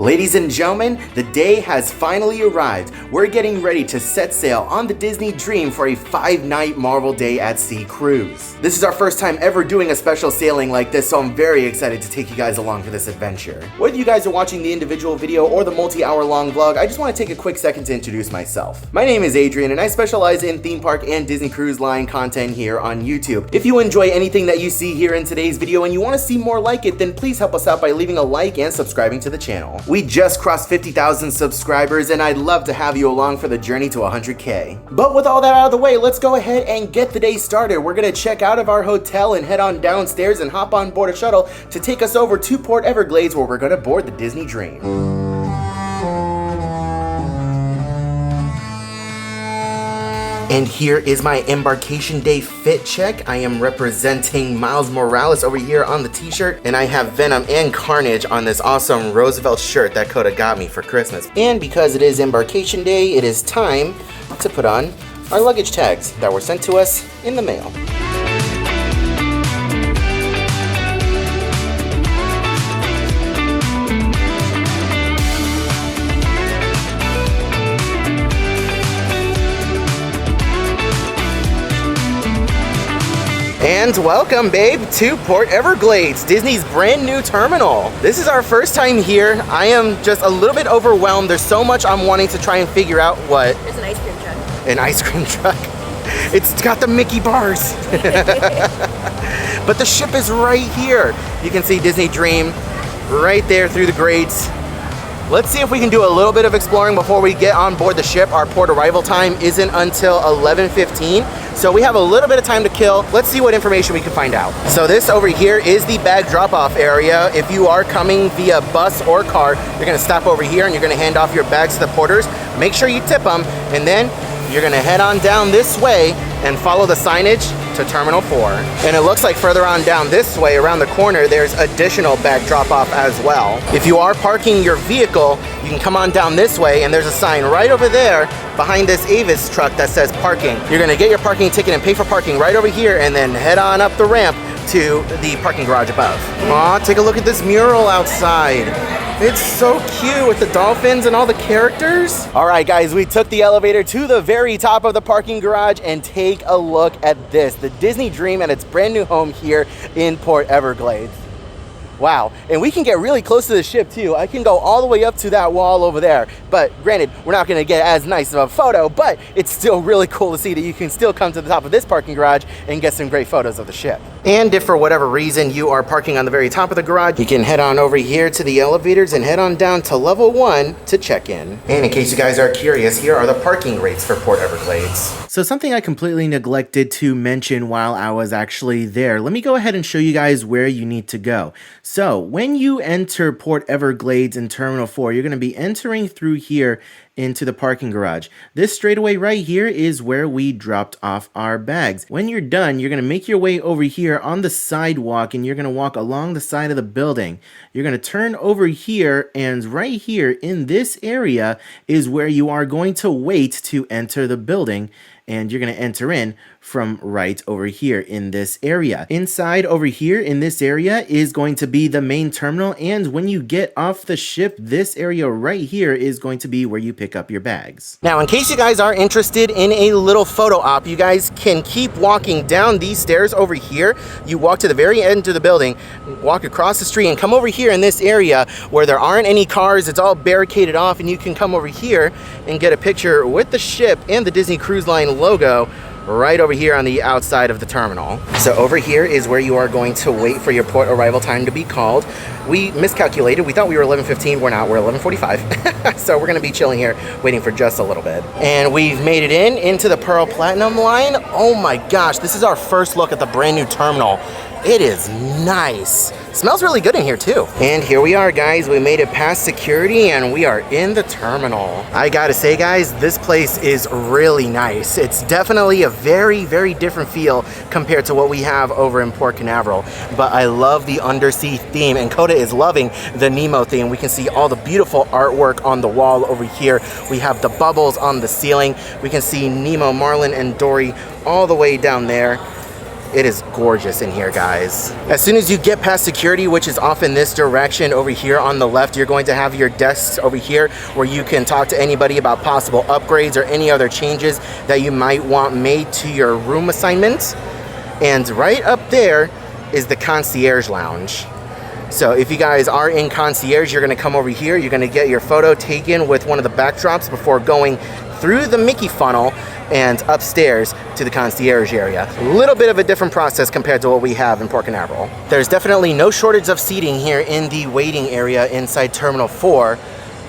Ladies and gentlemen, the day has finally arrived. We're getting ready to set sail on the Disney Dream for a 5-night Marvel Day at Sea cruise. This is our first time ever doing a special sailing like this, so I'm very excited to take you guys along for this adventure. Whether you guys are watching the individual video or the multi-hour long vlog, I just want to take a quick second to introduce myself. My name is Adrian and I specialize in theme park and Disney Cruise Line content here on YouTube. If you enjoy anything that you see here in today's video and you want to see more like it, then please help us out by leaving a like and subscribing to the channel. We just crossed 50,000 subscribers and I'd love to have you along for the journey to 100K. But with all that out of the way, let's go ahead and get the day started. We're gonna check out of our hotel and head on downstairs and hop on board a shuttle to take us over to Port Everglades, where we're gonna board the Disney Dream. And here is my embarkation day fit check. I am representing Miles Morales over here on the t-shirt, and I have Venom and Carnage on this awesome Roosevelt shirt that Coda got me for Christmas. And because it is embarkation day, it is time to put on our luggage tags that were sent to us in the mail. And welcome, babe, to Port Everglades, Disney's brand new terminal. This is our first time here. I am just a little bit overwhelmed. There's so much I'm wanting to try and figure out. What? There's an ice cream truck. An ice cream truck. It's got the Mickey bars. But the ship is right here. You can see Disney Dream right there through the grates. Let's see if we can do a little bit of exploring before we get on board the ship. Our port arrival time isn't until 11:15, so we have a little bit of time to kill. Let's see what information we can find out. So this over here is the bag drop-off area. If you are coming via bus or car, you're gonna stop over here and you're gonna hand off your bags to the porters. Make sure you tip them, and then you're gonna head on down this way and follow the signage to Terminal 4. And it looks like further on down this way around the corner, there's additional bag drop-off as well. If you are parking your vehicle, you can come on down this way, and there's a sign right over there behind this Avis truck that says parking. You're gonna get your parking ticket and pay for parking right over here, and then head on up the ramp to the parking garage above. Aw, take a look at this mural outside. It's so cute with the dolphins and all the characters. All right, guys, we took the elevator to the very top of the parking garage, and take a look at this, the Disney Dream at its brand new home here in Port Everglades. Wow, and we can get really close to the ship too. I can go all the way up to that wall over there. But granted, we're not gonna get as nice of a photo, but it's still really cool to see that you can still come to the top of this parking garage and get some great photos of the ship. And if for whatever reason you are parking on the very top of the garage, you can head on over here to the elevators and head on down to level 1 to check in. And in case you guys are curious, here are the parking rates for Port Everglades. So something I completely neglected to mention while I was actually there. Let me go ahead and show you guys where you need to go. So when you enter Port Everglades in Terminal 4, you're going to be entering through here into the parking garage. This straightaway right here is where we dropped off our bags. When you're done, you're going to make your way over here on the sidewalk, and you're going to walk along the side of the building. You're going to turn over here, and right here in this area is where you are going to wait to enter the building, and you're going to enter in from right over here in this area. Inside over here in this area is going to be the main terminal, and when you get off the ship, this area right here is going to be where you pick up your bags. Now, in case you guys are interested in a little photo op, you guys can keep walking down these stairs over here. You walk to the very end of the building, walk across the street, and come over here in this area where there aren't any cars. It's all barricaded off, and you can come over here and get a picture with the ship and the Disney Cruise Line logo right over here on the outside of the terminal. So over here is where you are going to wait for your port arrival time to be called. We miscalculated. We thought we were 11:15. We're not. We're 11:45. So we're going to be chilling here waiting for just a little bit. And we've made it into the Pearl Platinum line. Oh my gosh, this is our first look at the brand new terminal. It is nice. Smells really good in here too. And here we are, guys. We made it past security and we are in the terminal. I gotta say, guys, this place is really nice. It's definitely a very, very different feel compared to what we have over in Port Canaveral. But I love the undersea theme, and Coda is loving the Nemo theme. We can see all the beautiful artwork on the wall over here. We have the bubbles on the ceiling. We can see Nemo, Marlin, and Dory all the way down there. It is gorgeous in here, guys. As soon as you get past security, which is off in this direction over here on the left, you're going to have your desks over here where you can talk to anybody about possible upgrades or any other changes that you might want made to your room assignments. And right up there is the concierge lounge. So if you guys are in concierge, you're gonna come over here, you're gonna get your photo taken with one of the backdrops before going through the Mickey funnel and upstairs to the concierge area. A little bit of a different process compared to what we have in Port Canaveral. There's definitely no shortage of seating here in the waiting area inside Terminal 4.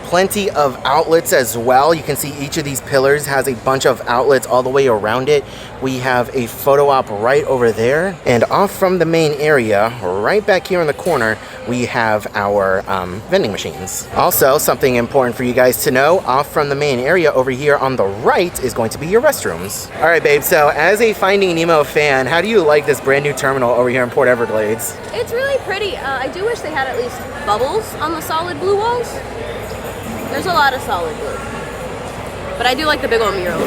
Plenty of outlets as well. You can see each of these pillars has a bunch of outlets all the way around it. We have a photo op right over there. And off from the main area, right back here in the corner, we have our vending machines. Also, something important for you guys to know, off from the main area over here on the right is going to be your restrooms. All right, babe, so as a Finding Nemo fan, how do you like this brand new terminal over here in Port Everglades? It's really pretty. I do wish they had at least bubbles on the solid blue walls. There's a lot of solid blue, but I do like the big old murals.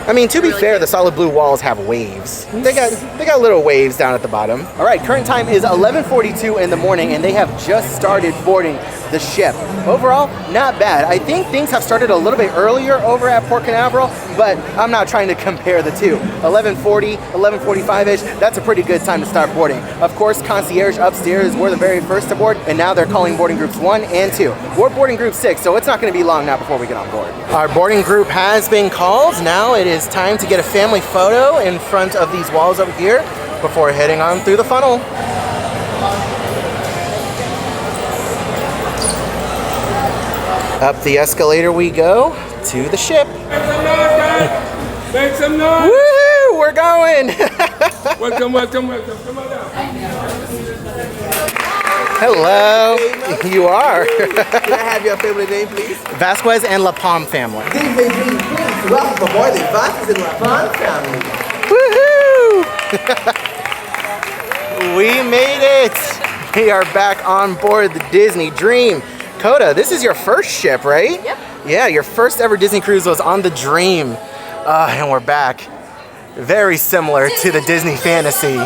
I mean, to be fair, the solid blue walls have waves. They got little waves down at the bottom. All right, current time is 11:42 in the morning, and they have just started boarding the ship. Overall, not bad. I think things have started a little bit earlier over at Port Canaveral, but I'm not trying to compare the two. 11:40, 11:45-ish, that's a pretty good time to start boarding. Of course, concierge upstairs were the very first to board, and now they're calling boarding groups 1 and 2. We're boarding group 6, so it's not going to be long now before we get on board. Our boarding group has been called. Now it is time to get a family photo in front of these walls over here before heading on through the funnel. Up the escalator we go to the ship. Make some noise! Woo! We're going! Welcome, welcome, welcome. Come on down. Hello. You are. Can I have your family name, please? Vasquez and La Palm family. Please. Welcome aboard the Vasquez and La Palm family. Woohoo! We made it. We are back on board the Disney Dream. Coda, this is your first ship, right? Yep. Yeah, your first ever Disney cruise was on the Dream. And we're back. Very similar to the Disney Fantasy.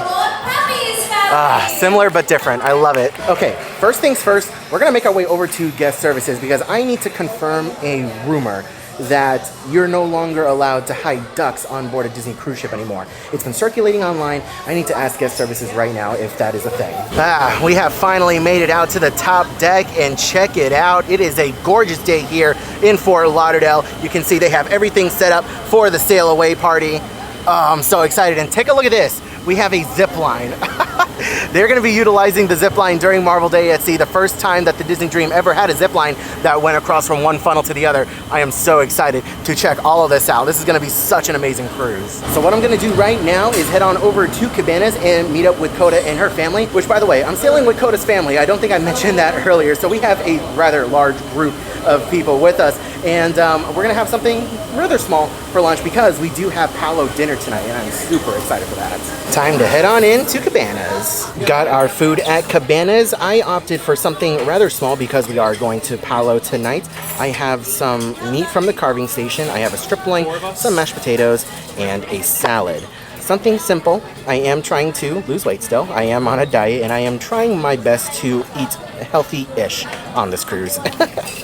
Similar but different. I love it. Okay, first things first, we're gonna make our way over to guest services because I need to confirm a rumor that you're no longer allowed to hide ducks on board a Disney cruise ship anymore. It's been circulating online. I need to ask guest services right now if that is a thing. We have finally made it out to the top deck, and check it out. It is a gorgeous day here in Fort Lauderdale. You can see they have everything set up for the Sailaway party. I'm so excited, and take a look at this. We have a zip line. They're gonna be utilizing the zip line during Marvel Day at Sea, the first time that the Disney Dream ever had a zip line that went across from one funnel to the other. I am so excited to check all of this out. This is gonna be such an amazing cruise. So what I'm gonna do right now is head on over to Cabanas and meet up with Coda and her family, which, by the way, I'm sailing with Coda's family. I don't think I mentioned that earlier. So we have a rather large group of people with us, and we're gonna have something rather small for lunch because we do have Palo dinner tonight, and I'm super excited for that. Time to head on in to Cabanas. Got our food at Cabanas. I opted for something rather small because we are going to Palo tonight. I have some meat from the carving station. I have a strip loin, some mashed potatoes, and a salad. Something simple. I am trying to lose weight still. I am on a diet, and I am trying my best to eat healthy-ish on this cruise.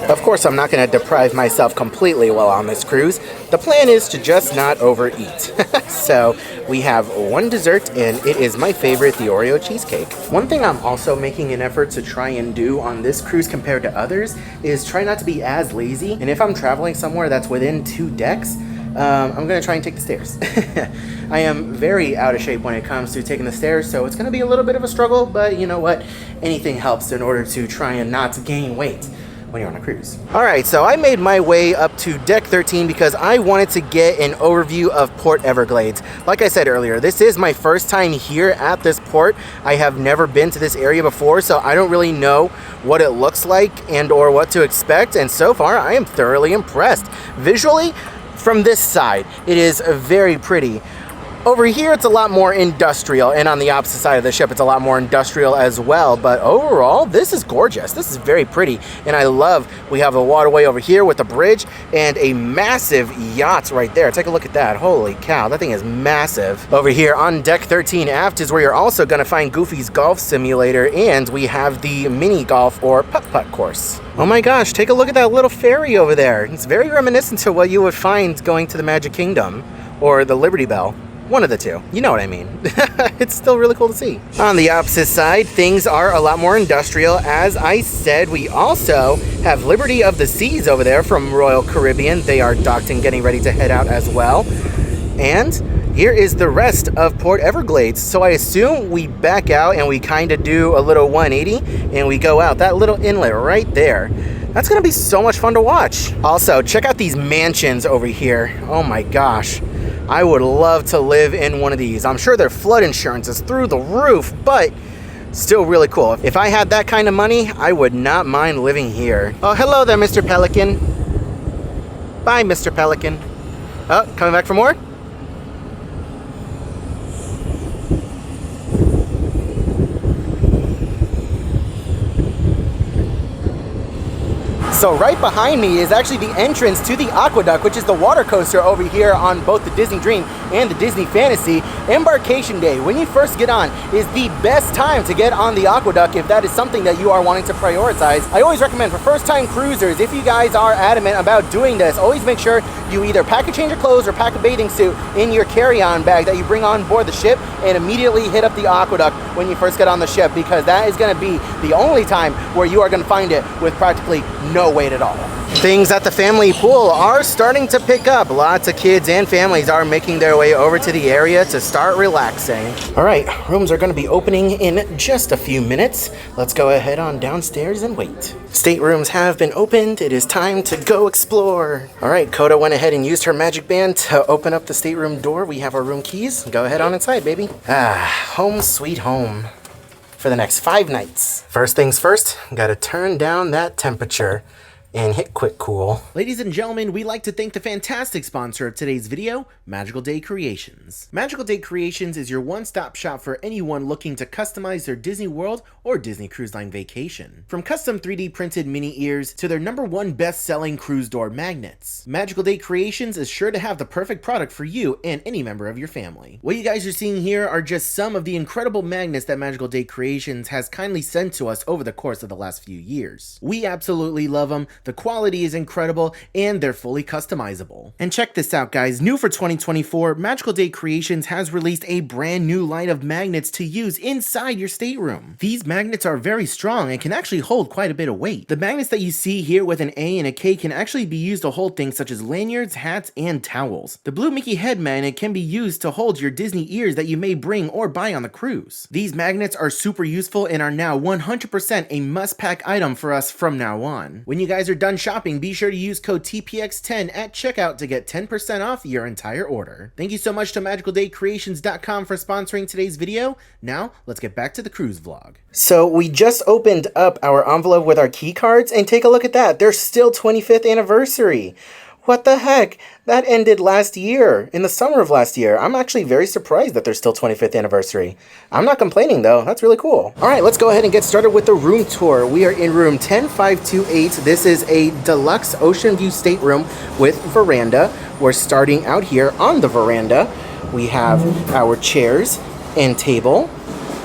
Of course, I'm not going to deprive myself completely while on this cruise. The plan is to just not overeat. So we have one dessert, and it is my favorite, the Oreo cheesecake. One thing I'm also making an effort to try and do on this cruise compared to others is try not to be as lazy. And if I'm traveling somewhere that's within 2 decks, I'm going to try and take the stairs. I am very out of shape when it comes to taking the stairs, so it's going to be a little bit of a struggle, but you know what? Anything helps in order to try and not gain weight when you're on a cruise. All right, so I made my way up to deck 13 because I wanted to get an overview of Port Everglades. Like I said earlier, this is my first time here at this port. I have never been to this area before, so I don't really know what it looks like and or what to expect, and so far I am thoroughly impressed. Visually, from this side, it is very pretty. Over here, it's a lot more industrial, and on the opposite side of the ship, it's a lot more industrial as well. But overall, this is gorgeous. This is very pretty, and I love we have a waterway over here with a bridge and a massive yacht right there. Take a look at that. Holy cow, that thing is massive. Over here on deck 13 aft is where you're also going to find Goofy's Golf Simulator, and we have the mini golf or putt-putt course. Oh my gosh, take a look at that little ferry over there. It's very reminiscent to what you would find going to the Magic Kingdom or the Liberty Bell. One of the two. You know what I mean. It's still really cool to see. On the opposite side, things are a lot more industrial. As I said, we also have Liberty of the Seas over there from Royal Caribbean. They are docked and getting ready to head out as well. And here is the rest of Port Everglades. So I assume we back out and we kind of do a little 180 and we go out. That little inlet right there. That's going to be so much fun to watch. Also, check out these mansions over here. Oh my gosh. I would love to live in one of these. I'm sure their flood insurance is through the roof, but still really cool. If I had that kind of money, I would not mind living here. Oh, hello there, Mr. Pelican. Bye, Mr. Pelican. Oh, coming back for more? So right behind me is actually the entrance to the Aqueduct, which is the water coaster over here on both the Disney Dream and the Disney Fantasy. Embarkation Day, when you first get on, is the best time to get on the Aqueduct if that is something that you are wanting to prioritize. I always recommend for first-time cruisers, if you guys are adamant about doing this, always make sure you either pack a change of clothes or pack a bathing suit in your carry-on bag that you bring on board the ship and immediately hit up the Aqueduct when you first get on the ship, because that is going to be the only time where you are going to find it with practically no wait at all. Things at the family pool are starting to pick up. Lots of kids and families are making their way over to the area to start relaxing. All right, rooms are going to be opening in just a few minutes. Let's go ahead on downstairs and wait. Staterooms have been opened. It is time to go explore. All right, Coda went ahead and used her magic band to open up the stateroom door. We have our room keys. Go ahead on inside, baby. Home sweet home for the next 5 nights. First things first, gotta turn down that temperature and hit quick cool. Ladies and gentlemen, we'd like to thank the fantastic sponsor of today's video, Magical Day Creations. Magical Day Creations is your one-stop shop for anyone looking to customize their Disney World or Disney Cruise Line vacation. From custom 3D printed mini ears to their #1 best-selling cruise door magnets, Magical Day Creations is sure to have the perfect product for you and any member of your family. What you guys are seeing here are just some of the incredible magnets that Magical Day Creations has kindly sent to us over the course of the last few years. We absolutely love them. The quality is incredible, and they're fully customizable. And check this out, guys. New for 2024, Magical Day Creations has released a brand new line of magnets to use inside your stateroom. These magnets are very strong and can actually hold quite a bit of weight. The magnets that you see here with an A and a K can actually be used to hold things such as lanyards, hats, and towels. The blue Mickey head magnet can be used to hold your Disney ears that you may bring or buy on the cruise. These magnets are super useful and are now 100% a must-pack item for us from now on. When you guys are done shopping, be sure to use code TPX10 at checkout to get 10% off your entire order. Thank you so much to MagicalDayCreations.com for sponsoring today's video. Now, let's get back to the cruise vlog. So we just opened up our envelope with our key cards, and take a look at that. They're still 25th anniversary. What the heck? That ended last year, in the summer of last year. I'm actually very surprised that they're still 25th anniversary. I'm not complaining though, that's really cool. All right, let's go ahead and get started with the room tour. We are in room 10528. This is a deluxe ocean view stateroom with veranda. We're starting out here on the veranda. We have our chairs and table.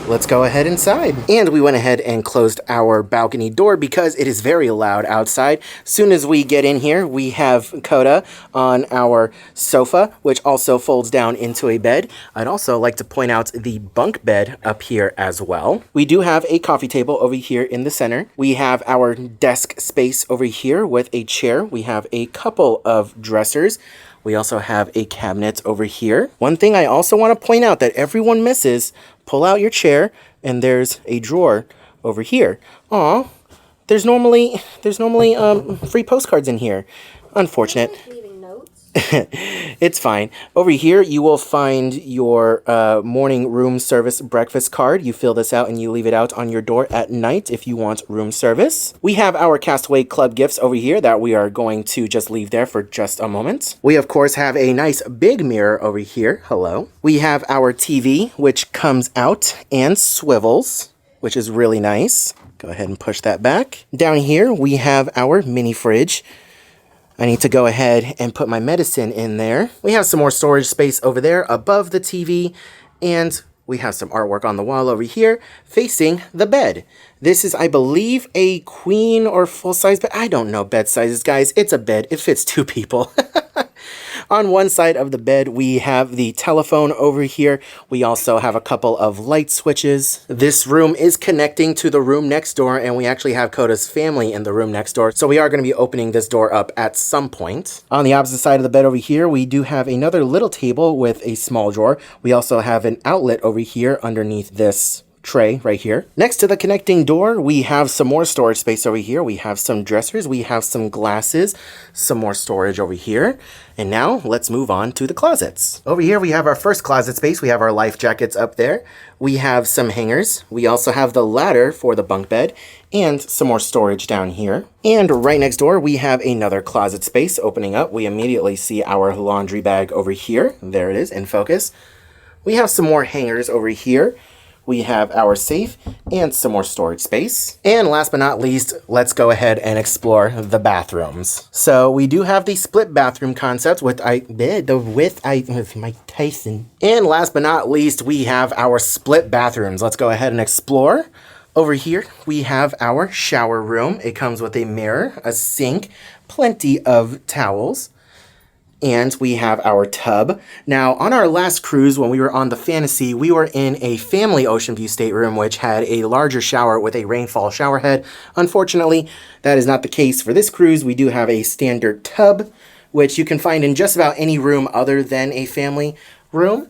Let's go ahead inside. And we went ahead and closed our balcony door because it is very loud outside. Soon as we get in here, we have Coda on our sofa, which also folds down into a bed. I'd also like to point out the bunk bed up here as well. We do have a coffee table over here in the center. We have our desk space over here with a chair. We have a couple of dressers. We also have a cabinet over here. One thing I also want to point out that everyone misses, pull out your chair and there's a drawer over here. Aw, there's normally free postcards in here. Unfortunate. Leaving notes? It's fine. Over here, you will find your morning room service breakfast card. You fill this out and you leave it out on your door at night if you want room service. We have our Castaway Club gifts over here that we are going to just leave there for just a moment. We, of course, have a nice big mirror over here. Hello. We have our TV, which comes out and swivels, which is really nice. Go ahead and push that back. Down here, we have our mini fridge. I need to go ahead and put my medicine in there. We have some more storage space over there above the TV, and we have some artwork on the wall over here facing the bed. This is, I believe, a queen or full-size bed. I don't know bed sizes, guys. It's a bed. It fits 2 people. On one side of the bed, we have the telephone over here. We also have a couple of light switches. This room is connecting to the room next door, and we actually have Coda's family in the room next door. So we are going to be opening this door up at some point. On the opposite side of the bed over here, we do have another little table with a small drawer. We also have an outlet over here underneath this tray right here. Next to the connecting door, we have some more storage space over here. We have some dressers, we have some glasses, some more storage over here. And now let's move on to the closets. Over here, we have our first closet space. We have our life jackets up there. We have some hangers. We also have the ladder for the bunk bed and some more storage down here. And right next door, we have another closet space opening up. We immediately see our laundry bag over here. There it is in focus. We have some more hangers over here. We have our safe and some more storage space. And last but not least, let's go ahead and explore the bathrooms. So we do have the split bathroom concept with Mike Tyson. And last but not least, we have our split bathrooms. Let's go ahead and explore. Over here, we have our shower room. It comes with a mirror, a sink, plenty of towels. And we have our tub. Now, on our last cruise, when we were on the Fantasy, we were in a family ocean view stateroom, which had a larger shower with a rainfall shower head. Unfortunately, that is not the case for this cruise. We do have a standard tub, which you can find in just about any room other than a family room.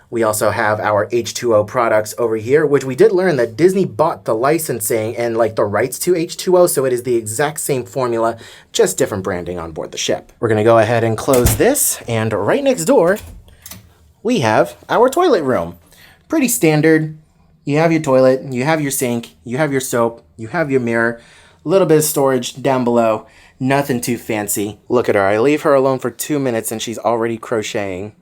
We also have our H2O products over here, which we did learn that Disney bought the licensing and like the rights to H2O, so it is the exact same formula, just different branding on board the ship. We're gonna go ahead and close this, and right next door, we have our toilet room. Pretty standard. You have your toilet, you have your sink, you have your soap, you have your mirror, a little bit of storage down below, nothing too fancy. Look at her, I leave her alone for 2 minutes and she's already crocheting.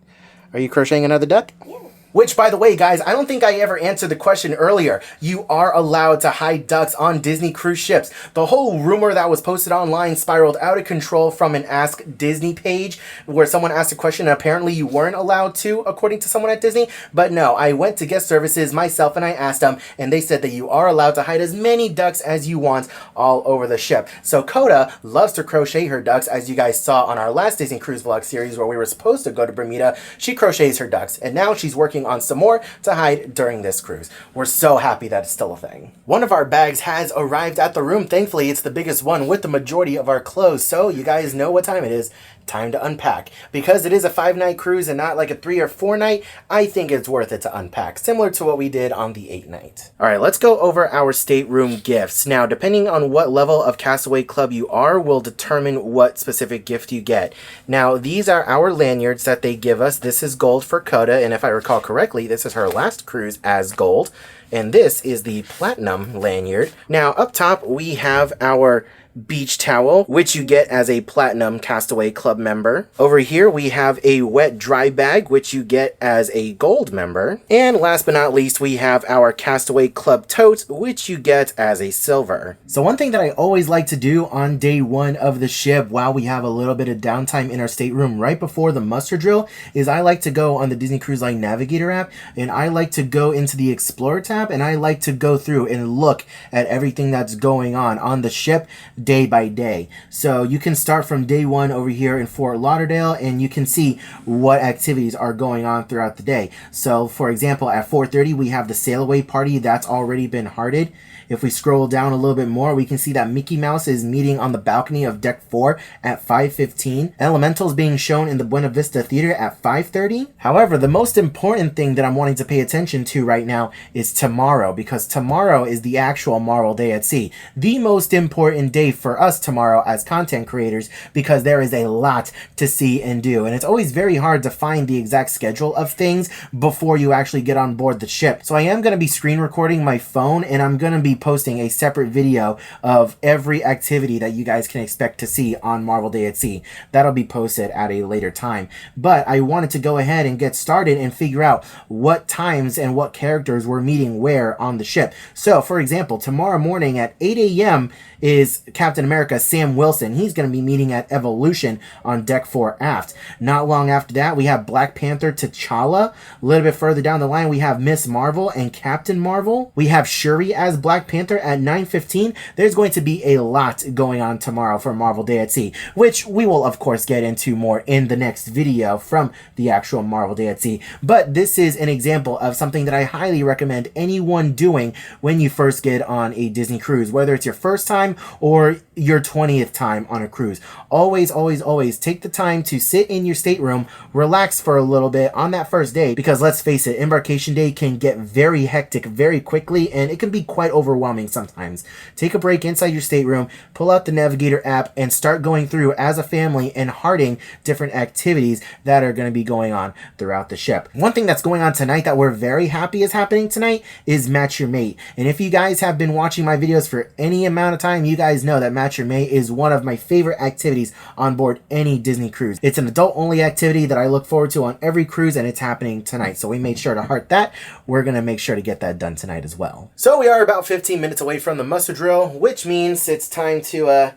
Are you crocheting another duck? Yeah. Which, by the way, guys, I don't think I ever answered the question earlier. You are allowed to hide ducks on Disney cruise ships. The whole rumor that was posted online spiraled out of control from an Ask Disney page where someone asked a question and apparently you weren't allowed to, according to someone at Disney. But no, I went to guest services myself and I asked them, and they said that you are allowed to hide as many ducks as you want all over the ship. So Coda loves to crochet her ducks, as you guys saw on our last Disney Cruise Vlog series where we were supposed to go to Bermuda. She crochets her ducks, and now she's working on some more to hide during this cruise. We're so happy that it's still a thing. One of our bags has arrived at the room. Thankfully, it's the biggest one with the majority of our clothes, so you guys know what time it is. Time to unpack. Because it is a 5-night cruise and not like a 3 or 4 night, I think it's worth it to unpack, similar to what we did on the 8-night. All right, let's go over our stateroom gifts. Now, depending on what level of Castaway Club you are, will determine what specific gift you get. Now, these are our lanyards that they give us. This is gold for Coda, and if I recall correctly, this is her last cruise as gold. And this is the platinum lanyard. Now, up top, we have our beach towel, which you get as a platinum Castaway Club member. Over here, we have a wet dry bag, which you get as a gold member. And last but not least, we have our Castaway Club tote, which you get as a silver. So one thing that I always like to do on day 1 of the ship, while we have a little bit of downtime in our stateroom right before the muster drill, is I like to go on the Disney Cruise Line Navigator app, and I like to go into the Explorer tab, and I like to go through and look at everything that's going on the ship day by day. So you can start from day 1 over here in Fort Lauderdale, and you can see what activities are going on throughout the day. So for example, at 4:30 we have the Sailaway party that's already been hearted, If we scroll down a little bit more, we can see that Mickey Mouse is meeting on the balcony of deck 4 at 5:15. Elemental is being shown in the Buena Vista Theater at 5:30. However, the most important thing that I'm wanting to pay attention to right now is tomorrow, because tomorrow is the actual Marvel Day at Sea. The most important day for us tomorrow as content creators, because there is a lot to see and do. And it's always very hard to find the exact schedule of things before you actually get on board the ship. So I am going to be screen recording my phone, and I'm going to be posting a separate video of every activity that you guys can expect to see on Marvel Day at Sea. That'll be posted at a later time. But I wanted to go ahead and get started and figure out what times and what characters we're meeting where on the ship. So, for example, tomorrow morning at 8 a.m. is Captain America Sam Wilson. He's going to be meeting at Evolution on deck 4 aft. Not long after that, we have Black Panther T'Challa. A little bit further down the line, we have Miss Marvel and Captain Marvel. We have Shuri as Black Panther at 9:15. There's going to be a lot going on tomorrow for Marvel Day at Sea, which we will of course get into more in the next video from the actual Marvel Day at Sea. But this is an example of something that I highly recommend anyone doing when you first get on a Disney cruise, whether it's your first time or your 20th time on a cruise. Always, always, always take the time to sit in your stateroom, relax for a little bit on that first day, because let's face it, embarkation day can get very hectic very quickly, and it can be quite overwhelming sometimes. Take a break inside your stateroom, pull out the Navigator app, and start going through as a family and hearting different activities that are going to be going on throughout the ship. One thing that's going on tonight that we're very happy is happening tonight is Match Your Mate. And if you guys have been watching my videos for any amount of time, you guys know that Match Your Mate is one of my favorite activities on board any Disney cruise. It's an adult-only activity that I look forward to on every cruise, and it's happening tonight. So we made sure to heart that. We're going to make sure to get that done tonight as well. So we are about 15 minutes away from the muster drill, which means it's time to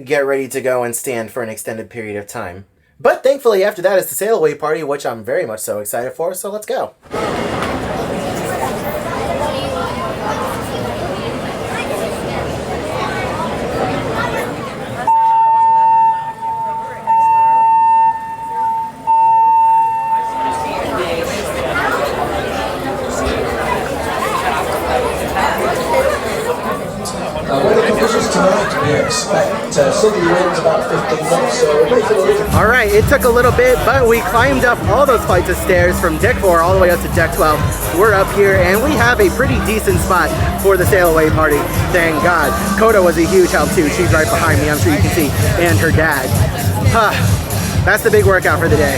get ready to go and stand for an extended period of time. But thankfully after that is the Sailaway party, which I'm very much so excited for, so let's go. Alright, it took a little bit, but we climbed up all those flights of stairs from deck 4 all the way up to deck 12. We're up here and we have a pretty decent spot for the Sailaway party, thank God. Coda was a huge help too. She's right behind me, I'm sure you can see, and her dad. That's the big workout for the day.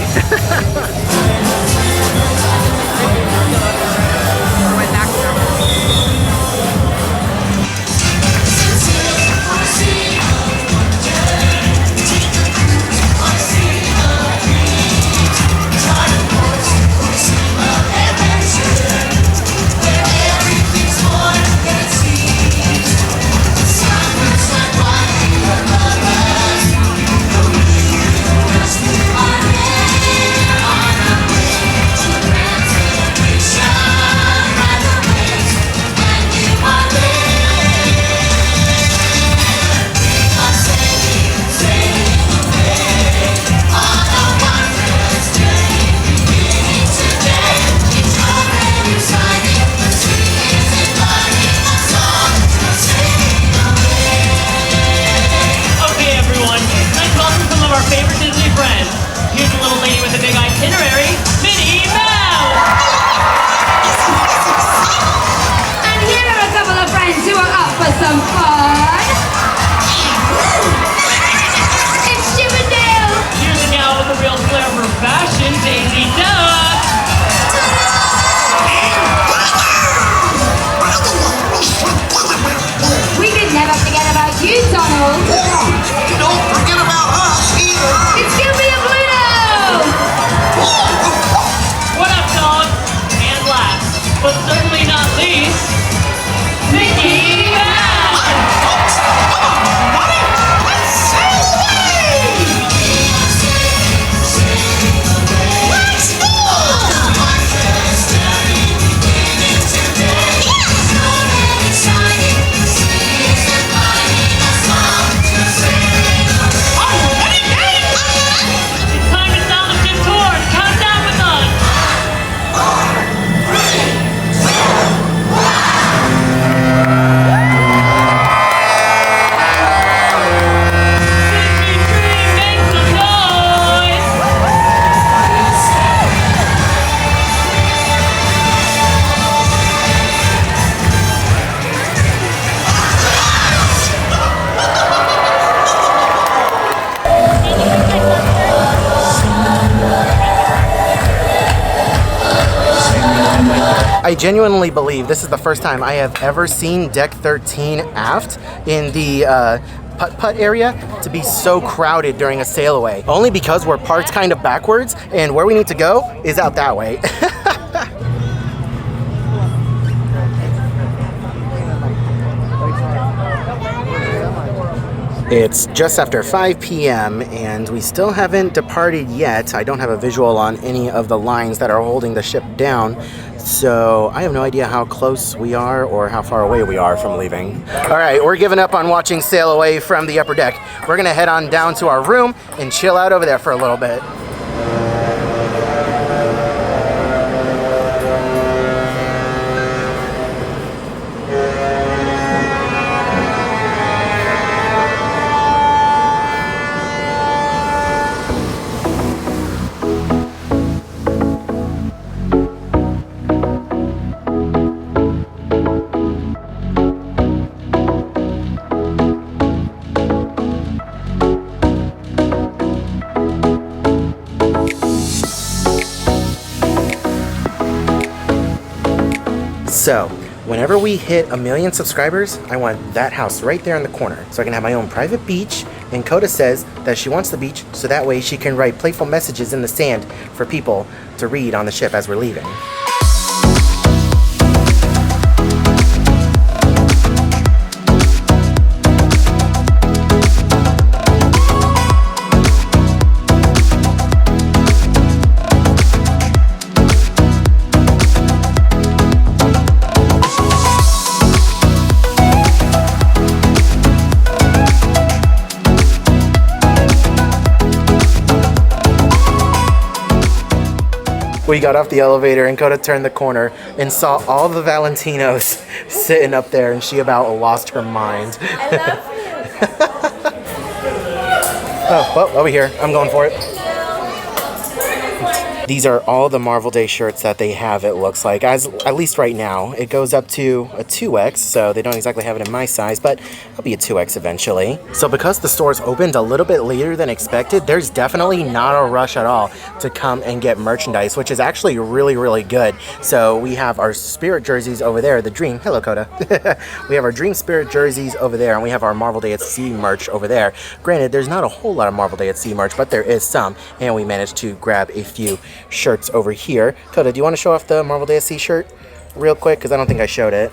I genuinely believe this is the first time I have ever seen deck 13 aft in the putt-putt area to be so crowded during a sail away. Only because we're parked kind of backwards and where we need to go is out that way. It's just after 5 p.m. and we still haven't departed yet. I don't have a visual on any of the lines that are holding the ship down, so I have no idea how close we are or how far away we are from leaving. All right, we're giving up on watching Sailaway from the upper deck. We're gonna head on down to our room and chill out over there for a little bit. So, whenever we hit 1 million subscribers, I want that house right there in the corner so I can have my own private beach. And Coda says that she wants the beach so that way she can write playful messages in the sand for people to read on the ship as we're leaving. We got off the elevator and Coda turned the corner and saw all the Valentinos sitting up there and she about lost her mind. I love you. Oh, well, over here. I'm going for it. These are all the Marvel Day shirts that they have, it looks like. At least right now. It goes up to a 2X, so they don't exactly have it in my size, but it'll be a 2X eventually. So because the stores opened a little bit later than expected, there's definitely not a rush at all to come and get merchandise, which is actually really, really good. So we have our Spirit jerseys over there, the Dream. Hello, Coda. We have our Dream Spirit jerseys over there, and we have our Marvel Day at Sea merch over there. Granted, there's not a whole lot of Marvel Day at Sea merch, but there is some, and we managed to grab a few shirts over here. Coda, do you want to show off the Marvel Day at Sea shirt real quick? Because I don't think I showed it.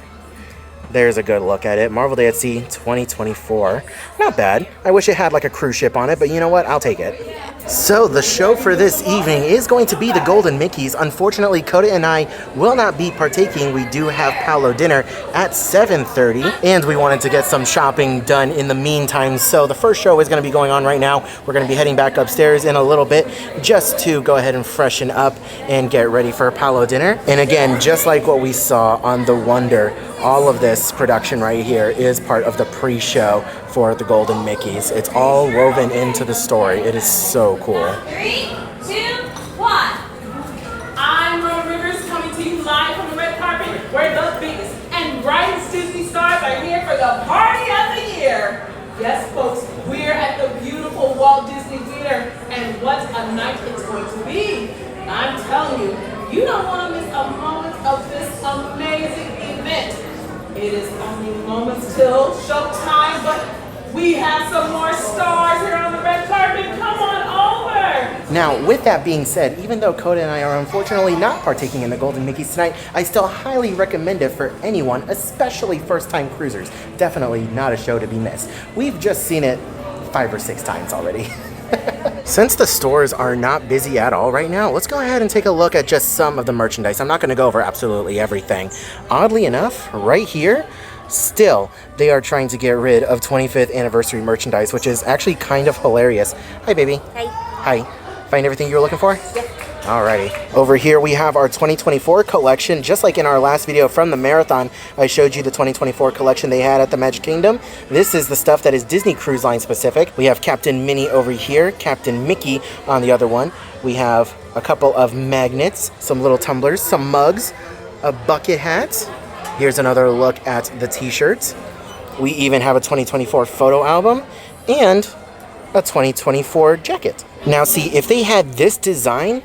There's a good look at it. Marvel Day at Sea 2024. Not bad. I wish it had like a cruise ship on it, but you know what? I'll take it. So the show for this evening is going to be the Golden Mickeys. Unfortunately, Coda and I will not be partaking. We do have Palo dinner at 7:30, and we wanted to get some shopping done in the meantime. So the first show is going to be going on right now. We're going to be heading back upstairs in a little bit just to go ahead and freshen up and get ready for Palo dinner. And again, just like what we saw on The Wonder, all of this production right here is part of the pre-show for the Golden Mickeys. It's all woven into the story. It is so cool. 3, 2, 1. I'm Rose Rivers coming to you live from the red carpet where the biggest and brightest Disney stars are here for the party of the year. Yes, folks, we're at the beautiful Walt Disney Theater, and what a night it's going to be. I'm telling you, you don't want to miss a moment of this amazing event. It is only moments till showtime, but we have some more stars here on the red carpet. Come on over. Now, with that being said, even though Coda and I are unfortunately not partaking in the Golden Mickeys tonight, I still highly recommend it for anyone, especially first-time cruisers. Definitely not a show to be missed. We've just seen it 5 or 6 times already. Since the stores are not busy at all right now, let's go ahead and take a look at just some of the merchandise. I'm not going to go over absolutely everything. Oddly enough, right here, still, they are trying to get rid of 25th anniversary merchandise, which is actually kind of hilarious. Hi, baby. Hi. Hi. Find everything you were looking for? Yeah. Alrighty. Over here we have our 2024 collection. Just like in our last video from the marathon, I showed you the 2024 collection they had at the Magic Kingdom. This is the stuff that is Disney Cruise Line specific. We have Captain Minnie over here, Captain Mickey on the other one. We have a couple of magnets, some little tumblers, some mugs, a bucket hat. Here's another look at the t-shirts. We even have a 2024 photo album and a 2024 jacket. Now see, if they had this design,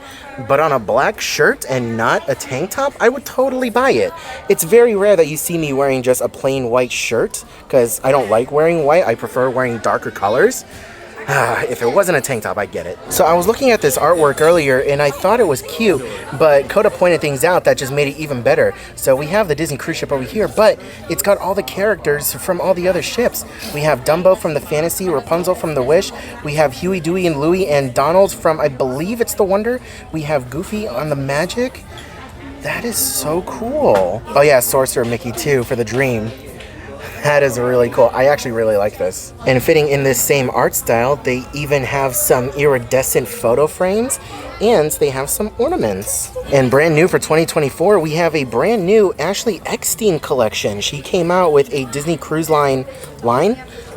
but on a black shirt and not a tank top, I would totally buy it. It's very rare that you see me wearing just a plain white shirt, because I don't like wearing white. I prefer wearing darker colors. If it wasn't a tank top, I'd get it. So I was looking at this artwork earlier and I thought it was cute, but Coda pointed things out that just made it even better. So we have the Disney cruise ship over here, but it's got all the characters from all the other ships. We have Dumbo from the Fantasy, Rapunzel from the Wish. We have Huey, Dewey, and Louie and Donald from, I believe it's the Wonder. We have Goofy on the Magic. That is so cool. Oh yeah, Sorcerer Mickey too for the Dream. That is really cool. I actually really like this. And fitting in this same art style, they even have some iridescent photo frames and they have some ornaments. And brand new for 2024, we have a brand new Ashley Eckstein collection. She came out with a Disney Cruise Line.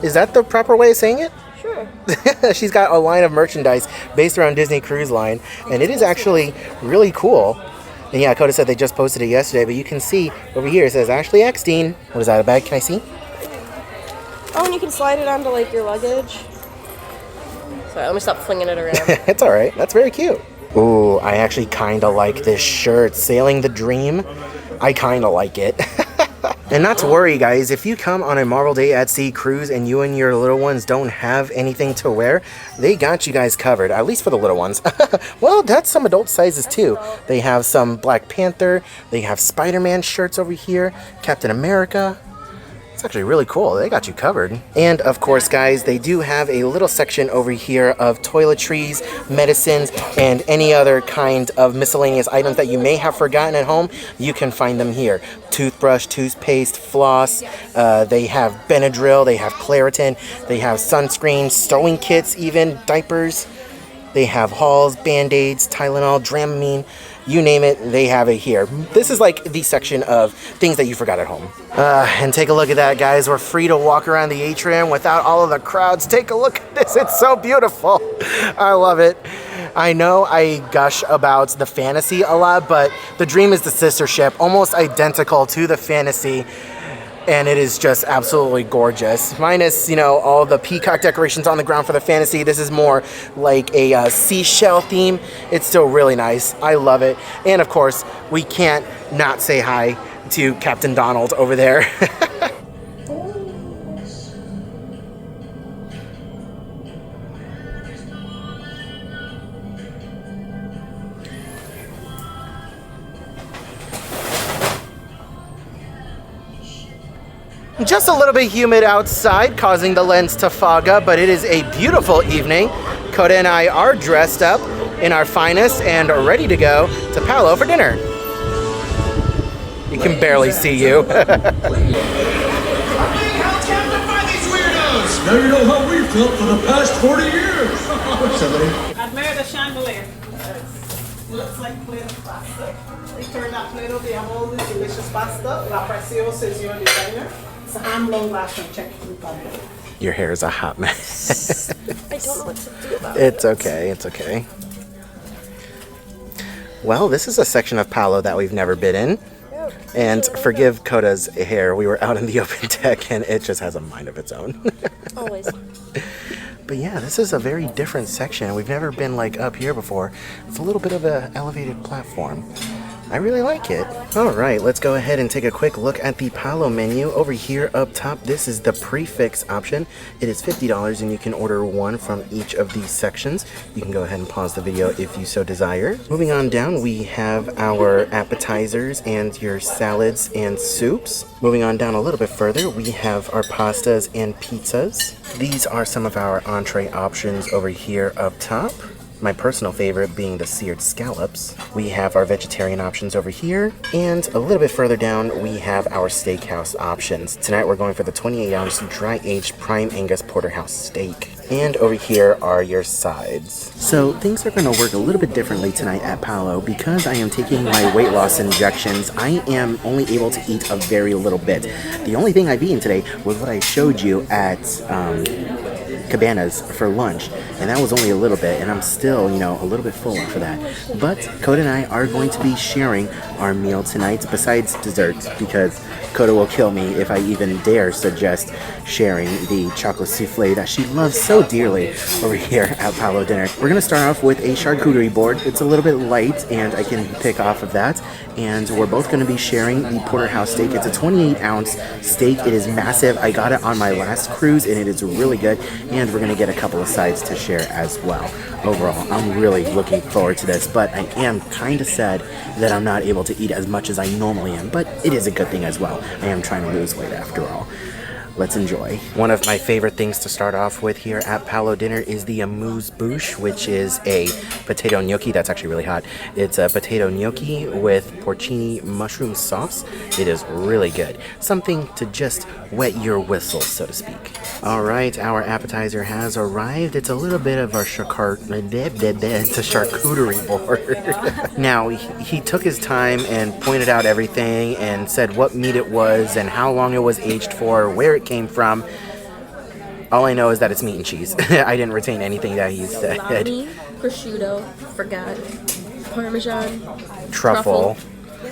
Is that the proper way of saying it? Sure. She's got a line of merchandise based around Disney Cruise Line, and it is actually really cool. And yeah, Coda said they just posted it yesterday, but you can see over here it says Ashley Eckstein. What is that, a bag? Can I see? Oh, and you can slide it onto like your luggage. Sorry, let me stop flinging it around. It's all right. That's very cute. Ooh, I actually kind of like this shirt. Sailing the Dream. I kind of like it. And not to worry, guys, if you come on a Marvel Day at Sea cruise and you and your little ones don't have anything to wear, they got you guys covered, at least for the little ones. Well, that's some adult sizes too. They have some Black Panther, they have Spider-Man shirts over here, Captain America. It's actually really cool. They got you covered. And of course, guys, they do have a little section over here of toiletries, medicines, and any other kind of miscellaneous items that you may have forgotten at home. You can find them here. Toothbrush, toothpaste, floss. They have Benadryl. They have Claritin. They have sunscreen, sewing kits, even diapers. They have Halls, Band-Aids, Tylenol, Dramamine. You name it, they have it here. This is like the section of things that you forgot at home. And take a look at that, guys. We're free to walk around the atrium without all of the crowds. Take a look at this. It's so beautiful. I love it. I know I gush about the Fantasy a lot, but the Dream is the sister ship, almost identical to the Fantasy. And it is just absolutely gorgeous. Minus, you know, all the peacock decorations on the ground for the Fantasy. This is more like a seashell theme. It's still really nice. I love it. And of course, we can't not say hi to Captain Donald over there. Just a little bit humid outside, causing the lens to fog up, but it is a beautiful evening. Coda and I are dressed up in our finest and ready to go to Palo for dinner. You can barely see you. How tempted by these weirdos! Now you know how we've felt for the past 40 years! Admire the chandelier. Looks like Play-Doh pasta. We turned out Play-Doh, they have all this delicious pasta. La Preciosa is your designer. It's a hand-blown glass from Czech Republic. Your hair is a hot mess. I don't know what to do about it. It's okay, it's okay. Well, this is a section of Palo that we've never been in. And forgive Coda's hair, we were out in the open deck and it just has a mind of its own. Always. But yeah, this is a very different section. We've never been like up here before. It's a little bit of an elevated platform. I really like it. All right, let's go ahead and take a quick look at the Palo menu. Over here up top, this is the prefix option. It is $50 and you can order one from each of these sections. You can go ahead and pause the video if you so desire. Moving on down, we have our appetizers and your salads and soups. Moving on down a little bit further, we have our pastas and pizzas. These are some of our entree options over here up top. My personal favorite being the seared scallops. We have our vegetarian options over here, and a little bit further down, we have our steakhouse options. Tonight we're going for the 28-ounce dry-aged prime Angus porterhouse steak. And over here are your sides. So things are going to work a little bit differently tonight at Palo. Because I am taking my weight loss injections, I am only able to eat a very little bit. The only thing I've eaten today was what I showed you at cabanas for lunch, and that was only a little bit, and I'm still, you know, a little bit full for that. But Coda and I are going to be sharing our meal tonight, besides dessert, because Coda will kill me if I even dare suggest sharing the chocolate souffle that she loves so dearly over here at Palo dinner. We're going to start off with a charcuterie board. It's a little bit light, and I can pick off of that. And we're both going to be sharing the porterhouse steak. It's a 28-ounce steak. It is massive. I got it on my last cruise, and it is really good. And we're going to get a couple of sides to share as well. Overall, I'm really looking forward to this, but I am kind of sad that I'm not able to eat as much as I normally am, but it is a good thing as well. I am trying to lose weight after all. Let's enjoy. One of my favorite things to start off with here at Palo dinner is the amuse-bouche, which is a potato gnocchi. That's actually really hot. It's a potato gnocchi with porcini mushroom sauce. It is really good. Something to just wet your whistle, so to speak. All right, our appetizer has arrived. It's a little bit of our charcuterie board. Now, he took his time and pointed out everything and said what meat it was and how long it was aged for, where it came from. All I know is that it's meat and cheese. I didn't retain anything that he said. Salami, prosciutto, forgot, Parmesan, Truffle.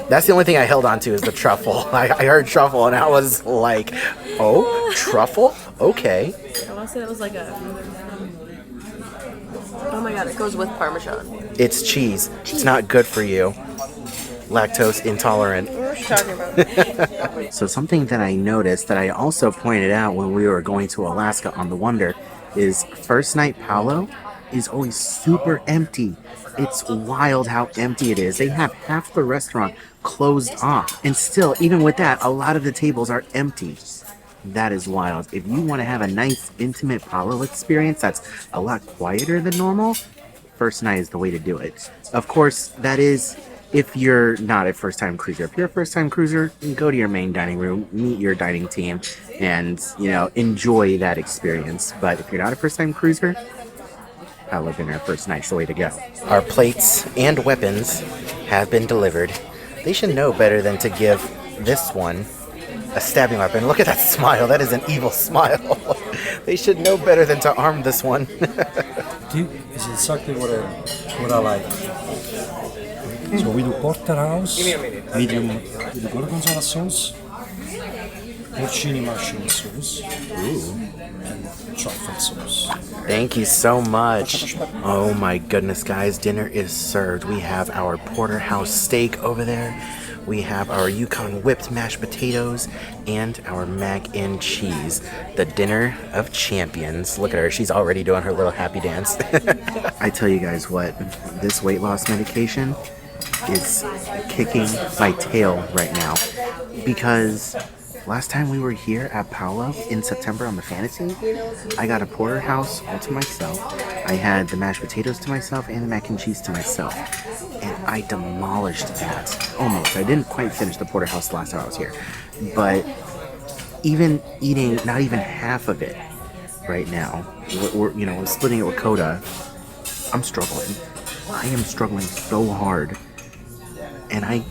That's the only thing I held on to is the truffle. I heard truffle and I was like, oh, truffle? Okay. I want to say that was like a... Oh my god, it goes with Parmesan. It's cheese. It's not good for you. Lactose intolerant. What are you talking about? So something that I noticed that I also pointed out when we were going to Alaska on the Wonder is first night Palo is always super empty. It's wild how empty it is. They have half the restaurant closed off. And still, even with that, a lot of the tables are empty. That is wild. If you want to have a nice, intimate Palo experience that's a lot quieter than normal, first night is the way to do it. Of course, that is if you're not a first-time cruiser. If you're a first-time cruiser, go to your main dining room, meet your dining team, and, you know, enjoy that experience. But if you're not a first-time cruiser, Palo dinner first night's the way to go. Our plates and weapons have been delivered. They should know better than to give this one a stabbing weapon. Look at that smile. That is an evil smile. They should know better than to arm this one. This is exactly what I like. So we do porterhouse, medium with the gorgonzola sauce, porcini mushroom sauce, and truffle sauce. Thank you so much. Oh my goodness, guys. Dinner is served. We have our porterhouse steak over there. We have our Yukon whipped mashed potatoes and our mac and cheese. The dinner of champions. Look at her. She's already doing her little happy dance. I tell you guys what, this weight loss medication is kicking my tail right now, because last time we were here at Palo in September on the Fantasy, I got a porterhouse all to myself. I had the mashed potatoes to myself and the mac and cheese to myself, and I demolished that. Almost. I didn't quite finish the porterhouse the last time I was here, but even eating not even half of it right now, we're splitting it with Coda, I'm struggling. I am struggling so hard. And I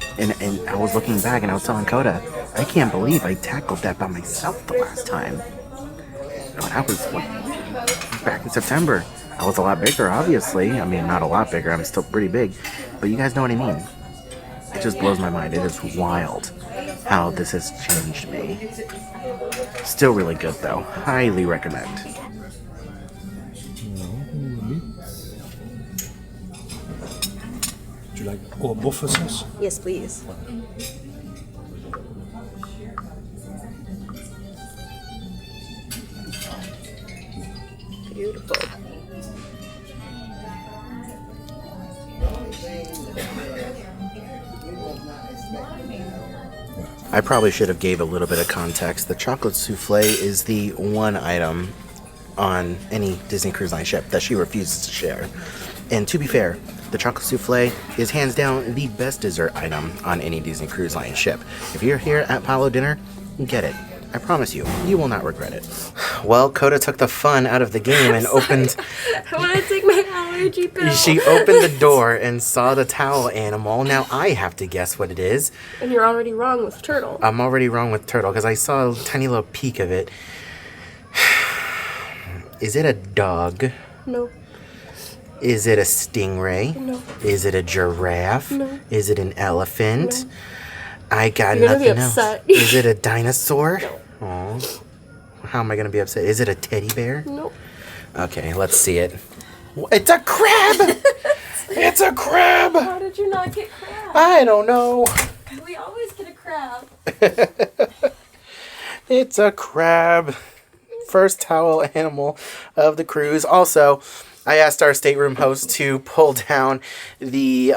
was looking back and I was telling Coda, I can't believe I tackled that by myself the last time. No, that was back in September. I was a lot bigger, obviously. I mean, not a lot bigger. I'm still pretty big. But you guys know what I mean. It just blows my mind. It is wild how this has changed me. Still really good, though. Highly recommend. Do you like buffalo sauce? Yes, please. Beautiful. I probably should have gave a little bit of context. The chocolate souffle is the one item on any Disney Cruise Line ship that she refuses to share. And to be fair, the chocolate souffle is hands down the best dessert item on any Disney Cruise Line ship. If you're here at Palo dinner, get it. I promise you, you will not regret it. Well, Coda took the fun out of the game and opened... I want to take my allergy pill. She opened the door and saw the towel animal. Now I have to guess what it is. And you're already wrong with turtle. I'm already wrong with turtle because I saw a tiny little peek of it. Is it a dog? No. Is it a stingray? No. Is it a giraffe? No. Is it an elephant? I got You're gonna be nothing else. upset. Is it a dinosaur? No. How am I gonna be upset? Is it a teddy bear? Nope. Okay, let's see it. It's a crab! It's a crab! How did you not get crab? I don't know. We always get a crab. It's a crab. First towel animal of the cruise. Also, I asked our stateroom host to pull down the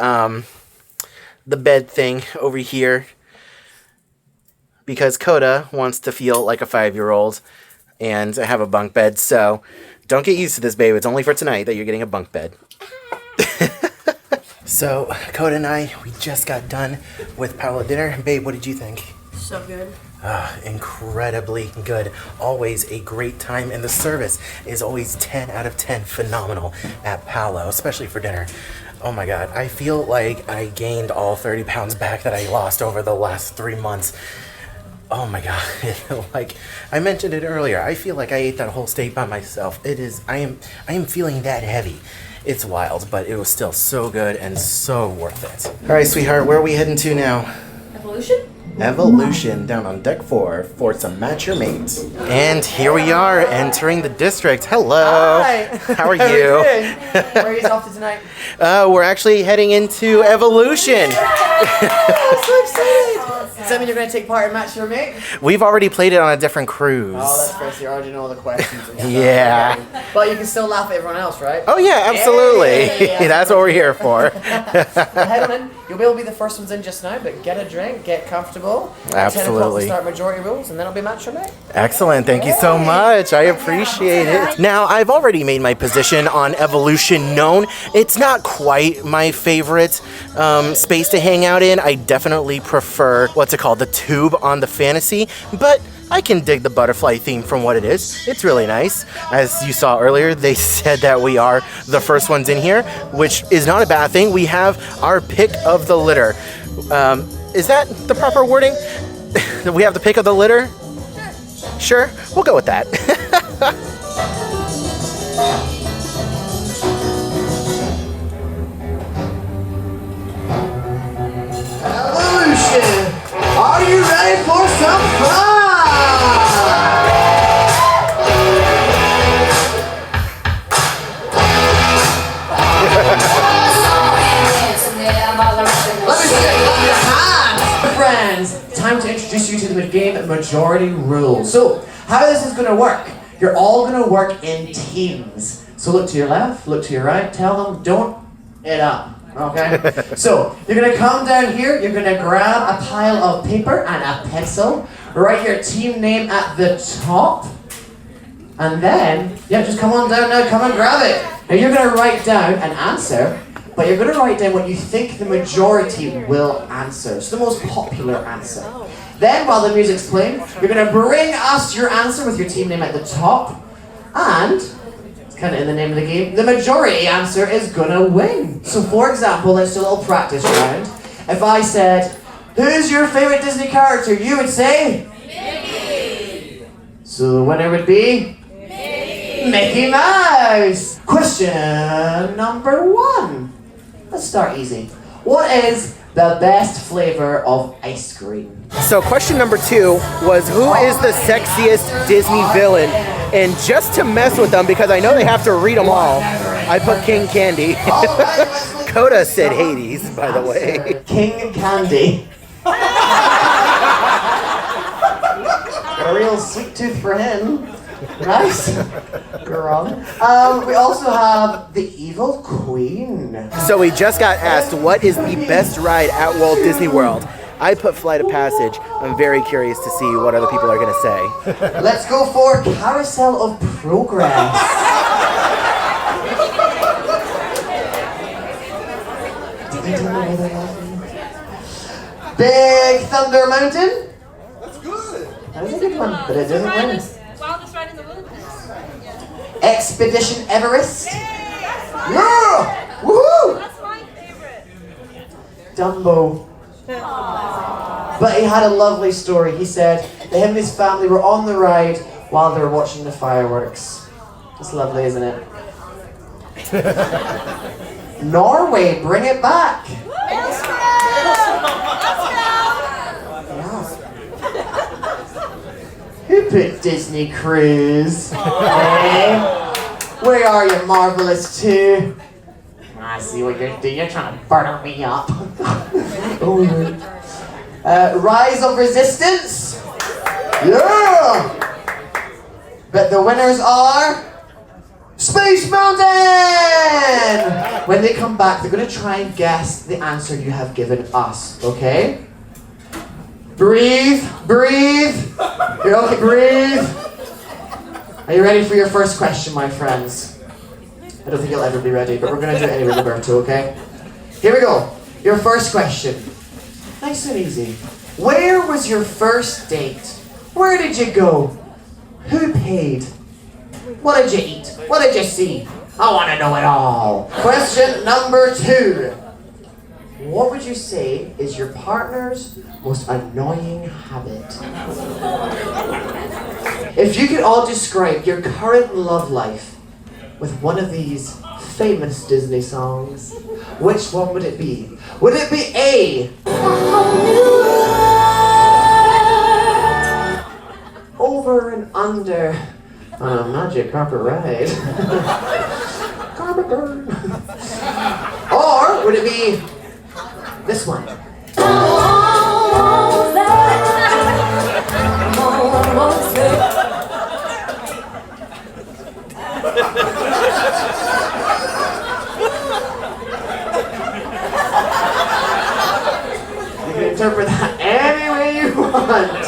bed thing over here because Coda wants to feel like a 5-year-old and have a bunk bed. So don't get used to this, babe. It's only for tonight that you're getting a bunk bed. So Coda and I, we just got done with Palo dinner. Babe, what did you think? So good. Incredibly good. Always a great time, and the service is always 10 out of 10 phenomenal at Palo, especially for dinner. Oh my god, I feel like I gained all 30 pounds back that I lost over the last 3 months. Oh my god, like I mentioned it earlier, I feel like I ate that whole steak by myself. I am feeling that heavy. It's wild, but it was still so good and so worth it. All right, sweetheart, where are we heading to now? Evolution? Evolution down on deck 4 for some match your mates. And here we are entering the district. Hello. Hi. How are you? Where are you off to tonight? We're actually heading into Evolution. I'm so excited. Does that mean you're going to take part in Match Your Mate? We've already played it on a different cruise. Oh, that's fair. So you already know all the questions. And stuff. Yeah. Okay. But you can still laugh at everyone else, right? Oh yeah, absolutely. Yeah. That's what we're here for. Head on in. You'll be able to be the first ones in just now, but get a drink, get comfortable. At 10 o'clock we'll Absolutely. start majority rules, and then it'll be Match Your Mate. Excellent. Thank you so much. I appreciate it. Now, I've already made my position on Evolution known. It's not quite my favorite space to hang out in. I definitely prefer, what's it called, the tube on the Fantasy, but I can dig the butterfly theme from what it is. It's really nice. As you saw earlier, they said that we are the first ones in here, which is not a bad thing. We have our pick of the litter. Is that the proper wording? We have the pick of the litter? Sure, we'll go with that. Evolution! Are you ready for some fun? Let me see it. Clap your hands. Friends, time to introduce you to the game majority rules. So, how this is going to work? You're all going to work in teams. So look to your left, look to your right, tell them, don't it up. Okay? So, you're going to come down here, you're going to grab a pile of paper and a pencil, write your team name at the top, and then, yeah, just come on down now, come and grab it. Now you're going to write down an answer, but you're going to write down what you think the majority will answer. So the most popular answer. Then, while the music's playing, you're going to bring us your answer with your team name at the top, and it's kind of in the name of the game, the majority answer is going to win. So for example, let's do a little practice round. If I said, who's your favorite Disney character? You would say? Mickey. So the winner would be? Mickey Mouse! Question number 1. Let's start easy. What is the best flavor of ice cream? So question number 2 was, who is the sexiest Disney villain? And just to mess with them, because I know they have to read them all, I put King Candy. Coda said Hades, by the way. King Candy. A real sweet tooth for him. Right? You're wrong. We also have the Evil Queen. So we just got asked, what is the best ride at Walt Disney World? I put Flight of Passage. I'm very curious to see what other people are going to say. Let's go for Carousel of Progress. Big Thunder Mountain. That's good. That was a good one, but it didn't win. Wildest ride in the wilderness. Expedition Everest. Yeah! Woohoo! That's my favorite. Dumbo. But he had a lovely story. He said that him and his family were on the ride while they were watching the fireworks. It's lovely, isn't it? Norway, bring it back. Who put Disney Cruise? Hey? Where are you, Marvelous 2? I see what you're doing. You're trying to butter me up. Oh, Rise of Resistance? Yeah! But the winners are Space Mountain! When they come back, they're going to try and guess the answer you have given us, okay? Breathe, breathe. You're okay, breathe. Are you ready for your first question, my friends? I don't think you'll ever be ready, but we're going to do it anyway, Roberto, okay? Here we go. Your first question. Nice and easy. Where was your first date? Where did you go? Who paid? What did you eat? What did you see? I want to know it all. Question number 2. What would you say is your partner's most annoying habit? If you could all describe your current love life with one of these famous Disney songs, which one would it be? Would it be A, Over and Under on a Magic Carpet Ride? Carpet burn. Or would it be this one? You can interpret that any way you want.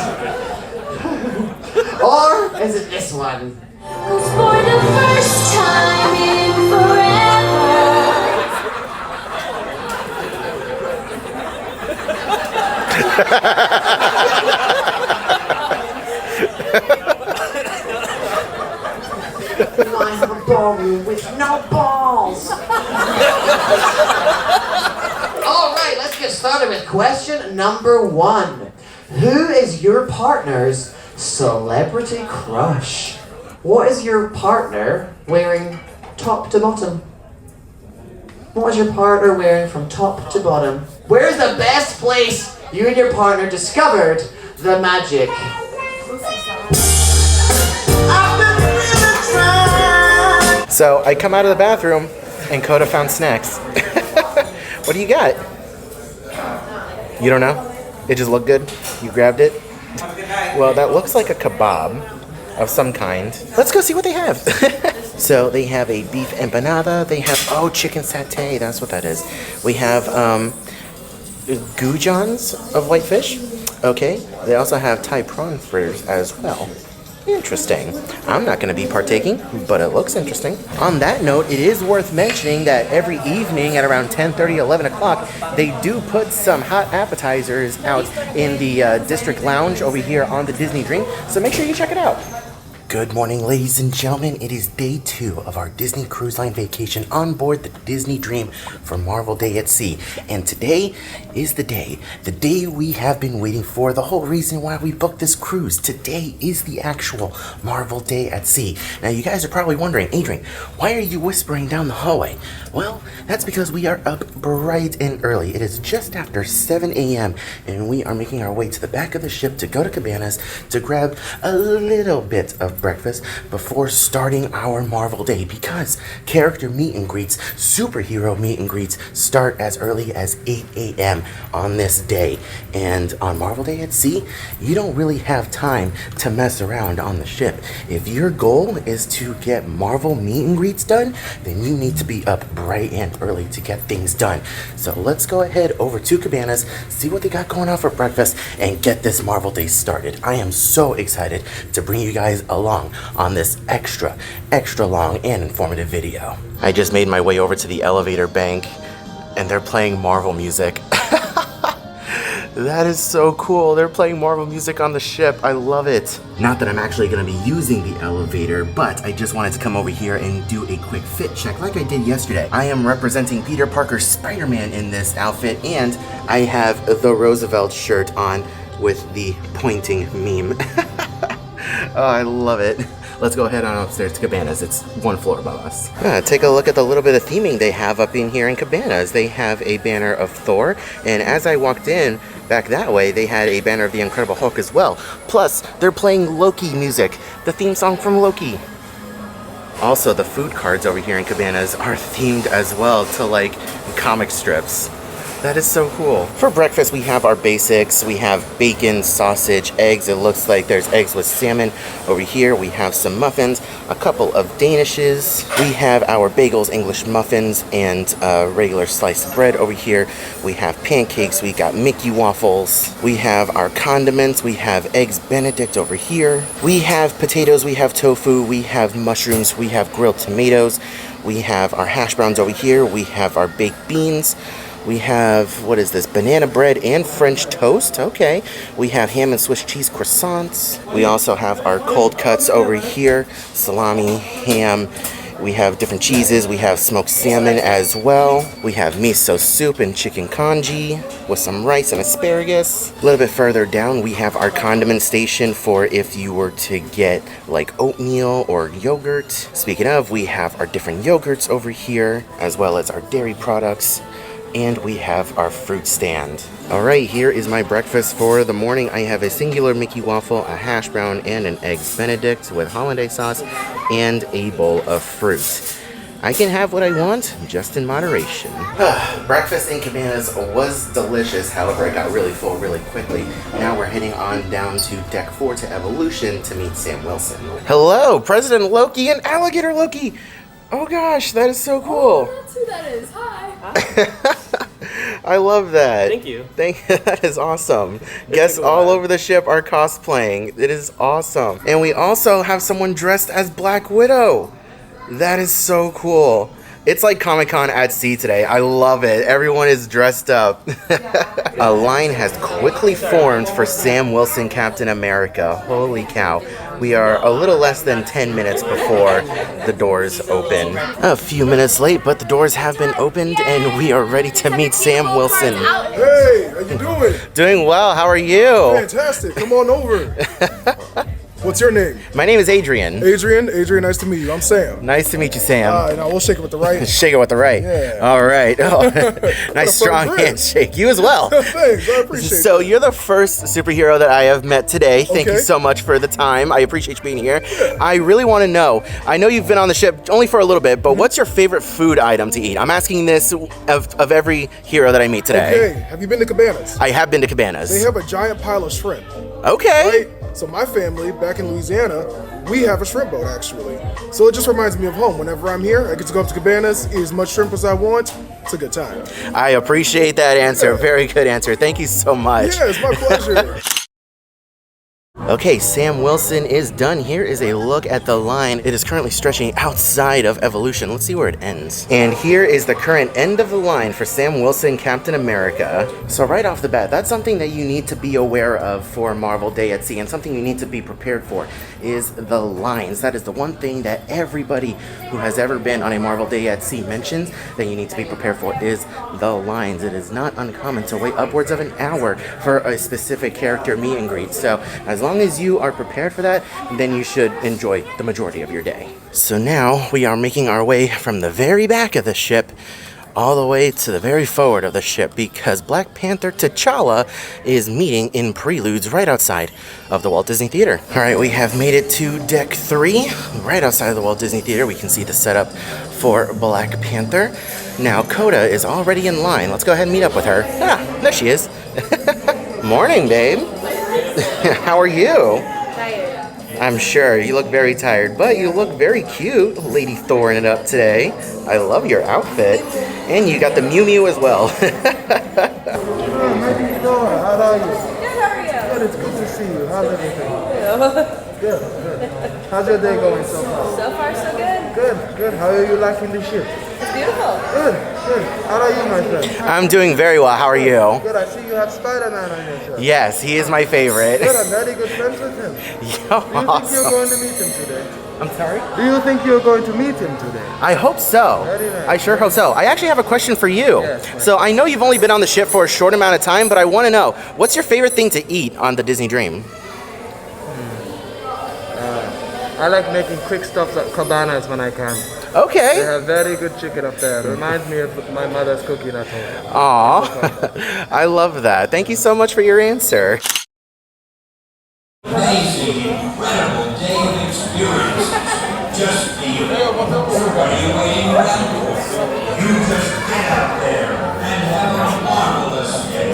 Or is it this one? For the first time in forever. I have a ballroom with no balls. Alright, let's get started with question number 1. Who is your partner's celebrity crush? What is your partner wearing top to bottom? What is your partner wearing from top to bottom? Where's the best place you and your partner discovered the magic? So I come out of the bathroom and Coda found snacks. What do you got? You don't know? It just looked good? You grabbed it? Well, that looks like a kebab of some kind. Let's go see what they have. So they have a beef empanada. They have, chicken satay. That's what that is. We have goujons of whitefish. Okay. They also have Thai prawn fritters as well. Interesting. I'm not going to be partaking, but it looks interesting. On that note, it is worth mentioning that every evening at around 10:30, 11 o'clock, they do put some hot appetizers out in the District Lounge over here on the Disney Dream, so make sure you check it out. Good morning, ladies and gentlemen. It is day 2 of our Disney Cruise Line vacation on board the Disney Dream for Marvel Day at Sea. And today is the day we have been waiting for, the whole reason why we booked this cruise. Today is the actual Marvel Day at Sea. Now, you guys are probably wondering, Adrian, why are you whispering down the hallway? Well, that's because we are up bright and early. It is just after 7 a.m. and we are making our way to the back of the ship to go to Cabanas to grab a little bit of breakfast before starting our Marvel Day, because character meet and greets, superhero meet and greets start as early as 8 a.m. on this day. And on Marvel Day at Sea, you don't really have time to mess around on the ship. If your goal is to get Marvel meet and greets done, then you need to be up bright and early to get things done. So let's go ahead over to Cabanas, see what they got going on for breakfast, and get this Marvel Day started. I am so excited to bring you guys along on this extra long and informative video. I just made my way over to the elevator bank and they're playing Marvel music. That is so cool. They're playing Marvel music on the ship. I love it. Not that I'm actually going to be using the elevator, but I just wanted to come over here and do a quick fit check like I did yesterday. I am representing Peter Parker's Spider-Man in this outfit, and I have the Roosevelt shirt on with the pointing meme. Oh, I love it. let's go head on upstairs to Cabanas. It's one floor above us. Take a look at the little bit of theming they have up in here in Cabanas. They have a banner of Thor, and as I walked in back that way, they had a banner of the Incredible Hulk as well. Plus, they're playing Loki music, the theme song from Loki. Also, the food cards over here in Cabanas are themed as well to like comic strips. That is so cool. For breakfast, we have our basics. We have bacon, sausage, eggs. It looks like there's eggs with salmon. Over here, we have some muffins, a couple of danishes. We have our bagels, English muffins, and regular sliced bread. Over here, we have pancakes. We got Mickey waffles. We have our condiments. We have eggs Benedict over here. We have potatoes. We have tofu. We have mushrooms. We have grilled tomatoes. We have our hash browns over here. We have our baked beans. We have, what is this, banana bread and French toast, okay. We have ham and Swiss cheese croissants. We also have our cold cuts over here, salami, ham. We have different cheeses. We have smoked salmon as well. We have miso soup and chicken congee with some rice and asparagus. A little bit further down, we have our condiment station for if you were to get like oatmeal or yogurt. Speaking of, we have our different yogurts over here, as well as our dairy products. And we have our fruit stand. All right, here is my breakfast for the morning. I have a singular Mickey waffle, a hash brown, and an eggs Benedict with hollandaise sauce, and a bowl of fruit. I can have what I want, just in moderation. Breakfast in Cabanas was delicious. However, I got really full really quickly. Now we're heading on down to Deck 4 to Evolution to meet Sam Wilson. Hello, President Loki and Alligator Loki. Oh gosh, that is so cool. Oh, that's who that is. Hi. I love that. Thank you. That is awesome. Guests all over the ship are cosplaying. It is awesome. And we also have someone dressed as Black Widow. That is so cool. It's like Comic-Con at sea today. I love it. Everyone is dressed up. A line has quickly formed for Sam Wilson, Captain America. Holy cow. We are a little less than 10 minutes before the doors open. A few minutes late, but the doors have been opened and we are ready to meet Sam Wilson. Hey, how you doing? Doing well. How are you? Fantastic. Come on over. What's your name? My name is Adrian. Adrian, nice to meet you. I'm Sam. Nice to meet you, Sam. Now we'll shake it with the right. Shake it with the right. Yeah. All right. Oh, nice strong handshake. You as well. Thanks, I appreciate it. So you're the first superhero that I have met today. Thank you Okay. so much for the time. I appreciate you being here. I really want to know, I know you've been on the ship only for a little bit, but what's your favorite food item to eat? I'm asking this of every hero that I meet today. Okay, have you been to Cabanas? I have been to Cabanas. They have a giant pile of shrimp. Okay. Right? So my family, back in Louisiana, we have a shrimp boat actually. So it just reminds me of home. Whenever I'm here, I get to go up to Cabanas, eat as much shrimp as I want. It's a good time. I appreciate that answer. Very good answer. Thank you so much. Yeah, it's my pleasure. Okay, Sam Wilson is done. Here is a look at the line. It is currently stretching outside of Evolution. Let's see where it ends. And here is the current end of the line for Sam Wilson, Captain America. So right off the bat, that's something that you need to be aware of for Marvel Day at Sea, and something you need to be prepared for is the lines. That is the one thing that everybody who has ever been on a Marvel Day at Sea mentions that you need to be prepared for is the lines. It is not uncommon to wait upwards of an hour for a specific character meet and greet. So as long as you are prepared for that, then you should enjoy the majority of your day. So now we are making our way from the very back of the ship all the way to the very forward of the ship because Black Panther T'Challa is meeting in Preludes right outside of the Walt Disney Theater. All right, we have made it to Deck 3. Right outside of the Walt Disney Theater, we can see the setup for Black Panther. Now, Coda is already in line. Let's go ahead and meet up with her. Ah, there she is. Morning, babe. How are you? Tired. I'm sure you look very tired, but you look very cute, Lady Thorin it up today. I love your outfit. And you got the Mew Mew as well. How are you? Good, how are you? Good, it's good to see you. How's everything? Good. How's your day going so far? So far, so good. Good. How are you liking the ship? It's beautiful. Good. How are you, my friend? I'm doing very well. How are you? Good, I see you have Spider-Man on your shirt. Yes, he is my favorite. Good, I'm very good friends with him. Do you think you're going to meet him today? I'm sorry? Do you think you're going to meet him today? I hope so. Very nice. I sure hope so. I actually have a question for you. Yes. So I know you've only been on the ship for a short amount of time, but I want to know, what's your favorite thing to eat on the Disney Dream? I like making quick stops at Cabanas when I can. They Okay. have very good chicken up there. Reminds me of my mother's cooking at home. Aw, I love that. Thank you so much for your answer. Amazing, incredible day of experience. Just feel it. What are you waiting around for? You just get out there and have a marvelous day.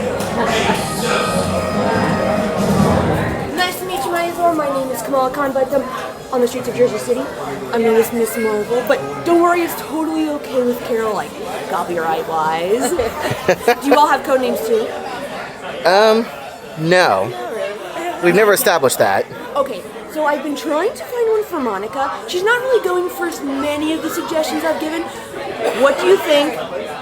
Nice to meet you, Mayor. My name is Kamala Khan, but on the streets of Jersey City, I'm known as Miss Marvel. But don't worry, it's totally okay with Carol, like copyright-wise. Do you all have code names too? No. We've never established that. Okay, so I've been trying to find one for Monica. She's not really going for many of the suggestions I've given. What do you think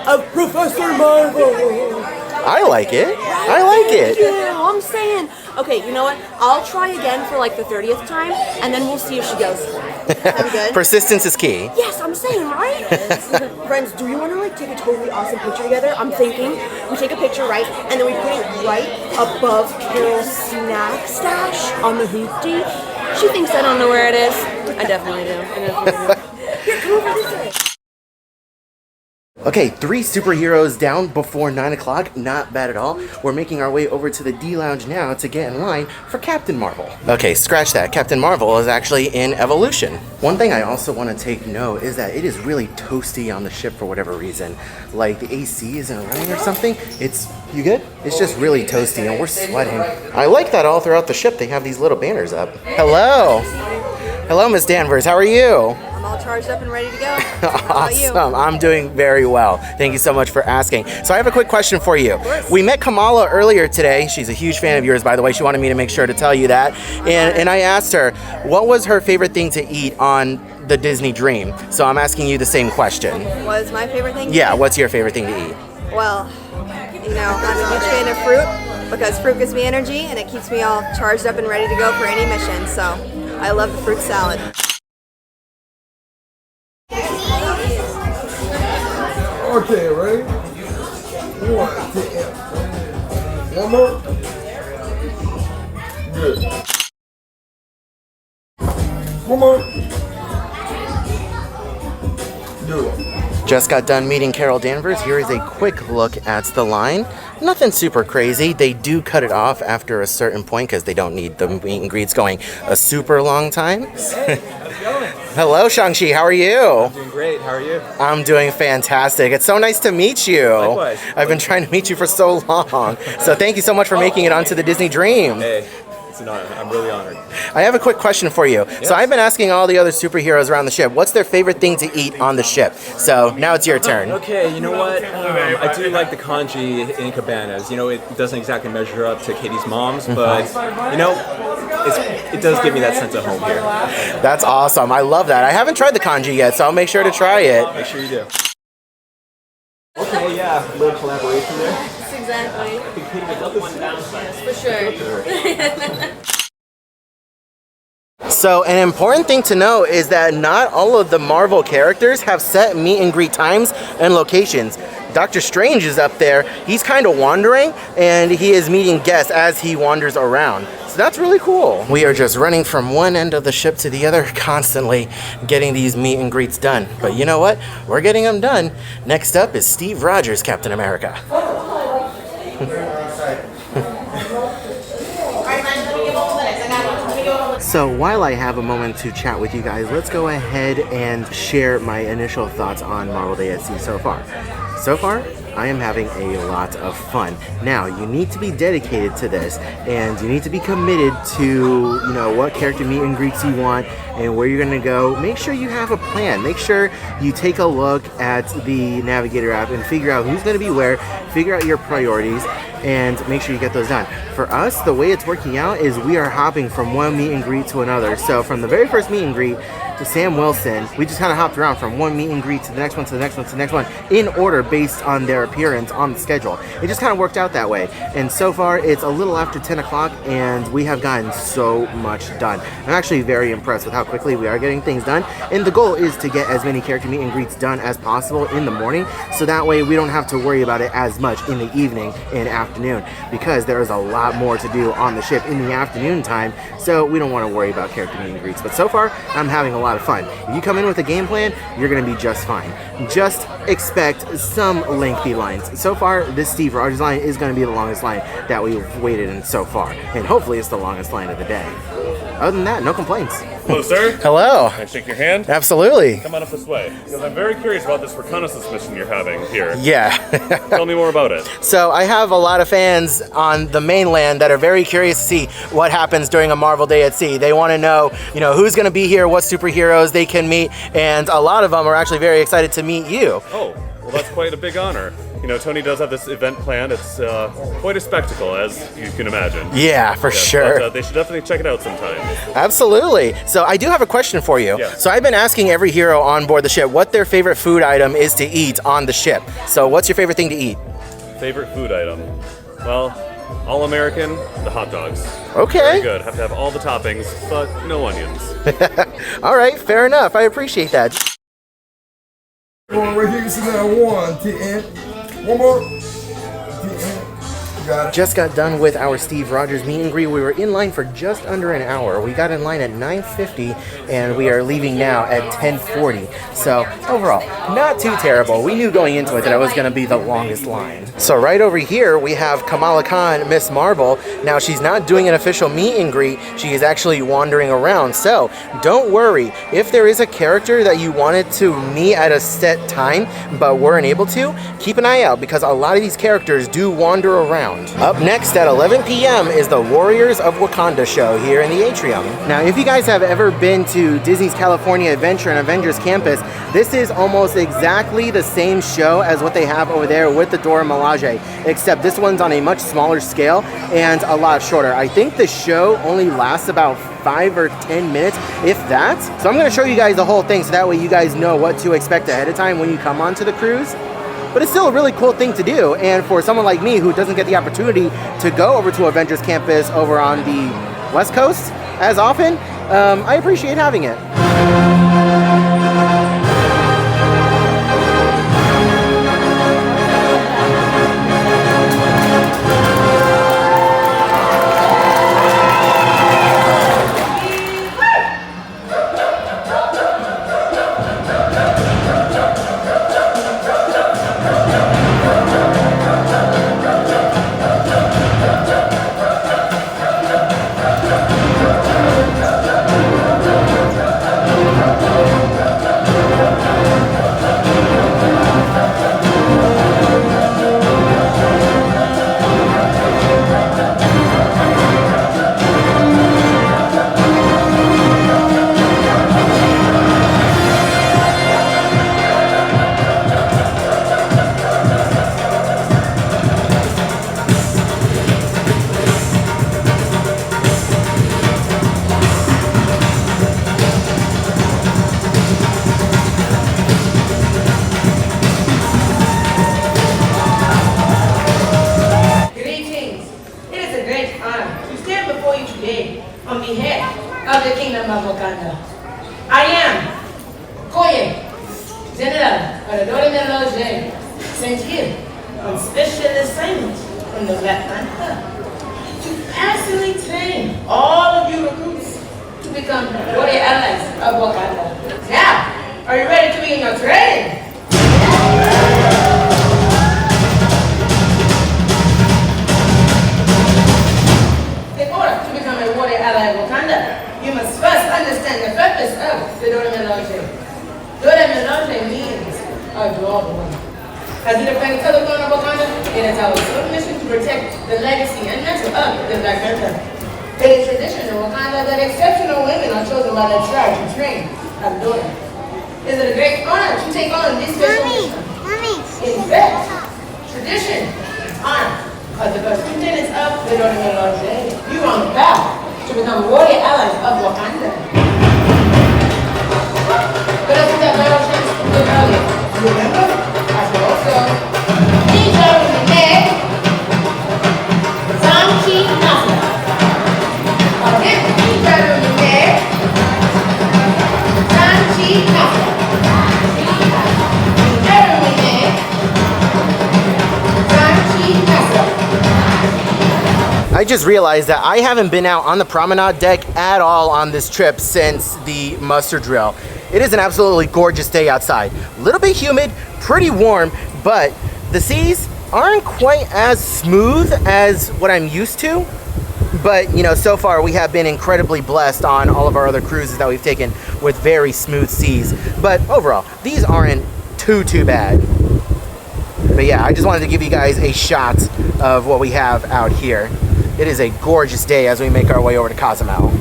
of Professor Marvel? I like it. I like it. Yeah, I'm saying. Okay, you know what? I'll try again for like the 30th time, and then we'll see if she goes. Sound good? Persistence is key. Yes, I'm saying, right? Friends, do you want to like take a totally awesome picture together? I'm thinking we take a picture, right? And then we put it right above Carol's snack stash on the hoopty. She thinks I don't know where it is. I definitely do. Here, come over this way. Okay, 3 superheroes down before 9 o'clock. Not bad at all. We're making our way over to the D Lounge now to get in line for Captain Marvel. Okay, scratch that. Captain Marvel is actually in Evolution. One thing I also want to take note is that it is really toasty on the ship for whatever reason. Like the AC isn't running or something. You good? It's just really toasty and we're sweating. I like that all throughout the ship they have these little banners up. Hello. Hello, Miss Danvers. How are you? I'm all charged up and ready to go. How about you? Awesome. I'm doing very well. Thank you so much for asking. So I have a quick question for you. We met Kamala earlier today. She's a huge fan of yours, by the way. She wanted me to make sure to tell you that. And I asked her, what was her favorite thing to eat on the Disney Dream? So I'm asking you the same question. What is my favorite thing? Yeah, what's your favorite thing to eat? Well, you know, I'm a huge fan of fruit because fruit gives me energy and it keeps me all charged up and ready to go for any mission. So I love the fruit salad. Okay, ready? 1, 2, 1 more. Good. One more. Good. Just got done meeting Carol Danvers. Here is a quick look at the line. Nothing super crazy. They do cut it off after a certain point because they don't need the meet and greets going a super long time. Hello, Shang-Chi. How are you? I'm doing great. How are you? I'm doing fantastic. It's so nice to meet you. Likewise. I've been trying to meet you for so long. So thank you so much for making it onto the Disney Dream. Hey, it's an honor. I'm really honored. I have a quick question for you. Yes. So I've been asking all the other superheroes around the ship, what's their favorite thing to eat on the ship? So now it's your turn. Okay, you know what? I do like the kanji in Cabanas. You know, it doesn't exactly measure up to Katie's mom's, but, you know, it does give me that sense of home here. That's awesome. I love that. I haven't tried the kanji yet, so I'll make sure to try it. Make sure you do. Okay, yeah, a little collaboration there. Exactly. For sure. So an important thing to know is that not all of the Marvel characters have set meet and greet times and locations. Doctor Strange is up there. He's kind of wandering and he is meeting guests as he wanders around. So that's really cool. We are just running from one end of the ship to the other, constantly getting these meet and greets done. But you know what? We're getting them done. Next up is Steve Rogers, Captain America. So while I have a moment to chat with you guys, let's go ahead and share my initial thoughts on Marvel Day at Sea so far. So far, I am having a lot of fun. Now, you need to be dedicated to this, and you need to be committed to, you know, what character meet and greets you want and where you're gonna go. Make sure you have a plan. Make sure you take a look at the Navigator app and figure out who's gonna be where, figure out your priorities, and make sure you get those done. For us, the way it's working out is we are hopping from one meet and greet to another. So from the very first meet and greet, to Sam Wilson. We just kind of hopped around from one meet and greet to the next one, to the next one, to the next one, in order based on their appearance on the schedule. It just kind of worked out that way. And so far, it's a little after 10 o'clock, and we have gotten so much done. I'm actually very impressed with how quickly we are getting things done. And the goal is to get as many character meet and greets done as possible in the morning, so that way we don't have to worry about it as much in the evening and afternoon, because there is a lot more to do on the ship in the afternoon time, so we don't want to worry about character meet and greets. But so far, I'm having a lot of fun. If you come in with a game plan, you're going to be just fine. Just expect some lengthy lines. So far, this Steve Rogers line is going to be the longest line that we've waited in so far, and hopefully it's the longest line of the day. Other than that, no complaints. Hello, sir. Hello. Can I shake your hand? Absolutely. Come on up this way, because I'm very curious about this reconnaissance mission you're having here. Yeah. Tell me more about it. So I have a lot of fans on the mainland that are very curious to see what happens during a Marvel Day at Sea. They want to know, who's going to be here, what superheroes they can meet, and a lot of them are actually very excited to meet you. Oh, well, that's quite a big honor. Tony does have this event planned. It's quite a spectacle, as you can imagine. Yeah, for sure. But, they should definitely check it out sometime. Absolutely. So I do have a question for you. Yes. So I've been asking every hero on board the ship what their favorite food item is to eat on the ship. So what's your favorite thing to eat? Favorite food item? Well, all American, the hot dogs. Okay. Very good. Have to have all the toppings, but no onions. All right, fair enough. I appreciate that. Going right here, you see that 1, 10. One more. 10. Got it. Just got done with our Steve Rogers meet and greet. We were in line for just under an hour. We got in line at 9:50 and we are leaving now at 10:40. So overall, not too terrible. We knew going into it that it was going to be the longest line. So right over here we have Kamala Khan, Miss Marvel. Now she's not doing an official meet and greet. She is actually wandering around. So don't worry. If there is a character that you wanted to meet at a set time but weren't able to, keep an eye out because a lot of these characters do wander around. Up next at 11 p.m. is the Warriors of Wakanda show here in the atrium. Now, if you guys have ever been to Disney's California Adventure and Avengers Campus, this is almost exactly the same show as what they have over there with the Dora Milaje, except this one's on a much smaller scale and a lot shorter. I think the show only lasts about 5 or 10 minutes, if that. So I'm going to show you guys the whole thing so that way you guys know what to expect ahead of time when you come onto the cruise. But it's still a really cool thing to do, and for someone like me who doesn't get the opportunity to go over to Avengers Campus over on the West Coast as often, I appreciate having it. on behalf of the Kingdom of Wakanda. I am Koye, General Paradori sent here on special assignment from the Black Panther to personally train all of you recruits to become warrior allies of Wakanda. Now, are you ready to begin your training? In order to become a warrior ally of Wakanda, you must first understand the purpose of the Dora Milaje. Dora Milaje means adorable one. As we defend the color of Wakanda, it is our sole mission to protect the legacy and mental of the Black Panther. It is tradition in Wakanda that exceptional women are chosen by the tribe to train as Dora. Is it a great honor to take on this special mission? In fact, tradition, honor, of the first lieutenants of the Dora Milaje, you are on the path to become warrior allies of Wakanda. But I think that better chance to do earlier. You remember? I suppose so. These are in the neck. Zanchi Nasa. Again, these are in the neck. Zanchi Nasa. I just realized that I haven't been out on the promenade deck at all on this trip since the muster drill. It is an absolutely gorgeous day outside. A little bit humid, pretty warm, but the seas aren't quite as smooth as what I'm used to. But, you know, so far we have been incredibly blessed on all of our other cruises that we've taken with very smooth seas. But overall, these aren't too bad. But yeah, I just wanted to give you guys a shot of what we have out here. It is a gorgeous day as we make our way over to Cozumel.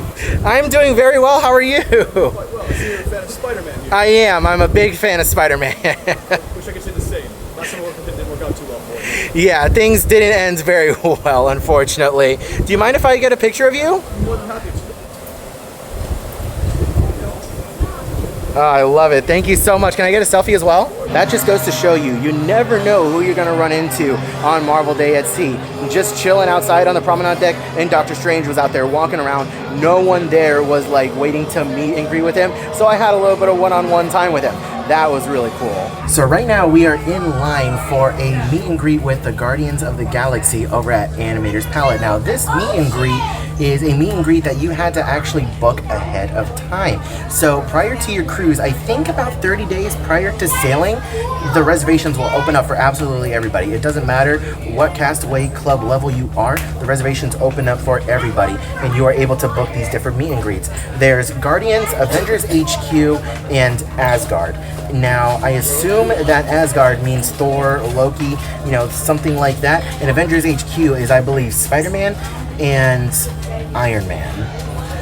I'm doing very well. How are you? Well, I see you're a fan of Spider-Man here. I am. I'm a big fan of Spider-Man. Wish I could say the same. Last time I worked with him didn't work out too well for you. Yeah, things didn't end very well, unfortunately. Do you mind if I get a picture of you? I'm more than happy to. Oh, I love it. Thank you so much. Can I get a selfie as well? That just goes to show you, you never know who you're gonna run into on Marvel Day at Sea. Just chilling outside on the promenade deck, and Doctor Strange was out there walking around. No one there was like waiting to meet and greet with him, so I had a little bit of one-on-one time with him. That was really cool. So right now we are in line for a meet and greet with the Guardians of the Galaxy over at Animator's Palette. Now this meet and greet is a meet and greet that you had to actually book ahead of time. So prior to your cruise, I think about 30 days prior to sailing, the reservations will open up for absolutely everybody. It doesn't matter what Castaway Club level you are, the reservations open up for everybody, and you are able to book these different meet and greets. There's Guardians, Avengers HQ, and Asgard. Now, I assume that Asgard means Thor, Loki, you know, something like that. And Avengers HQ is, I believe, Spider-Man and Iron Man.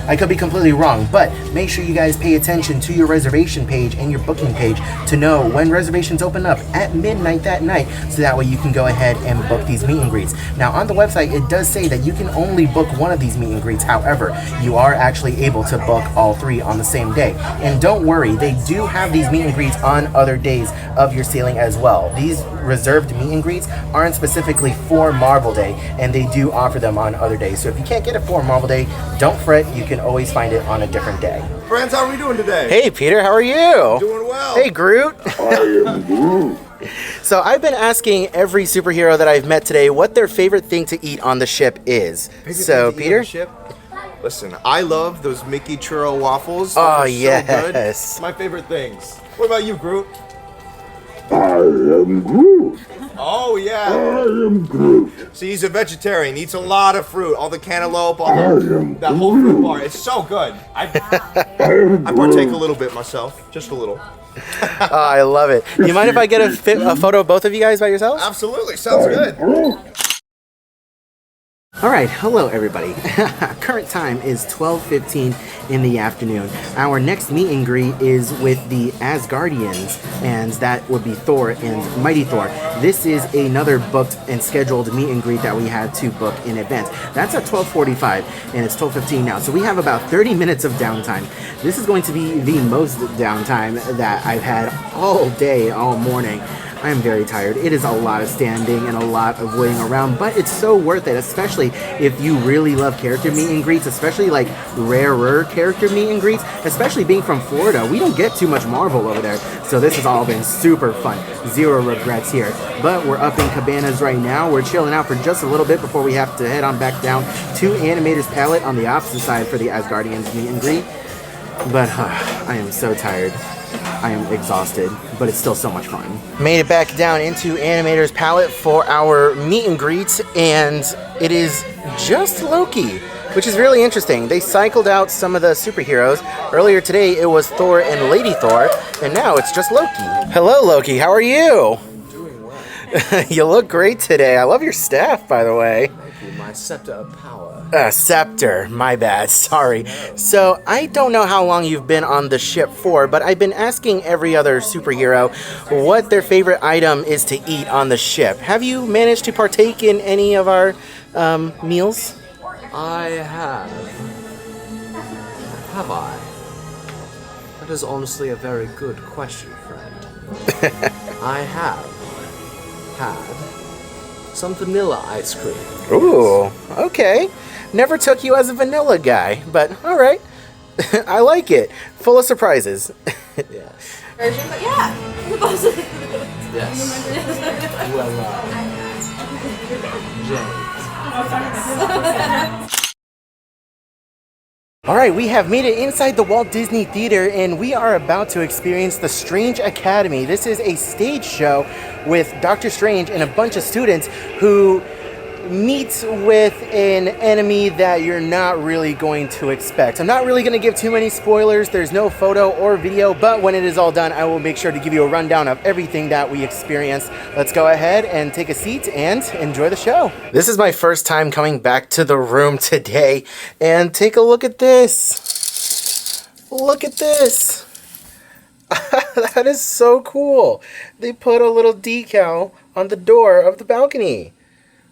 I could be completely wrong, but make sure you guys pay attention to your reservation page and your booking page to know when reservations open up at midnight that night, so that way you can go ahead and book these meet and greets. Now on the website it does say that you can only book one of these meet and greets. However, you are actually able to book all three on the same day. And don't worry, they do have these meet and greets on other days of your sailing as well. These reserved meet and greets aren't specifically for Marvel Day, and they do offer them on other days. So if you can't get it for Marvel Day, don't fret, you can always find it on a different day. Friends, how are we doing today? Hey Peter, how are you? Doing well. Hey Groot. I am Groot. So I've been asking every superhero that I've met today what their favorite thing to eat on the ship is. So Peter? Listen, I love those Mickey churro waffles. Oh Those are yes. so good. It's my favorite things. What about you, Groot? I am Groot. Oh yeah. I am Groot. See, he's a vegetarian. He eats a lot of fruit. All the cantaloupe, all I the, am that whole fruit bar. It's so good. I partake a little bit myself, just a little. Oh, I love it. Do you mind if I get a photo of both of you guys by yourselves? Absolutely, sounds good. All right, hello everybody. Current time is 12:15 in the afternoon. Our next meet and greet is with the Asgardians, and that would be Thor and Mighty Thor. This is another booked and scheduled meet and greet that we had to book in advance. That's at 12:45, and it's 12:15 now, so we have about 30 minutes of downtime. This is going to be the most downtime that I've had all day, all morning. I am very tired. It is a lot of standing and a lot of waiting around, but it's so worth it, especially if you really love character meet and greets, especially like rarer character meet and greets, especially being from Florida. We don't get too much Marvel over there, so this has all been super fun. Zero regrets here. But we're up in Cabanas right now. We're chilling out for just a little bit before we have to head on back down to Animator's Palette on the opposite side for the Asgardians meet and greet. But I am so tired. I am exhausted, but it's still so much fun. Made it back down into Animator's Palette for our meet and greet, and it is just Loki, which is really interesting. They cycled out some of the superheroes. Earlier today it was Thor and Lady Thor, and now it's just Loki. Hello Loki, how are you? I'm doing well. You look great today. I love your staff, by the way. Thank you. My scepter of power. Scepter, my bad, sorry. So, I don't know how long you've been on the ship for, but I've been asking every other superhero what their favorite item is to eat on the ship. Have you managed to partake in any of our meals? I have. Have I? is honestly a very good question, friend. I have had some vanilla ice cream. Ooh, okay. Never took you as a vanilla guy, but all right. I like it. Full of surprises. Yes. Version, but yeah. Yes. All right, we have made it inside the Walt Disney Theater, and we are about to experience the Strange Academy. This is a stage show with Dr. Strange and a bunch of students who meet with an enemy that you're not really going to expect. I'm not really going to give too many spoilers. There's no photo or video, but when it is all done, I will make sure to give you a rundown of everything that we experienced. Let's go ahead and take a seat and enjoy the show. This is my first time coming back to the room today, and take a look at this. Look at this. That is so cool. They put a little decal on the door of the balcony.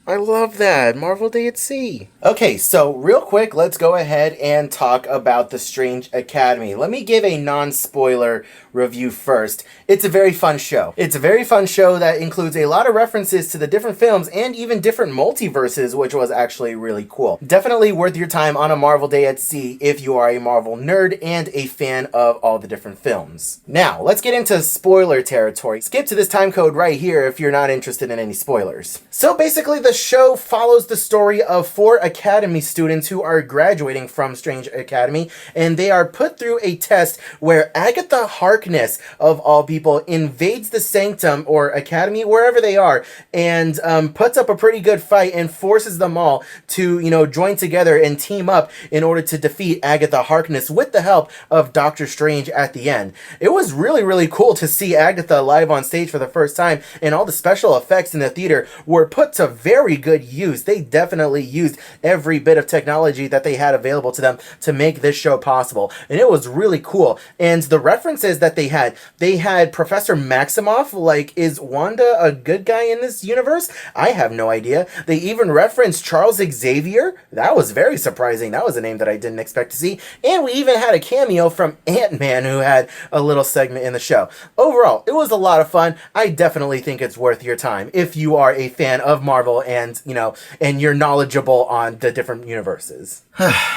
I love that. Marvel Day at Sea. Okay, so real quick, let's go ahead and talk about the Strange Academy. Let me give a non-spoiler review first. It's a very fun show. It's a very fun show that includes a lot of references to the different films and even different multiverses, which was actually really cool. Definitely worth your time on a Marvel Day at Sea if you are a Marvel nerd and a fan of all the different films. Now, let's get into spoiler territory. Skip to this time code right here if you're not interested in any spoilers. So basically, the show follows the story of 4 Academy students who are graduating from Strange Academy, and they are put through a test where Agatha Harkness, of all people, invades the Sanctum or Academy, wherever they are, and puts up a pretty good fight and forces them all to, you know, join together and team up in order to defeat Agatha Harkness with the help of Doctor Strange at the end. It was really, really cool to see Agatha live on stage for the first time, and all the special effects in the theater were put to very good use. They definitely used every bit of technology that they had available to them to make this show possible, and it was really cool. And the references that they had Professor Maximoff, like, is Wanda a good guy in this universe? I have no idea. They even referenced Charles Xavier. That was very surprising. That was a name that I didn't expect to see. And we even had a cameo from Ant-Man, who had a little segment in the show. Overall, it was a lot of fun. I definitely think it's worth your time if you are a fan of Marvel and, you know, and you're knowledgeable on the different universes.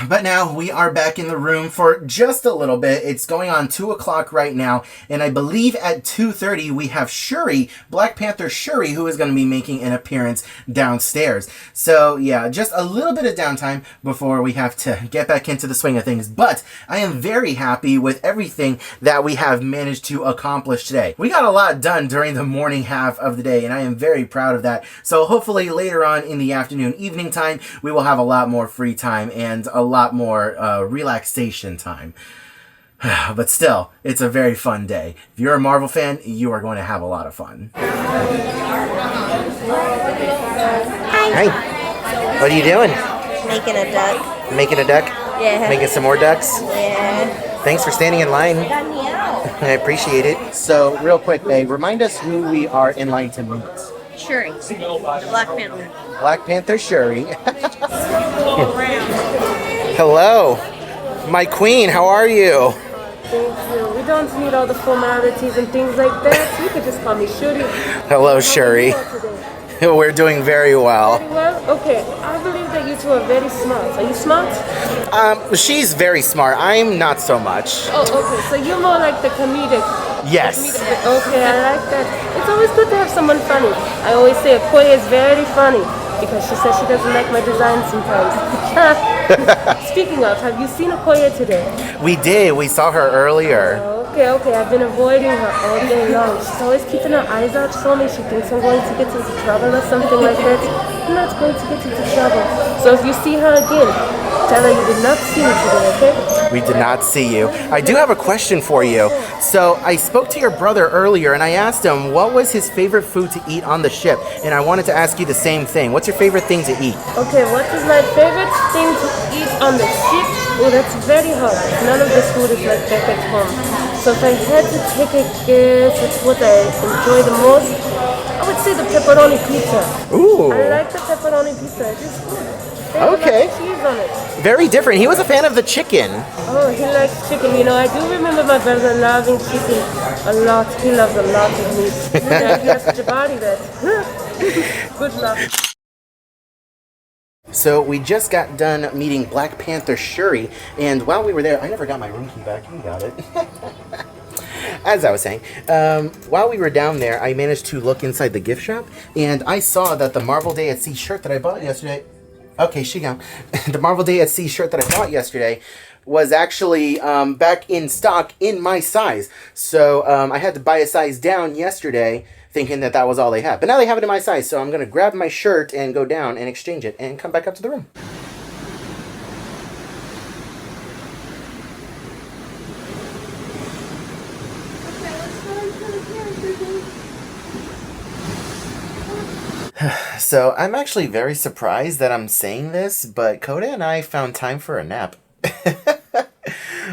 But now we are back in the room for just a little bit. It's going on 2 o'clock right now, and I believe at 2:30 we have Shuri, Black Panther Shuri, who is going to be making an appearance downstairs. So yeah, just a little bit of downtime before we have to get back into the swing of things. But I am very happy with everything that we have managed to accomplish today. We got a lot done during the morning half of the day, and I am very proud of that. So hopefully later on in the afternoon, evening time, we will have a lot more free time and a lot more relaxation time. But still, it's a very fun day. If you're a Marvel fan, you are going to have a lot of fun. Hi. What are you doing? Making a duck. Making a duck? Yeah. Making some more ducks? Yeah. Thanks for standing in line. I appreciate it. So, real quick, babe, remind us who we are in line to meet. Shuri, the Black Panther. Black Panther Shuri. Hello, my queen, how are you? Thank you. We don't need all the formalities and things like that. You could just call me Shuri. Hello, Shuri. We're doing very well. Very well? Okay. I believe that you two are very smart. Are you smart? She's very smart. I'm not so much. Oh, okay. So you're more like the comedic. Yes. Okay, I like that. It's always good to have someone funny. I always say Okoye is very funny because she says she doesn't like my design sometimes. Speaking of, have you seen Okoye today? We did. We saw her earlier. Okay. I've been avoiding her all day long. She's always keeping her eyes out for me. She thinks I'm going to get into trouble or something like that. I'm not going to get into trouble. So if you see her again, tell her you did not see me today, okay? We did not see you. I do have a question for you. So I spoke to your brother earlier and I asked him what was his favorite food to eat on the ship. And I wanted to ask you the same thing. What's your favorite thing to eat? Okay, what is my favorite thing to eat on the ship? Oh, that's very hard. None of this food is like back at home. So if I had to take a guess at what I enjoy the most, I would say the pepperoni pizza. Ooh. I like the pepperoni pizza. It is good. They have Okay. a lot of cheese on it. Very different. He was a fan of the chicken. Oh, he likes chicken. You know, I do remember my brother loving chicken a lot. He loves a lot of meat. Yeah, you have such a body that. Good luck. So we just got done meeting Black Panther Shuri, and while we were there, I never got my room key back. You got it. As I was saying, while we were down there, I managed to look inside the gift shop, and I saw that the Marvel Day at Sea shirt that I bought yesterday. Okay, she gone. The Marvel Day at Sea shirt that I bought yesterday was actually back in stock in my size. So I had to buy a size down yesterday, thinking that that was all they had. But now they have it in my size, so I'm going to grab my shirt and go down and exchange it and come back up to the room. So I'm actually very surprised that I'm saying this, but Coda and I found time for a nap.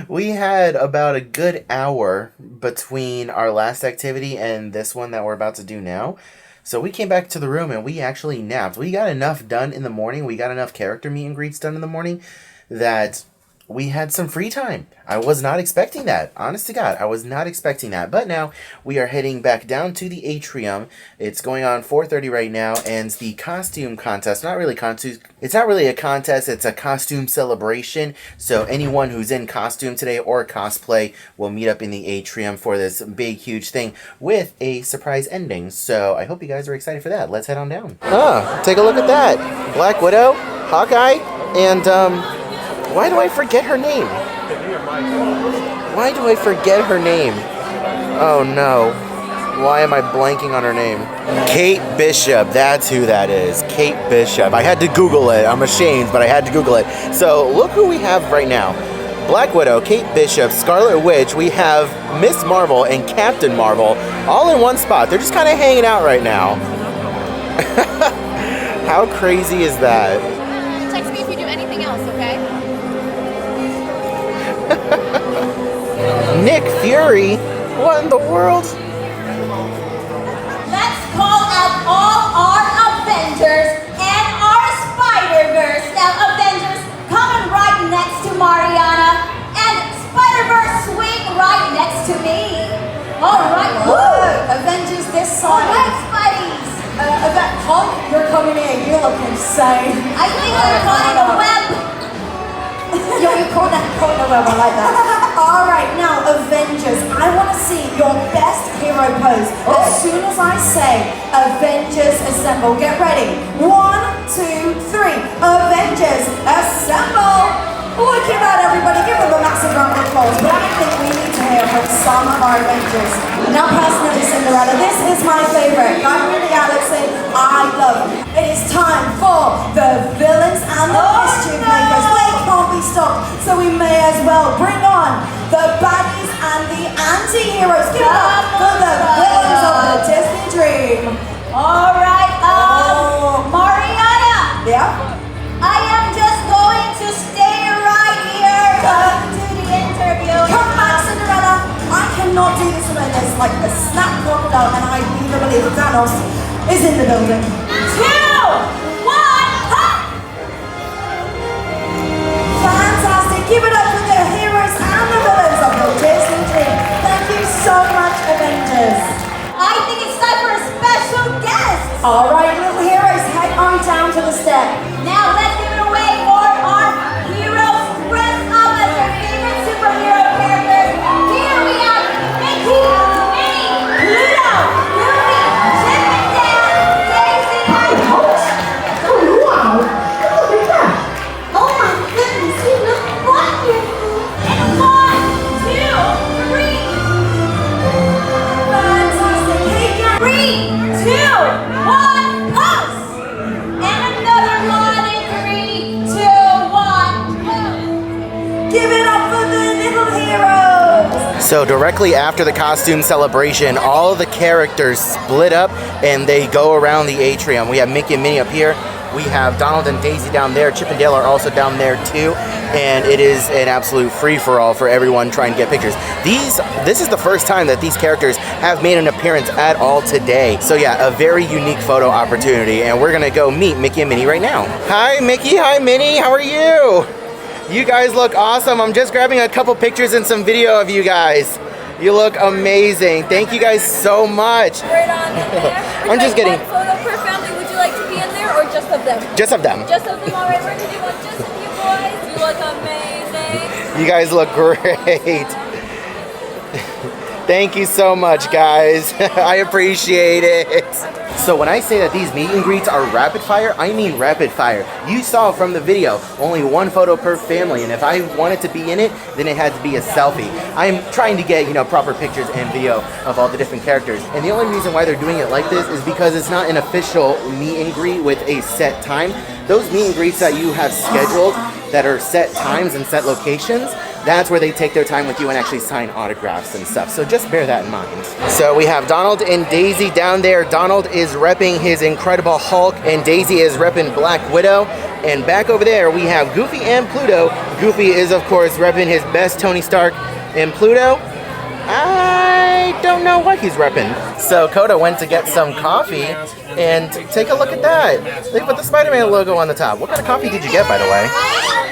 We had about a good hour between our last activity and this one that we're about to do now. So we came back to the room and we actually napped. We got enough done in the morning. We got enough character meet and greets done in the morning that we had some free time. I was not expecting that. Honest to God, I was not expecting that. But now we are heading back down to the atrium. It's going on 4:30 right now, and the costume contest, it's not really a contest, it's a costume celebration. So anyone who's in costume today or cosplay will meet up in the atrium for this big, huge thing with a surprise ending. So I hope you guys are excited for that. Let's head on down. Take a look at that. Black Widow, Hawkeye, and why do I forget her name? Why do I forget her name? Oh no. Why am I blanking on her name? Kate Bishop. That's who that is. Kate Bishop. I had to Google it. I'm ashamed, but I had to Google it. So look who we have right now. Black Widow, Kate Bishop, Scarlet Witch. We have Miss Marvel and Captain Marvel all in one spot. They're just kind of hanging out right now. How crazy is that? Text me if you do anything else, okay? Nick Fury? What in the world? Let's call out all our Avengers and our Spider-Verse. Now, Avengers coming right next to Mariana, and Spider-Verse swing right next to me. All right, woo! Avengers this side. All right, Spideys. Hulk, you're coming in. You look insane. I think I'm caught in a web. Yo, you caught in a web. I like that. All right, now Avengers. I want to see your best hero pose. As soon as I say Avengers assemble, get ready. 1, 2, 3. Avengers assemble. Look at that, everybody. Give them a massive round of applause. But I think we need to hear from some of our Avengers. Now, personally, Cinderella, this is my favorite. Guardian of the Galaxy, I love it. It is time for the villains and the mischief makers. They can't be stopped, so we may as well bring on the baddies and the anti-heroes. Give it up for the villains of the Disney Dream. All right, Mariana. Yeah? I am just going to stay right here to do the interview. Come back, Cinderella. I cannot do this alone. There's like a snap crocodile, and I need to believe Thanos is in the building. 2, 1, hop! Fantastic. Give it up for the heroes and the villains of the Disney Dream. Thank you so much, Avengers. I think it's time for a special guest. All right, little heroes, head on down to the step. Now let's give it away for our heroes dressed up as their favorite superhero characters. Here we have Mickey, Minnie, Pluto, Goofy, Chip and Dale, Daisy, and Coach. Oh, wow. Look at that. Oh my goodness, you look wonderful. And 1, 2, 3. Fantastic. Hey, again. 3, 2, 1, pose. And another one in 3, 2, 1, pose. Give it up for the little heroes. So directly after the costume celebration, all of the characters split up and they go around the atrium. We have Mickey and Minnie up here, We have Donald and Daisy down there. Chip and Dale are also down there too. And it is an absolute free-for-all for everyone trying to get pictures. This is the first time that these characters have made an appearance at all today. So yeah, a very unique photo opportunity. And we're gonna go meet Mickey and Minnie right now. Hi Mickey, hi Minnie, how are you? You guys look awesome. I'm just grabbing a couple pictures and some video of you guys. You look amazing. Thank you guys so much. Right on in there. I'm just getting... One photo per family. Would you like to be in there or just of them? Just of them. Just of them, all right. We're going to do one just of you boys. You look amazing. You guys look great. Thank you so much, guys. I appreciate it. So when I say that these meet and greets are rapid fire, I mean rapid fire. You saw from the video, only one photo per family, and if I wanted to be in it, then it had to be a selfie. I'm trying to get, proper pictures and video of all the different characters. And the only reason why they're doing it like this is because it's not an official meet and greet with a set time. Those meet and greets that you have scheduled that are set times and set locations, that's where they take their time with you and actually sign autographs and stuff. So just bear that in mind. So we have Donald and Daisy down there. Donald is repping his Incredible Hulk and Daisy is repping Black Widow. And back over there we have Goofy and Pluto. Goofy is of course repping his best Tony Stark, and Pluto, I don't know what he's repping. So Coda went to get some coffee and take a look at that. They put the Spider-Man logo on the top. What kind of coffee did you get, by the way?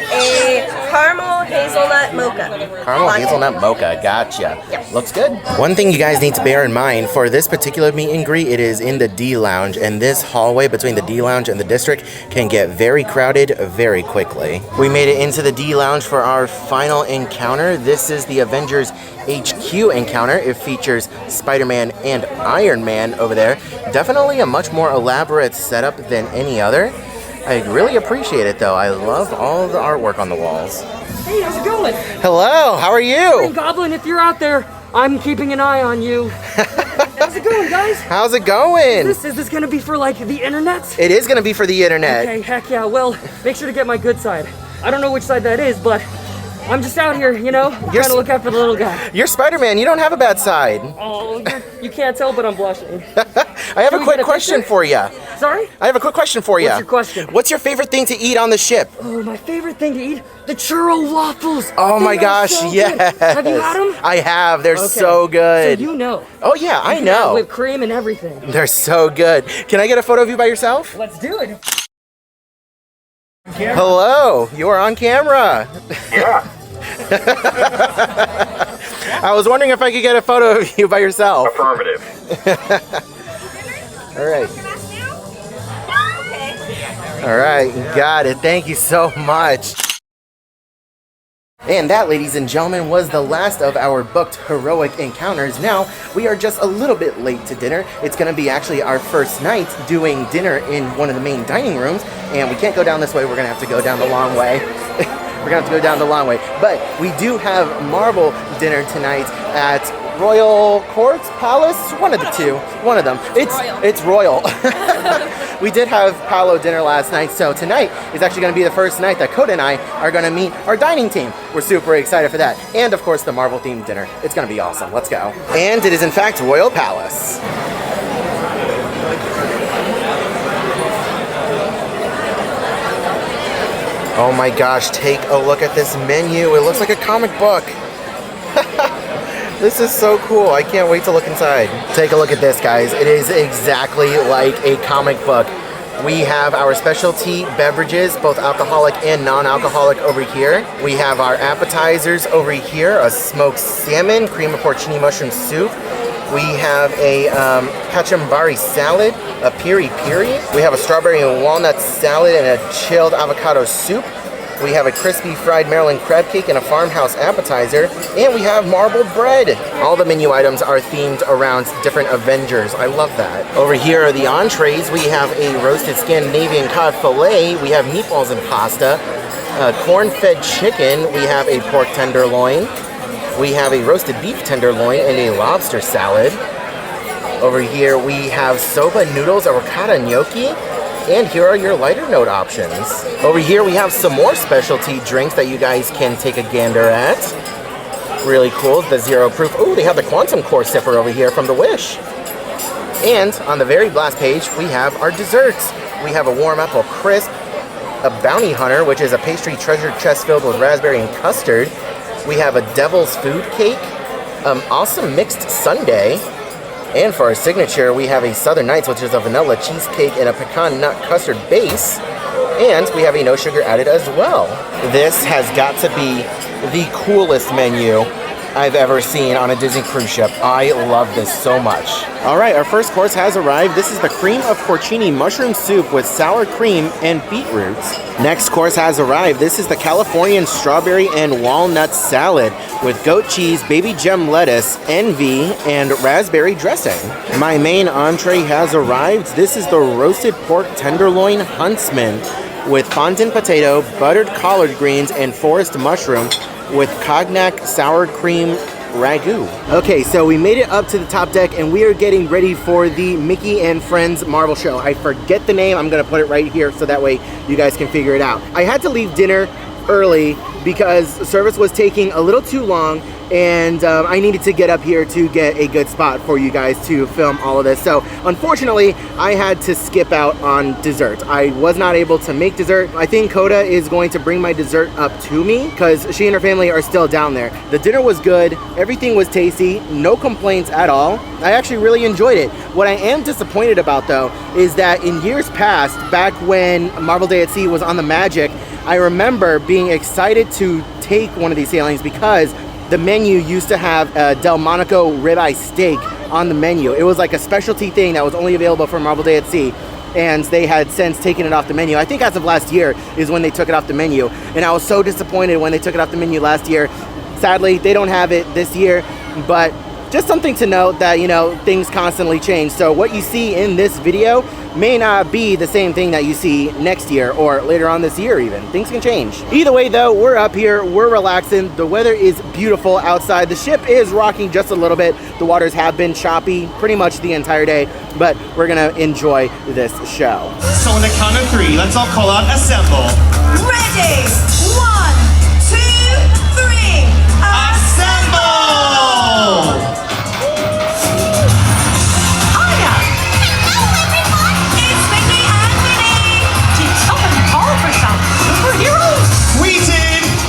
A caramel hazelnut mocha. Caramel hazelnut mocha, gotcha. Yep. Looks good. One thing you guys need to bear in mind, for this particular meet and greet, it is in the D Lounge, and this hallway between the D Lounge and the district can get very crowded very quickly. We made it into the D Lounge for our final encounter. This is the Avengers HQ encounter. It features Spider-Man and Iron Man over there. Definitely a much more elaborate setup than any other. I really appreciate it though. I love all the artwork on the walls. Hey, how's it going? Hello, how are you? Green Goblin, if you're out there, I'm keeping an eye on you. How's it going, guys? How's it going? Is this gonna be for like the internet? It is gonna be for the internet. Okay, heck yeah. Well, make sure to get my good side. I don't know which side that is, but I'm just out here, trying to look out for the little guy. You're Spider-Man, you don't have a bad side. Oh, you can't tell, but I'm blushing. I have a quick question for you. Sorry? I have a quick question for you. What's your question? What's your favorite thing to eat on the ship? Oh, my favorite thing to eat? The churro waffles. Oh my gosh, so yes. Good. Have you had them? I have. They're Okay. so good. So you know. Oh yeah, I know. Whipped cream and everything. They're so good. Can I get a photo of you by yourself? Let's do it. Hello, you are on camera. Yeah. I was wondering if I could get a photo of you by yourself. Affirmative. All right. All right, got it. Thank you so much. And that, ladies and gentlemen, was the last of our booked heroic encounters. Now, we are just a little bit late to dinner. It's going to be actually our first night doing dinner in one of the main dining rooms, and we can't go down this way. We're going to have to go down the long way. We're going to have to go down the long way. But we do have Marvel dinner tonight at Royal Courts Palace, one of the two, one of them. It's Royal. We did have Palo dinner last night, so tonight is actually going to be the first night that Coda and I are going to meet our dining team. We're super excited for that. And of course the Marvel themed dinner. It's going to be awesome. Let's go. And it is in fact Royal Palace. Oh my gosh, take a look at this menu. It looks like a comic book. This is so cool. I can't wait to look inside. Take a look at this, guys. It is exactly like a comic book. We have our specialty beverages, both alcoholic and non-alcoholic over here. We have our appetizers over here, a smoked salmon, cream of porcini mushroom soup. We have a cachambari salad, a piri-piri. We have a strawberry and walnut salad and a chilled avocado soup. We have a crispy fried Maryland crab cake and a farmhouse appetizer. And we have marbled bread. All the menu items are themed around different Avengers. I love that. Over here are the entrees. We have a roasted Scandinavian cod fillet. We have meatballs and pasta. Corn-fed chicken. We have a pork tenderloin. We have a roasted beef tenderloin and a lobster salad. Over here we have soba noodles, avocado gnocchi. And here are your lighter note options. Over here we have some more specialty drinks that you guys can take a gander at. Really cool, the Zero Proof. Oh, they have the Quantum Core sipper over here from the Wish. And on the very last page, we have our desserts. We have a warm apple crisp, a bounty hunter, which is a pastry treasure chest filled with raspberry and custard. We have a devil's food cake, awesome mixed sundae, and for our signature, we have a Southern Nights, which is a vanilla cheesecake and a pecan nut custard base, and we have a no sugar added as well. This has got to be the coolest menu I've ever seen on a Disney cruise ship. I love this so much. All right, our first course has arrived. This is the cream of porcini mushroom soup with sour cream and beetroots. Next course has arrived. This is the Californian strawberry and walnut salad with goat cheese, baby gem lettuce, envy, and raspberry dressing. My main entree has arrived. This is the roasted pork tenderloin huntsman with fondant potato, buttered collard greens, and forest mushroom with cognac sour cream ragu. Okay, so we made it up to the top deck and we are getting ready for the Mickey and Friends Marvel Show. I forget the name. I'm gonna put it right here so that way you guys can figure it out. I had to leave dinner early because service was taking a little too long, and I needed to get up here to get a good spot for you guys to film all of this. So unfortunately, I had to skip out on dessert. I was not able to make dessert. I think Coda is going to bring my dessert up to me because she and her family are still down there. The dinner was good. Everything was tasty. No complaints at all. I actually really enjoyed it. What I am disappointed about though is that in years past, back when Marvel Day at Sea was on the Magic, I remember being excited to take one of these sailings because the menu used to have a Delmonico ribeye steak on the menu. It was like a specialty thing that was only available for Marvel Day at Sea, and they had since taken it off the menu. I think as of last year is when they took it off the menu, and I was so disappointed when they took it off the menu last year. Sadly, they don't have it this year, but just something to note that, you know, things constantly change. So what you see in this video may not be the same thing that you see next year or later on this year even. Things can change. Either way though, we're up here, we're relaxing. The weather is beautiful outside. The ship is rocking just a little bit. The waters have been choppy pretty much the entire day, but we're gonna enjoy this show. So on the count of 3, let's all call out assemble. Ready? 1, 2, 3. Assemble!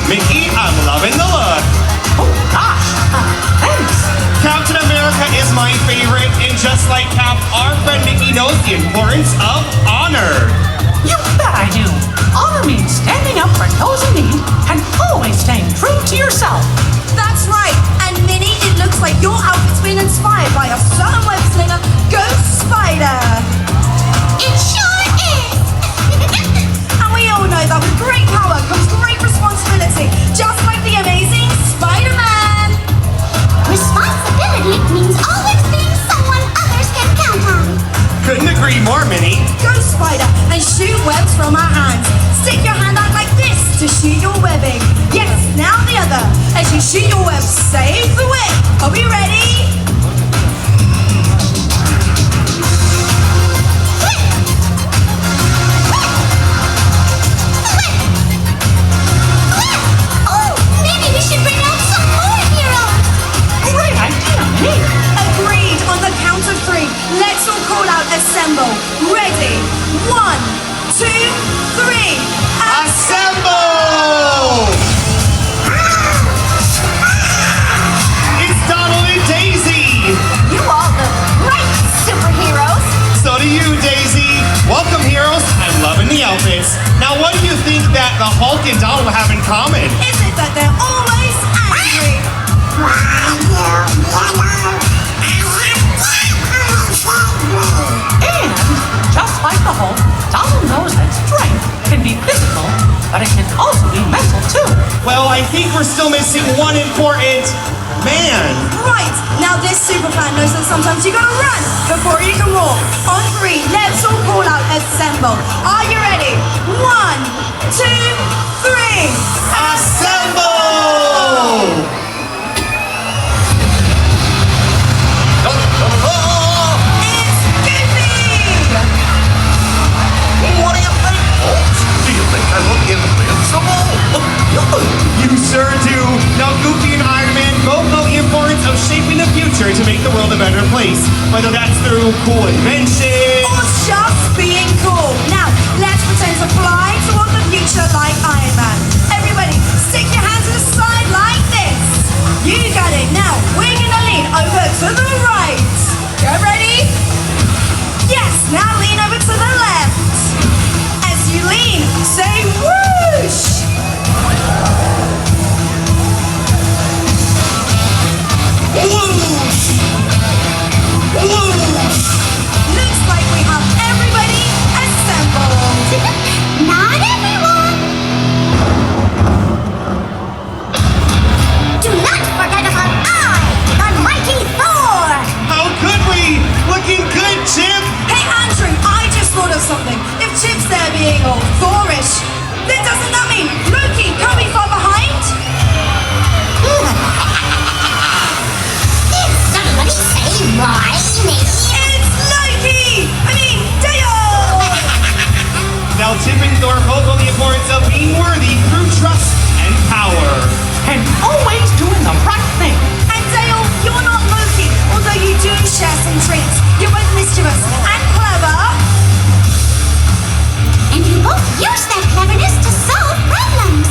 Mickey, I'm loving the look. Oh gosh, thanks. Captain America is my favorite, and just like Cap, our friend Mickey knows the importance of honor. You bet I do. Honor means standing up for those in need and always staying true to yourself. That's right. And Minnie, it looks like your outfit's been inspired by a certain web slinger, Ghost Spider. It sure is. And we all know that with great power comes great responsibility, just like the amazing Spider-Man. Responsibility means always being someone others can count on. Couldn't agree more, Minnie. Go Spider and shoot webs from our hands. Stick your hand out like this to shoot your webbing. Yes, now the other. As you shoot your web, save the web. Are we ready? Agreed. On the count of 3, let's all call out assemble. Ready? 1, 2, 3. Assemble! It's Donald and Daisy. You all look great, superheroes. So do you, Daisy. Welcome, heroes. I'm loving the outfits. Now, what do you think that the Hulk and Donald have in common? Is it that they're always angry? And just like the Hulk, Donald knows that strength can be physical, but it can also be mental too. Well, I think we're still missing one important man. Right. Now this super fan knows that sometimes you gotta run before you can walk. On 3, let's all call out assemble. Are you ready? 1, 2, 3. Assemble! What do you think, folks? Do you think I look invincible? You sure do. Now, Goofy and Iron Man both know the importance of shaping the future to make the the world a better place. Whether that's through cool inventions or just being cool. Now, let's pretend to fly toward the future like Iron Man. Everybody, stick your hands to the side like this. You got it. Now, we're gonna lean over to the right. Get ready? Yes, now lean over to the left. As you lean, say whoosh. Whoosh. Whoosh. Looks like we have everybody assembled. Not everyone. Do not forget about the mighty Thor. How could we? Looking good, Chip. Hey Andrew, I just thought of something. If Chip's there being all Thorish, then doesn't that mean Loki can't be far behind? Did somebody say my name? It's Loki! I mean, Dale! Now Chip and Thor both on the importance of being worthy through trust and power. And always doing the right thing. And Dale, you're not Loki, although you do share some traits. You're both mischievous and clever. And you both use that cleverness to solve problems.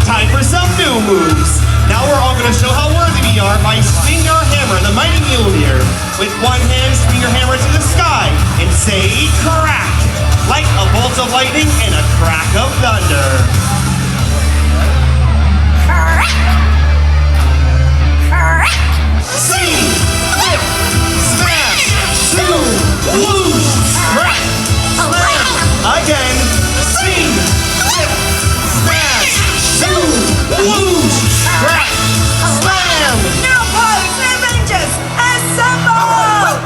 Time for some new moves. Now we're all going to show how worthy we are by swinging our hammer in the mighty Mjolnir. With one hand, swing your hammer to the sky and say crack, like a bolt of lightning and a crack of thunder. Crack! Crack! Sing! Flip! Smash! Zoom! Whoosh! Crack! Slam! Again! Sing! Flip! Smash! Zoom! Whoosh! Crack! Slam! Now pose, Avengers, assemble!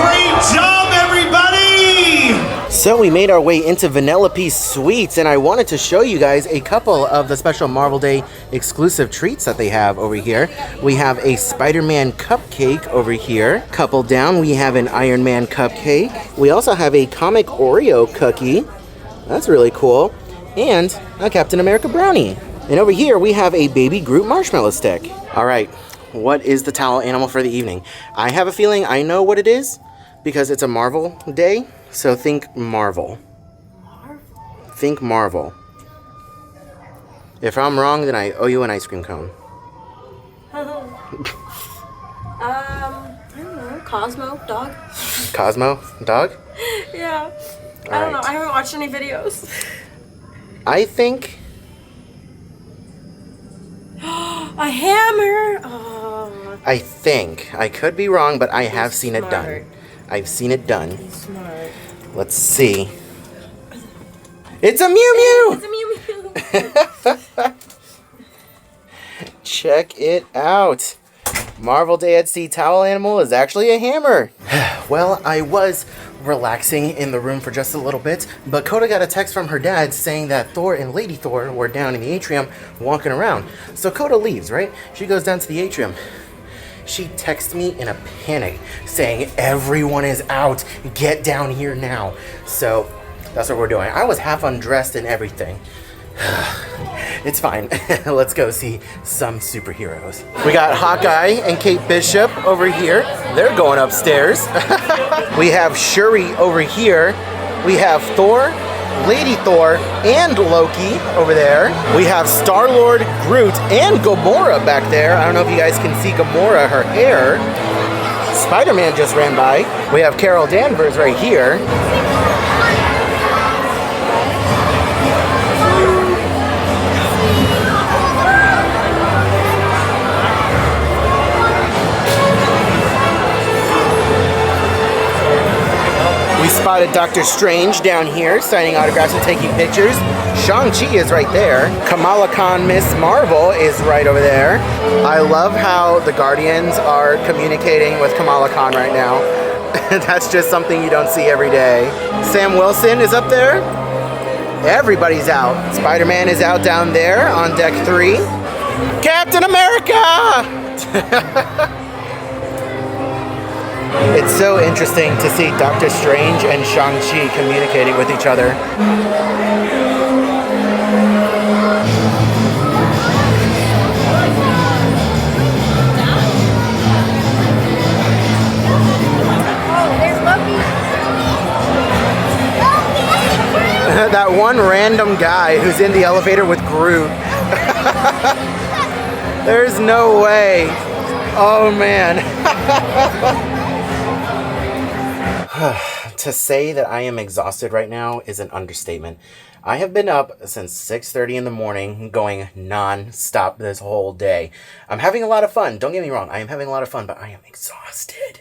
Great job, everybody! So we made our way into Vanellope Sweets, and I wanted to show you guys a couple of the special Marvel Day exclusive treats that they have over here. We have a Spider-Man cupcake over here. Couple down, we have an Iron Man cupcake. We also have a comic Oreo cookie. That's really cool. And a Captain America brownie. And over here, we have a Baby Groot marshmallow stick. All right, what is the towel animal for the evening? I have a feeling I know what it is because it's a Marvel Day. So think Marvel. Think Marvel. If I'm wrong, then I owe you an ice cream cone. I don't know. Cosmo, dog. Cosmo, dog? Yeah. All I don't know. right. I haven't watched any videos. I think A hammer. Oh. I think. I could be wrong, but I have seen it done. smart. I've seen it done. Smart. Let's see. It's a Mew Mew! It's a Mew Mew. Check it out. Marvel Day at Sea towel animal is actually a hammer. Well, I was relaxing in the room for just a little bit, but Coda got a text from her dad saying that Thor and Lady Thor were down in the atrium walking around. So Coda leaves, right? She goes down to the atrium. She texts me in a panic saying, everyone is out, get down here now. So that's what we're doing. I was half undressed and everything. It's fine. Let's go see some superheroes. We got Hawkeye and Kate Bishop over here. They're going upstairs. We have Shuri over here. We have Thor, Lady Thor, and Loki over there. We have Star-Lord, Groot, and Gamora back there. I don't know if you guys can see Gamora, her hair. Spider-Man just ran by. We have Carol Danvers right here. We spotted Doctor Strange down here, signing autographs and taking pictures. Shang-Chi is right there. Kamala Khan Miss Marvel is right over there. I love how the Guardians are communicating with Kamala Khan right now. That's just something you don't see every day. Sam Wilson is up there. Everybody's out. Spider-Man is out down there on deck 3. Captain America! It's so interesting to see Doctor Strange and Shang-Chi communicating with each other. that one random guy who's in the elevator with Groot. There's no way. Oh man. To say that I am exhausted right now is an understatement. I have been up since 6:30 in the morning going non-stop this whole day. I'm having a lot of fun. Don't get me wrong. I am having a lot of fun, but I am exhausted.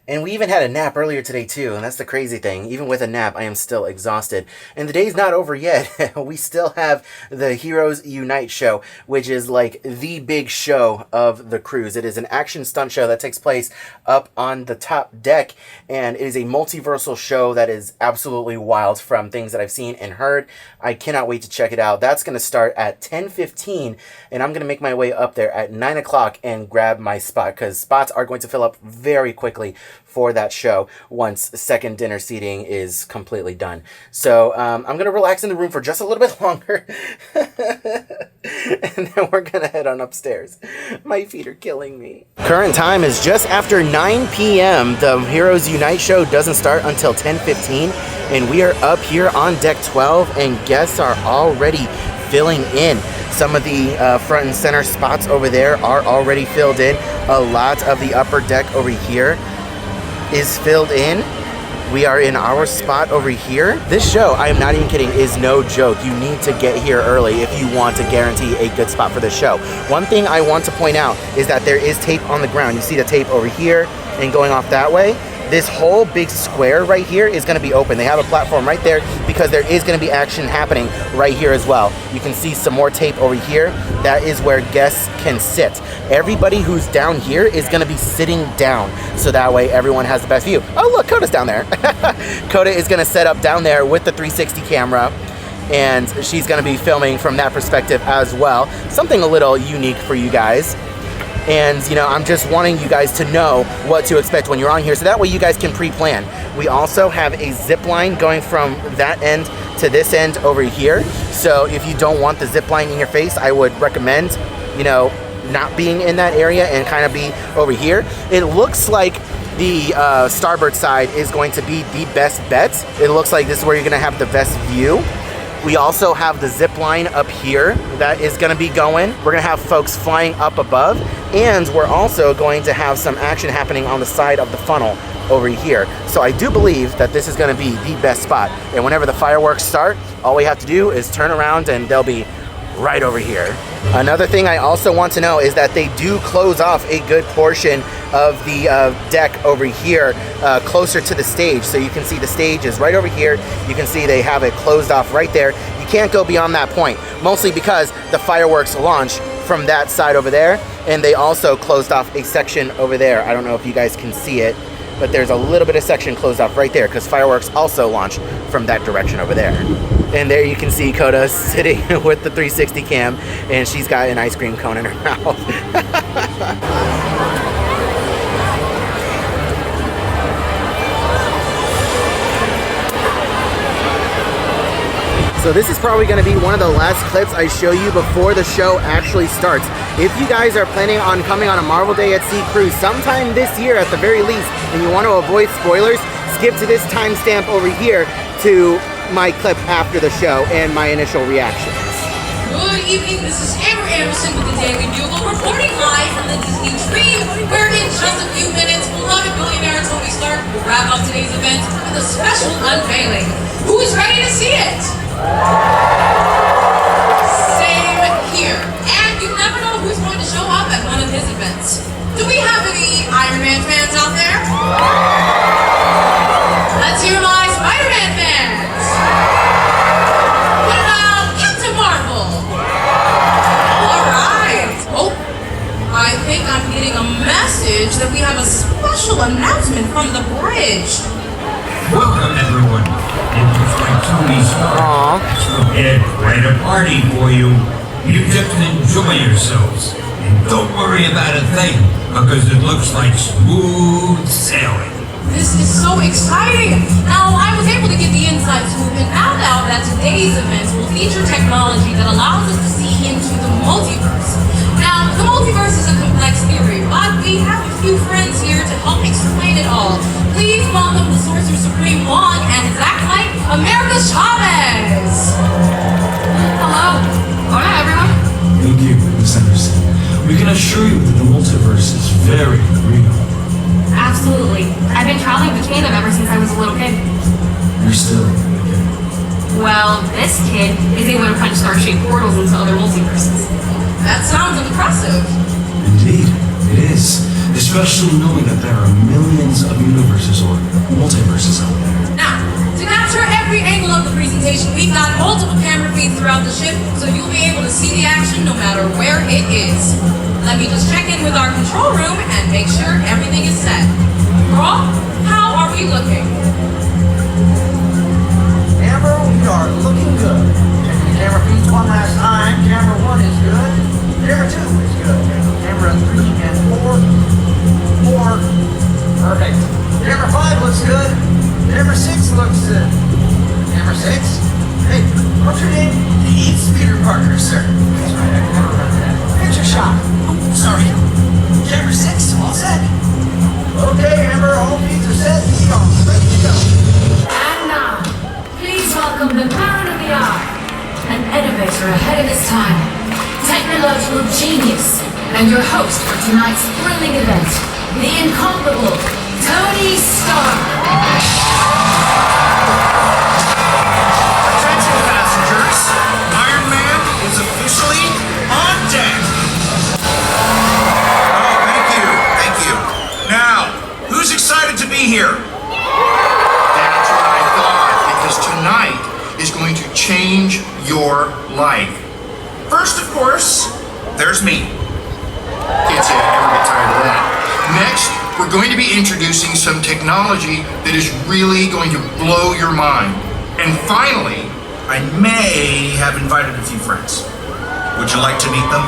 And we even had a nap earlier today too, and that's the crazy thing. Even with a nap, I am still exhausted. And the day's not over yet. We still have the Heroes Unite show, which is like the big show of the cruise. It is an action stunt show that takes place up on the top deck, and it is a multiversal show that is absolutely wild from things that I've seen and heard. I cannot wait to check it out. That's going to start at 10:15, and I'm going to make my way up there at 9 o'clock and grab my spot, because spots are going to fill up very quickly for that show once second dinner seating is completely done. So I'm going to relax in the room for just a little bit longer. And then we're going to head on upstairs. My feet are killing me. Current time is just after 9 p.m. The Heroes Unite show doesn't start until 10:15. And we are up here on deck 12 and guests are already filling in. Some of the front and center spots over there are already filled in. A lot of the upper deck over here is filled in. We are in our spot over here. This show, I am not even kidding, is no joke. You need to get here early if you want to guarantee a good spot for this show. One thing I want to point out is that there is tape on the ground. You see the tape over here and going off that way. This whole big square right here is going to be open. They have a platform right there because there is going to be action happening right here as well. You can see some more tape over here. That is where guests can sit. Everybody who's down here is going to be sitting down, so that way everyone has the best view. Oh look, Coda's down there. Coda is going to set up down there with the 360 camera, and she's going to be filming from that perspective as well. Something a little unique for you guys. And, you know, I'm just wanting you guys to know what to expect when you're on here, so that way you guys can pre-plan. We also have a zip line going from that end to this end over here. So if you don't want the zip line in your face, I would recommend, you know, not being in that area and kind of be over here. It looks like the starboard side is going to be the best bet. It looks like this is where you're going to have the best view. We also have the zip line up here that is going to be going. We're going to have folks flying up above, and we're also going to have some action happening on the side of the funnel over here. So I do believe that this is going to be the best spot. And whenever the fireworks start, all we have to do is turn around and they'll be right over here. Another thing I also want to know is that they do close off a good portion of the deck over here closer to the stage. So you can see the stage is right over here. You can see they have it closed off right there. You can't go beyond that point, mostly because the fireworks launch from that side over there, and they also closed off a section over there. I don't know if you guys can see it, but there's a little bit of section closed off right there because fireworks also launch from that direction over there. And there you can see Coda sitting with the 360 cam, and she's got an ice cream cone in her mouth. So this is probably going to be one of the last clips I show you before the show actually starts. If you guys are planning on coming on a Marvel Day at Sea cruise sometime this year at the very least, and you want to avoid spoilers, skip to this timestamp over here to my clip after the show and my initial reactions. Good evening, this is Amber Anderson with the Daily Bugle reporting live from the Disney Dream, where in just a few minutes, beloved billionaire Tony Stark will wrap up today's event with a special unveiling. Who is ready to see it? Same here. And you never know who's going to show up at one of his events. Do we have any Iron Man fans out there? Let's hear my Spider-Man fans. What about Captain Marvel? Alright. Oh, I think I'm getting a message that we have a special announcement from the bridge. Welcome, everyone. It looks like Tony Stark has prepared quite a party for you. You just enjoy yourselves. And don't worry about a thing, because it looks like smooth sailing. This is so exciting! Now, I was able to get the inside scoop and found out that today's events will feature technology that allows us to see into the multiverse. Now, the multiverse is a complex theory, but we have a few friends here to help explain it all. Please welcome the Sorcerer Supreme Wong and Zach Light America Chavez. Hello. Hola, everyone. Thank you, Miss Anderson. We can assure you that the multiverse is very real. Absolutely. I've been traveling between them ever since I was a little kid. You're still Well, this kid is able to punch star-shaped portals into other multiverses. That sounds impressive. Indeed, it is. Especially knowing that there are millions of universes or multiverses out there. Now, to capture every angle of the presentation, we've got multiple camera feeds throughout the ship, so you'll be able to see the action no matter where it is. Let me just check in with our control room and make sure everything is set. Raw, how are we looking? Amber, we are looking good. Checking the camera feeds one last time. Camera 1 is good. Camera 2 is good. Camera 3 and 4. 4. Perfect. Camera 5 looks good. Camera 6 looks good. Camera 6? Hey, what's your name? It's Peter Parker, sir. That's right, I can remember that. Picture shot. Oh, sorry. Camera 6, all set. Okay, Amber, all feeds are set. We are ready to go. And now, please welcome the man of the hour, an innovator ahead of his time, technological genius, and your host for tonight's thrilling event, the incomparable Tony Stark. Attention passengers, Iron Man is officially on deck. Oh, thank you, thank you. Now, who's excited to be here? That's what I thought, because tonight is going to change your life. First, of course, there's me. Can't say I ever get tired of that. Next, we're going to be introducing some technology that is really going to blow your mind. And finally, I may have invited a few friends. Would you like to meet them?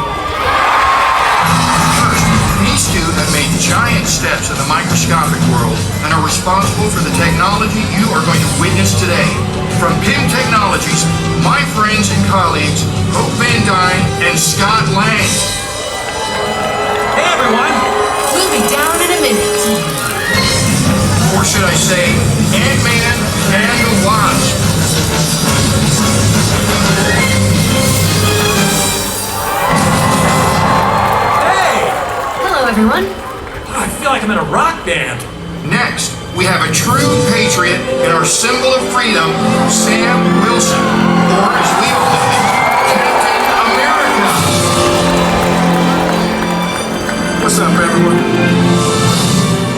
First, these two have made giant steps in the microscopic world and are responsible for the technology you are going to witness today. From PIM Technologies, my friends and colleagues, Hope Van Dyne and Scott Lang. Hey everyone! We'll be down in a minute. Or should I say, Ant-Man and the Wasp. Hey! Hello, everyone. I feel like I'm in a rock band. Next, we have a true patriot in our symbol of freedom, Sam Wilson, or as we call him, Captain America. What's up, everyone?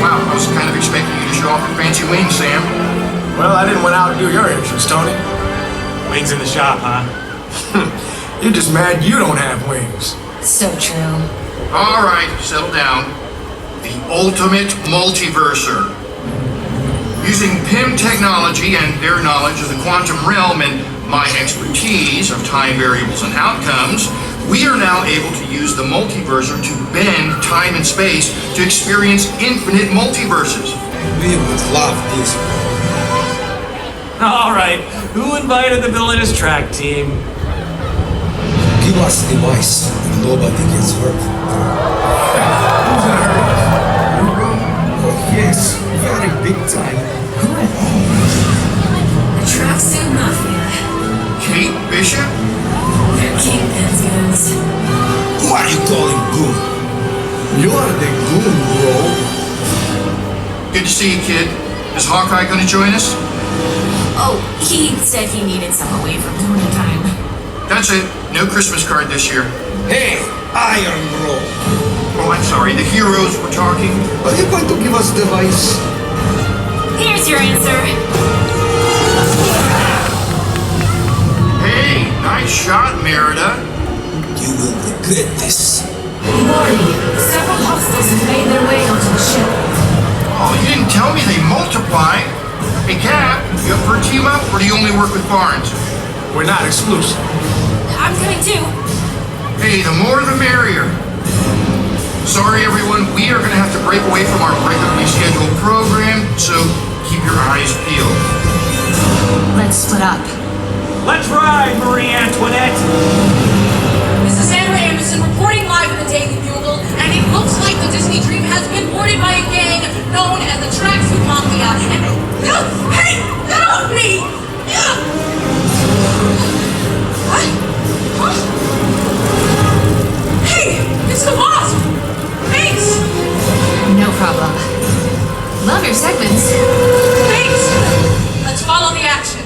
Wow, I was kind of expecting you to show off your fancy wings, Sam. Well, I didn't want to outdo your interest, Tony. Wings in the shop, huh? You're just mad you don't have wings. So true. All right, settle down. The ultimate multiverser. Using PIM technology and their knowledge of the quantum realm and my expertise of time variables and outcomes, we are now able to use the multiverser to bend time and space to experience infinite multiverses. We would love this. All right, who invited the villainous track team? Give us the device and nobody gets hurt. Who's gonna hurt us? Oh yes, very big time. The Tracksuit Mafia. Kate Bishop? They're kingpins, guys. Who are you calling goon? You're the goon, bro. Good to see you, kid. Is Hawkeye going to join us? Oh, he said he needed some away from Tony time. That's it. No Christmas card this year. Hey, Iron Bro. Oh, I'm sorry. The heroes were talking. Are you going to give us the device? Here's your answer. Hey, nice shot, Merida. You will regret this. Warning, several hostiles have made their way onto the ship. Oh, you didn't tell me they multiply. Hey, Cap, you up for a team up, or do you only work with Barnes? We're not exclusive. I'm coming too. Hey, the more the merrier. Sorry, everyone, we are going to have to break away from our regularly scheduled program, so keep your eyes peeled. Let's split up. Let's ride, Marie Antoinette! This is Sandra Anderson reporting live from the Daily Bugle, and it looks like the Disney Dream has been boarded by a gang known as the Tracksuit Mafia. And hey, get off me! segments. Wait! Let's follow the action.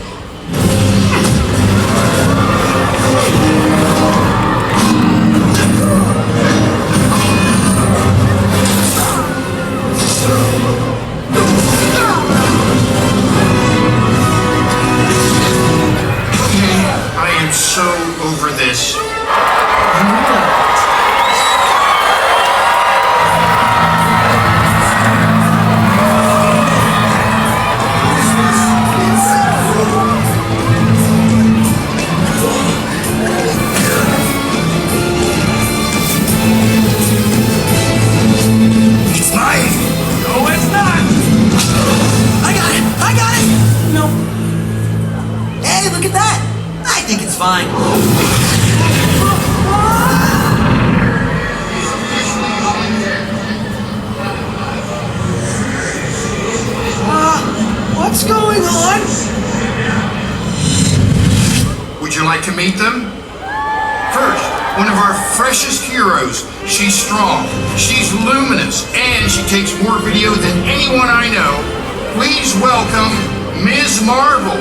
I am so over this. It's mine! No, it's not! I got it! I got it! No. Hey, look at that! I think it's fine. What's going on? Would you like to meet them? First, one of our freshest heroes. She's strong, she's luminous, and she takes more video than anyone I know. Please welcome Ms. Marvel.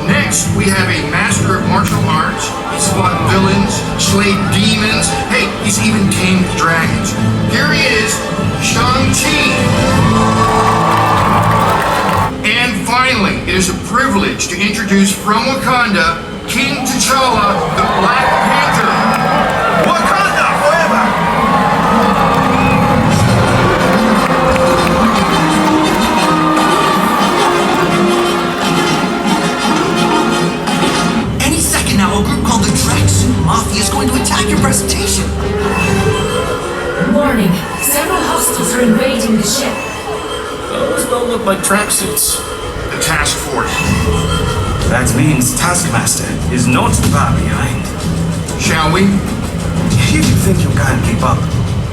Next, we have a master of martial arts. He's fought villains, slayed demons. Hey, he's even tamed dragons. Here he is, Shang-Chi. And finally, it is a privilege to introduce from Wakanda, King T'Challa, the Black Panther. Wakanda forever! Any second now, a group called the Tracksuit Mafia is going to attack your presentation. Warning, several hostiles are invading the ship. Those don't look like tracksuits. The task force. That means Taskmaster is not far behind. Shall we? If you think you can keep up.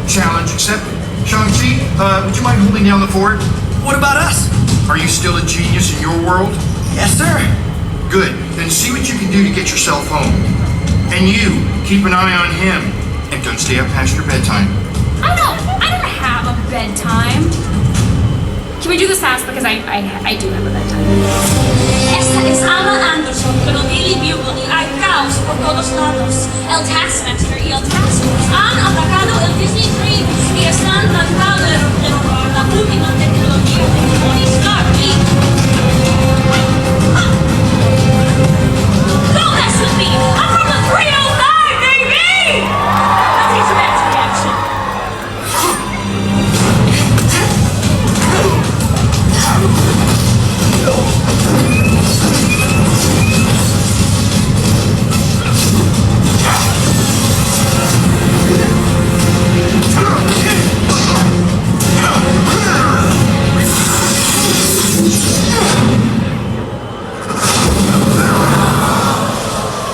Challenge accepted. Shang-Chi, would you mind holding down the fort? What about us? Are you still a genius in your world? Yes, sir. Good. Then see what you can do to get yourself home. And you, keep an eye on him. And don't stay up past your bedtime. I don't have a bedtime. Can we do this fast? Because I do have a bedtime. Esta es Anna Anderson, pero Billy Bugle hay caos por todos lados. El Taskmaster y el Task Force han atacado el Disney Dream y están tratando de robar la última tecnología de Tony Stark y... Don't mess with me! I'm from the 309, baby! Let's get some action reaction.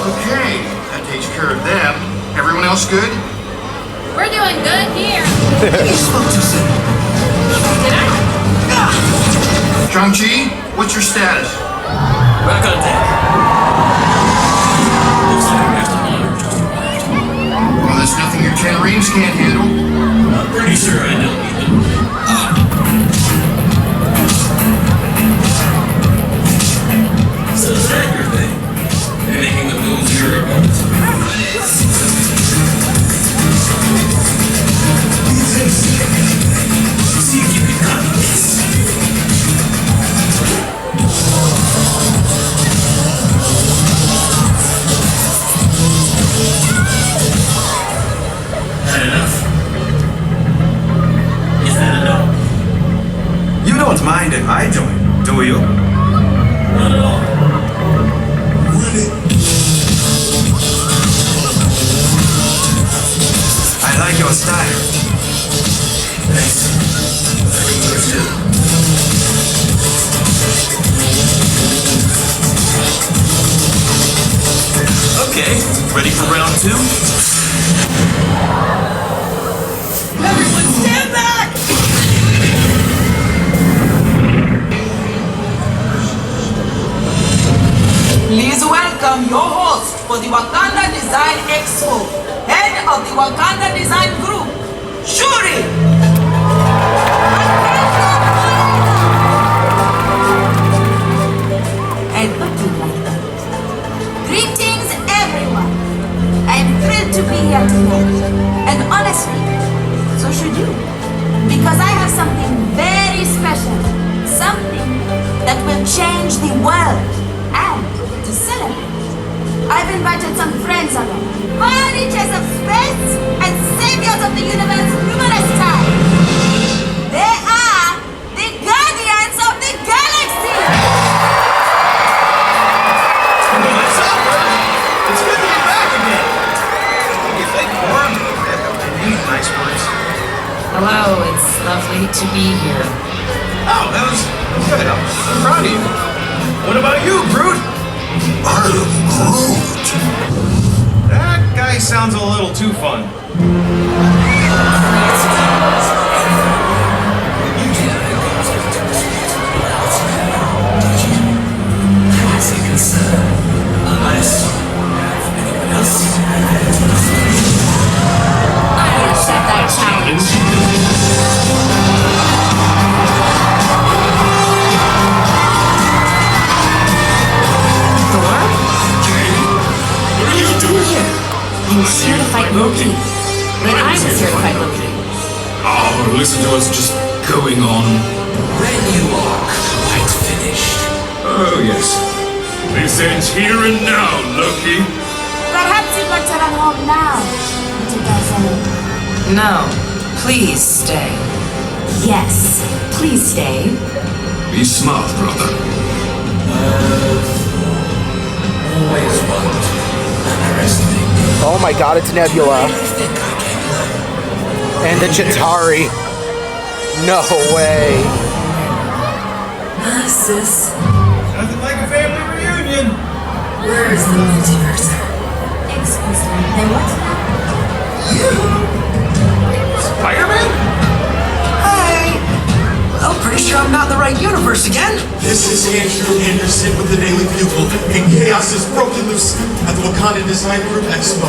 Okay, that takes care of them. Everyone else good? We're doing good here. You spoke too soon. Did I? Shang-Chi, what's your status? Back on deck. Looks like our master leader just arrived. Well, there's nothing your 10 rings can't handle. I'm pretty sure I know even. So is that your thing? Anything that moves your about? See if you can copy this. That enough? Is that enough? You don't mind if I join, do you? Not at all. I like your style. Thanks. I think yours too. Okay, ready for round two? Everyone stand back! Please welcome your host for the Wakanda Design Expo, head of the Wakanda Design Group, Shuri! that will change the world. And to celebrate, I've invited some friends along. Voyages of space and saviors of the universe numerous times. They are the guardians of the galaxy. What's up, bro? It's good to be back again. You think warm? Any nice words? Hello, it's lovely to be here. Oh, that was good. I'm proud of you. What about you, Groot? I am Groot. That guy sounds a little too fun. I accept that challenge. Thor? What are you doing here? I was here to fight Loki. But I was here to fight Loki. Oh, listen to us just going on. When you are quite finished. Oh, yes. This ends here and now, Loki. Perhaps you'd like to run home now. No, please stay. Yes, please stay. Be smart, brother. Always want to underestimate me. Oh my god, it's Nebula. And the Chitauri. No way. Hi, sis. Nothing like a family reunion. Where is the multiverse? Excuse me, they what now? Spider-Man? Hey! Well, pretty sure I'm not in the right universe again. This is Andrew Anderson with the Daily Bugle, and chaos has broken loose at the Wakanda Design Group Expo.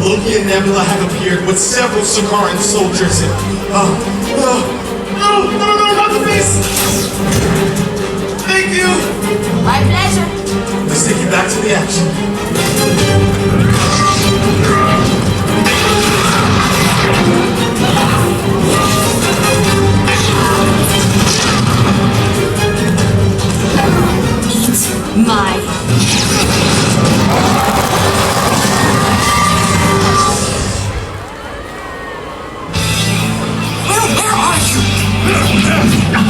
Loki and Nebula have appeared with several Sakaran soldiers and... No, not the beast! Thank you! My pleasure. Let's take you back to the action. My. Where are you?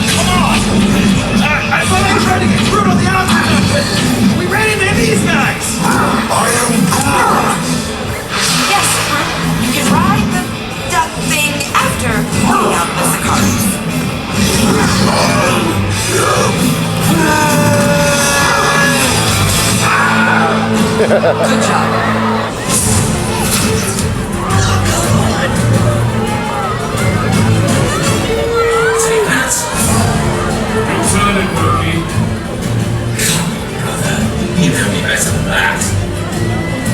Come on! I thought I was trying to get through to the outside. We ran into these guys! I am Groot. Yes, you can ride the duck thing after pulling out the Sakaris. Good job. Take that. You said it, Loki. Brother, you know me better than that.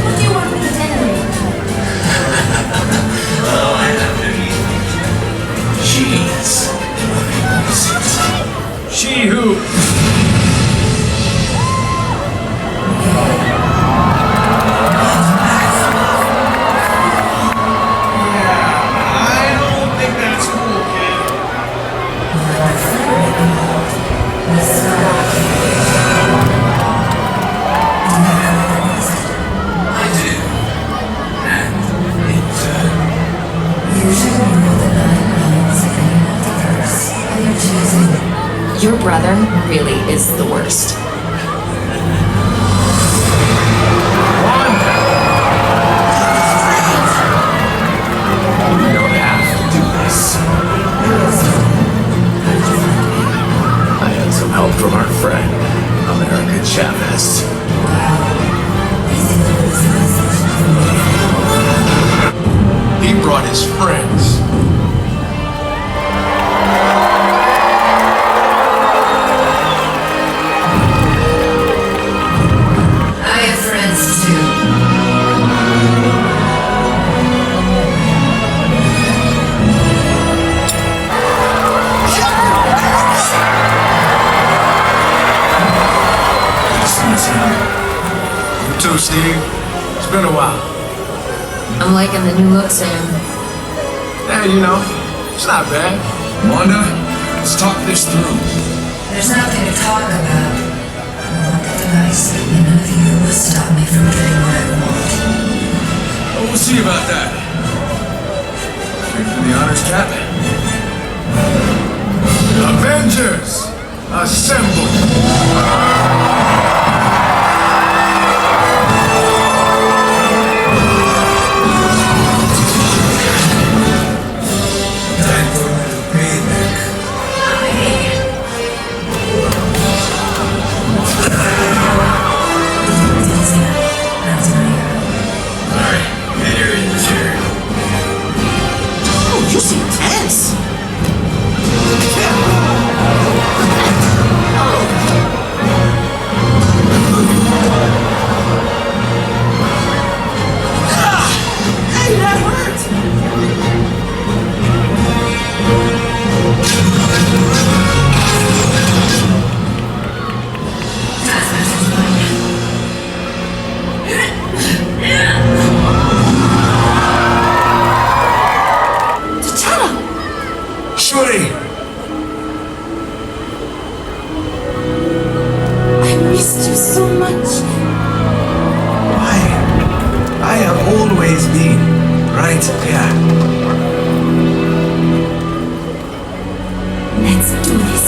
What do you want me to do? Oh, I have no need. She's She who? Your brother really is the worst. We don't have to do this. I had some help from our friend, America Chavez. He brought his friends. I have friends too. You too, Steve. It's been a while. I'm liking the new look, Sam. Yeah, you know, it's not bad. Wanda, let's talk this through. There's nothing to talk about. I want the device, and none of you will stop me from getting what I want. Oh, we'll see about that. Straight from the honors cap. Avengers, assemble! You seem tense. Hey, that hurt. Shuri! I missed you so much. I have always been right here. Let's do this.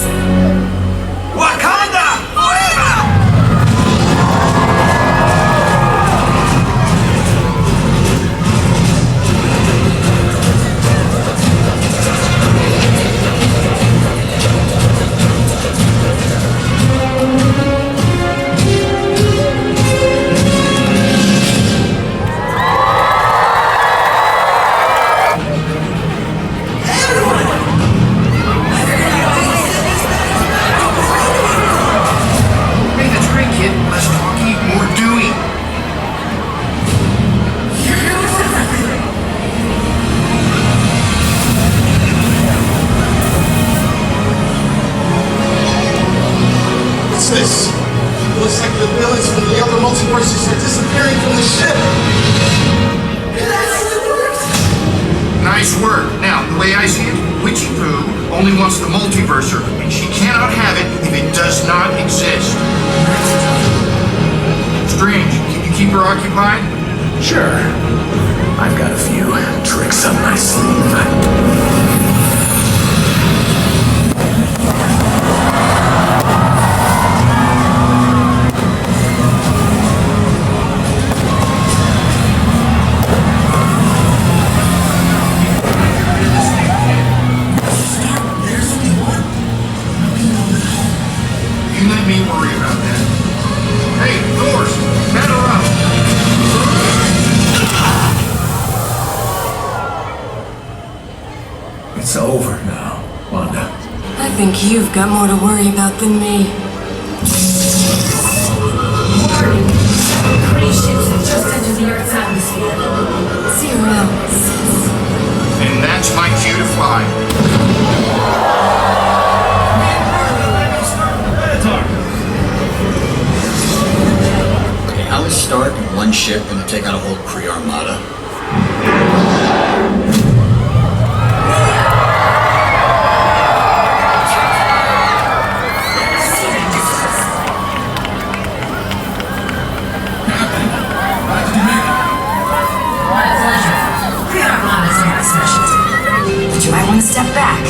Wakanda forever! Hey, that's great, kid. Less talky, more doing. What's this? Looks like the villains from the other multiverses are disappearing from the ship. Nice work. Now, the way I see it, Witchy Poo only wants the multiverser, and she cannot have it if it does not exist. Strange, can you keep her occupied? Sure. I've got a few tricks up my sleeve. You let me worry about that. Hey, doors, batter up. It's over now, Wanda. I think you've got more to worry about than me. Warning. Three ships have just entered the Earth's atmosphere. 0. And that's my cue to fly. Okay, how is start in one ship and take out a whole Kree armada? My pleasure. Kree armadas are my specialty. But you might want to step back.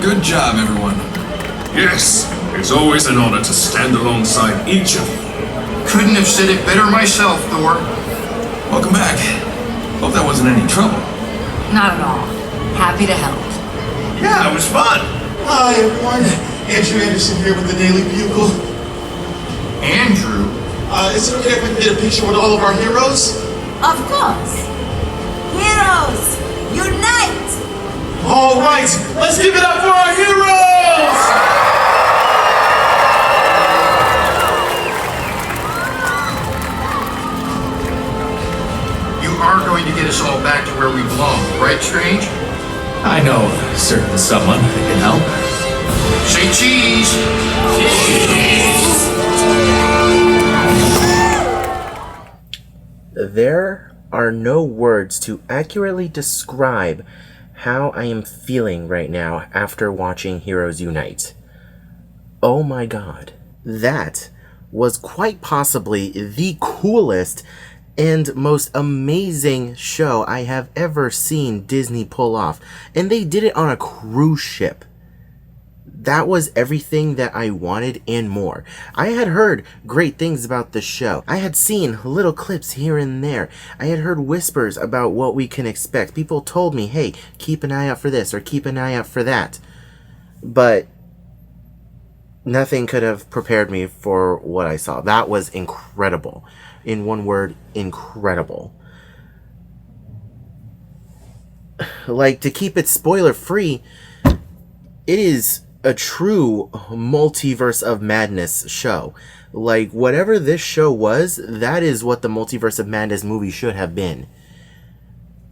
Good job, everyone. Yes, it's always an honor to stand alongside each of you. Couldn't have said it better myself, Thor. Welcome back. Hope that wasn't any trouble. Not at all. Happy to help. Yeah, it was fun. Hi, everyone. Andrew Anderson here with the Daily Bugle. Andrew? Is it okay if we can get a picture with all of our heroes? Of course. Heroes, unite! All right, let's give it up for our heroes! are going to get us all back to where we belong, right, Strange? I know a certain someone that can help. Say cheese! There are no words to accurately describe how I am feeling right now after watching Heroes Unite. Oh my god. That was quite possibly the coolest and most amazing show I have ever seen Disney pull off. And they did it on a cruise ship. That was everything that I wanted and more. I had heard great things about the show. I had seen little clips here and there. I had heard whispers about what we can expect. People told me, hey, keep an eye out for this or keep an eye out for that. But nothing could have prepared me for what I saw. That was incredible. In one word, incredible. Like, to keep it spoiler free, it is a true multiverse of madness show. Like, whatever this show was, that is what the Multiverse of Madness movie should have been.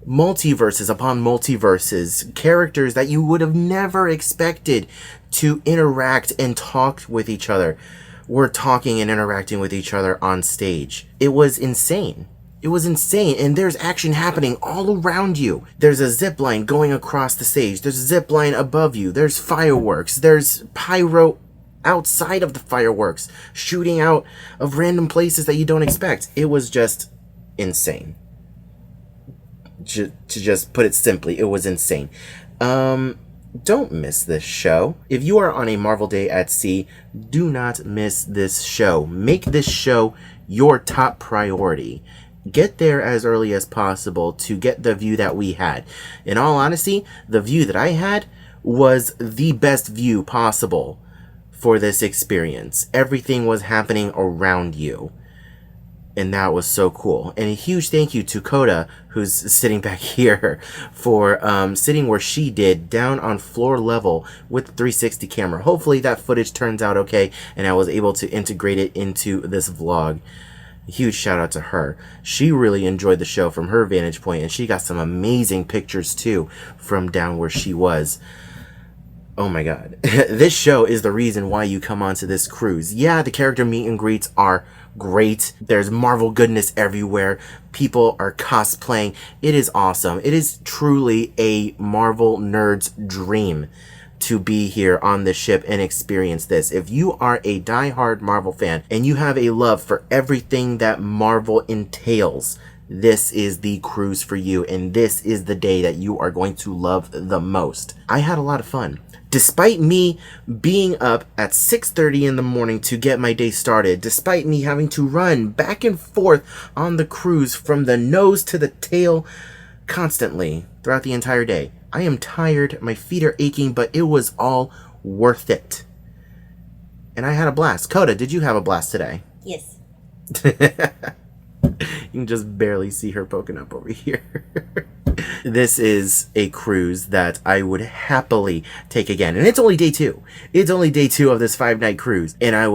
Multiverses upon multiverses, characters that you would have never expected to interact and talk with each other were talking and interacting with each other on stage. It was insane. It was insane, and there's action happening all around you. There's a zip line going across the stage. There's a zip line above you. There's fireworks. There's pyro outside of the fireworks, shooting out of random places that you don't expect. It was just insane. To just put it simply, it was insane. Don't miss this show. If you are on a Marvel Day at Sea, do not miss this show. Make this show your top priority. Get there as early as possible to get the view that we had. In all honesty, the view that I had was the best view possible for this experience. Everything was happening around you. And that was so cool. And a huge thank you to Coda, who's sitting back here, for sitting where she did, down on floor level with the 360 camera. Hopefully that footage turns out okay, and I was able to integrate it into this vlog. A huge shout out to her. She really enjoyed the show from her vantage point, and she got some amazing pictures too from down where she was. Oh my god. This show is the reason why you come onto this cruise. Yeah, the character meet and greets are great. There's Marvel goodness everywhere. People are cosplaying. It is awesome. It is truly a Marvel nerd's dream to be here on the ship and experience this. If you are a diehard Marvel fan and you have a love for everything that Marvel entails, this is the cruise for you, and this is the day that you are going to love the most. I had a lot of fun. Despite me being up at 6:30 in the morning to get my day started, despite me having to run back and forth on the cruise from the nose to the tail constantly throughout the entire day, I am tired, my feet are aching, but it was all worth it. And I had a blast. Coda, did you have a blast today? Yes. You can just barely see her poking up over here. This is a cruise that I would happily take again. And it's only day 2. It's only day 2 of this 5-night cruise. And I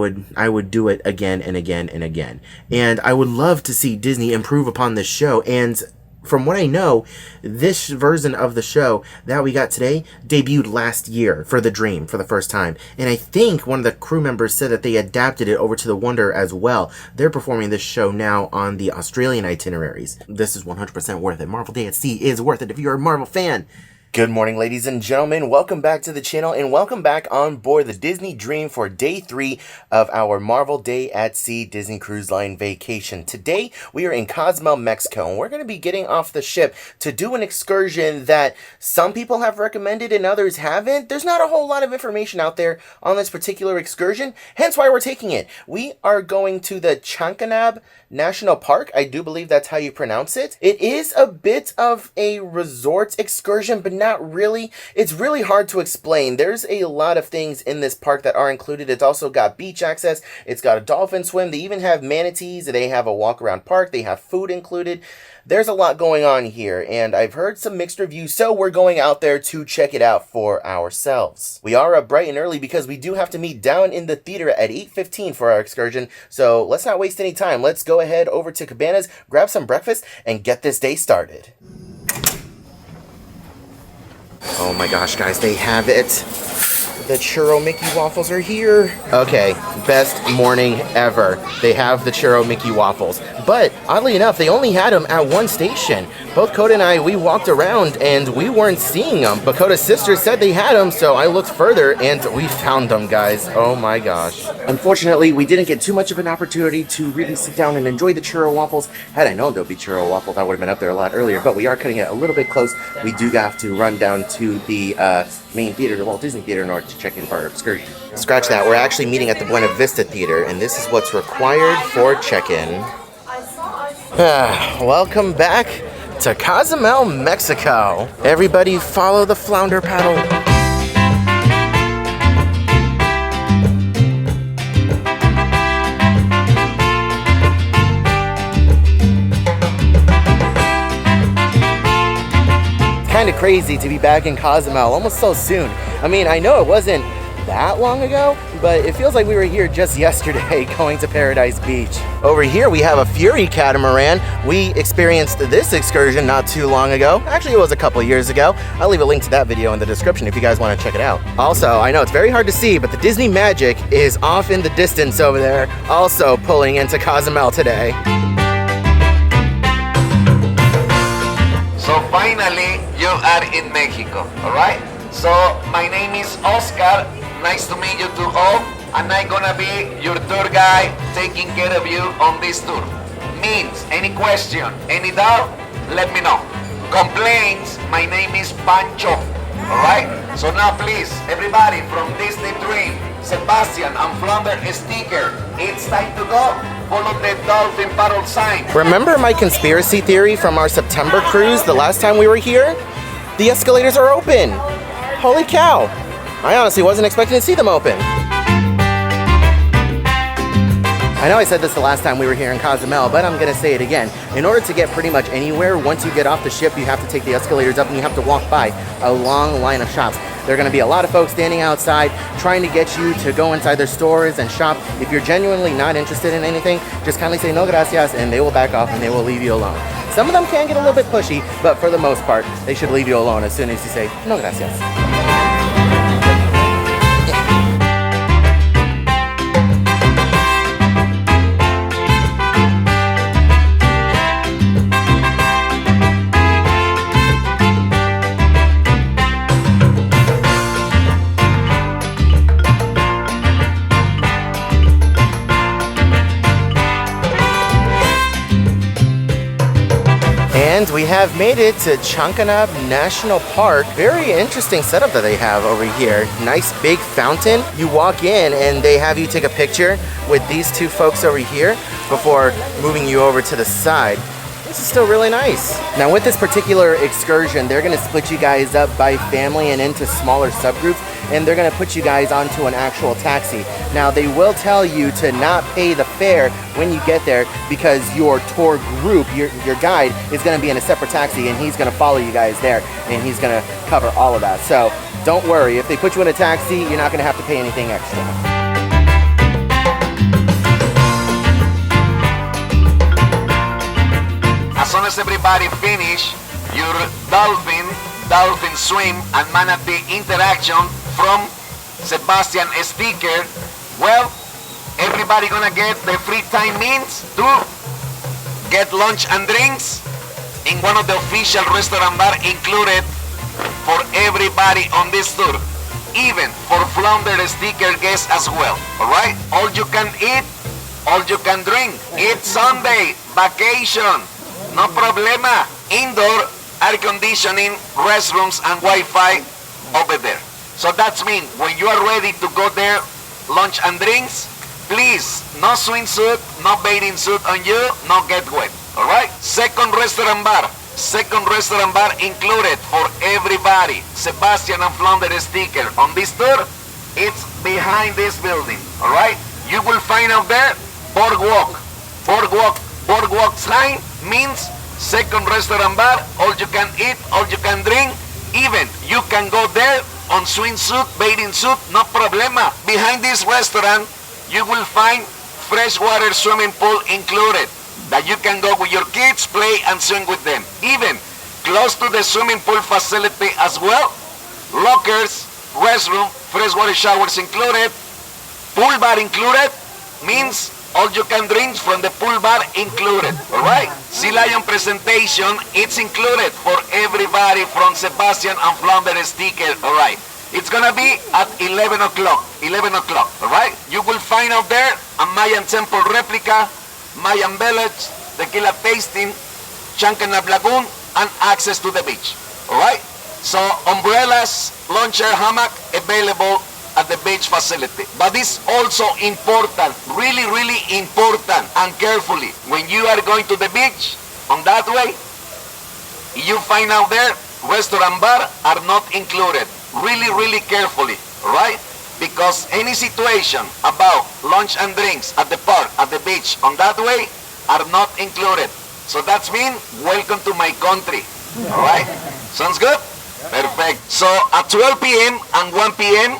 would do it again and again and again. And I would love to see Disney improve upon this show. And from what I know, this version of the show that we got today debuted last year for the Dream for the first time. And I think one of the crew members said that they adapted it over to the Wonder as well. They're performing this show now on the Australian itineraries. This is 100% worth it. Marvel Day at Sea is worth it if you're a Marvel fan. Good morning, ladies and gentlemen. Welcome back to the channel and welcome back on board the Disney Dream for day 3 of our Marvel Day at Sea Disney Cruise Line vacation. Today, we are in Cozumel, Mexico, and we're going to be getting off the ship to do an excursion that some people have recommended and others haven't. There's not a whole lot of information out there on this particular excursion, hence why we're taking it. We are going to the Chankanaab National Park. I do believe that's how you pronounce it. It is a bit of a resort excursion, but not really. It's really hard to explain. There's a lot of things in this park that are included. It's also got beach access. It's got a dolphin swim. They even have manatees. They have a walk around park. They have food included. There's a lot going on here, and I've heard some mixed reviews, so we're going out there to check it out for ourselves. We are up bright and early because we do have to meet down in the theater at 8:15 for our excursion, so let's not waste any time. Let's go ahead over to Cabanas, grab some breakfast, and get this day started. Oh my gosh, guys, they have it. The churro Mickey waffles are here. Okay, best morning ever. They have the churro Mickey waffles. But oddly enough, they only had them at one station. Both Coda and I, we walked around and we weren't seeing them. But Coda's sister said they had them, so I looked further and we found them, guys. Oh my gosh. Unfortunately, we didn't get too much of an opportunity to really sit down and enjoy the churro waffles. Had I known there'd be churro waffles, I would have been up there a lot earlier. But we are cutting it a little bit close. We do have to run down to the main theater, the Walt Disney Theater, in order to check in for our excursion. Scratch that, we're actually meeting at the Buena Vista Theater, and this is what's required for check-in. Welcome back to Cozumel, Mexico. Everybody follow the flounder paddle. Kind of crazy to be back in Cozumel almost so soon. I mean, I know it wasn't that long ago, but it feels like we were here just yesterday going to Paradise Beach. Over here we have a Fury catamaran. We experienced this excursion not too long ago. Actually, it was a couple years ago. I'll leave a link to that video in the description if you guys want to check it out. Also, I know it's very hard to see, but the Disney Magic is off in the distance over there, also pulling into Cozumel today. So finally, you are in Mexico, all right? So my name is Oscar. Nice to meet you to all. And I'm gonna be your tour guide, taking care of you on this tour. Means, any question, any doubt, let me know. Complaints, my name is Pancho, all right? So now please, everybody from Disney Dream, Sebastian and Flounder Sticker, it's time to go. Follow the dolphin paddle sign. Remember my conspiracy theory from our September cruise the last time we were here? The escalators are open. Holy cow. I honestly wasn't expecting to see them open. I know I said this the last time we were here in Cozumel, but I'm gonna say it again. In order to get pretty much anywhere, once you get off the ship, you have to take the escalators up and you have to walk by a long line of shops. There are gonna be a lot of folks standing outside trying to get you to go inside their stores and shop. If you're genuinely not interested in anything, just kindly say no gracias and they will back off and they will leave you alone. Some of them can get a little bit pushy, but for the most part, they should leave you alone as soon as you say no gracias. And we have made it to Chankanaab National Park. Very interesting setup that they have over here. Nice big fountain. You walk in and they have you take a picture with these two folks over here before moving you over to the side. This is still really nice. Now with this particular excursion, they're gonna split you guys up by family and into smaller subgroups, and they're gonna put you guys onto an actual taxi. Now they will tell you to not pay the fare when you get there because your tour group, your guide, is gonna be in a separate taxi and he's gonna follow you guys there and he's gonna cover all of that. So don't worry, if they put you in a taxi, you're not gonna have to pay anything extra. As soon as everybody finish your dolphin swim and manatee interaction from Sebastian Sticker, well, everybody gonna get the free time means to get lunch and drinks in one of the official restaurant bar included for everybody on this tour, even for Flounder Sticker guests as well, all right? All you can eat, all you can drink. It's Sunday, vacation. No problema. Indoor air conditioning, restrooms, and Wi-Fi over there. So that's mean when you are ready to go there, lunch and drinks, please, no swimsuit, no bathing suit on you, no get wet. All right? Second restaurant bar, second restaurant bar included for everybody. Sebastian and Flounder sticker on this tour. It's behind this building, all right? You will find out there boardwalk. Boardwalk sign means second restaurant bar, all you can eat, all you can drink. Even you can go there on swimsuit, bathing suit, no problema. Behind this restaurant, you will find freshwater swimming pool included, that you can go with your kids, play and swim with them. Even close to the swimming pool facility as well, lockers, restroom, freshwater showers included, pool bar included, means all you can drink from the pool bar included, all right? Sea Lion presentation, it's included for everybody from Sebastian and Flounder sticker, all right? It's gonna be at 11 o'clock, all right? You will find out there a Mayan temple replica, Mayan village, tequila tasting, Chankanaab Lagoon, and access to the beach, all right? So umbrellas, lawn chair, hammock available at the beach facility. But it's also important, really, really important, and carefully, when you are going to the beach, on that way, you find out there, restaurant bar are not included. Really, really carefully, right? Because any situation about lunch and drinks at the park, at the beach, on that way, are not included. So that's mean, welcome to my country, all right? Sounds good? Perfect. So at 12 p.m. and 1 p.m.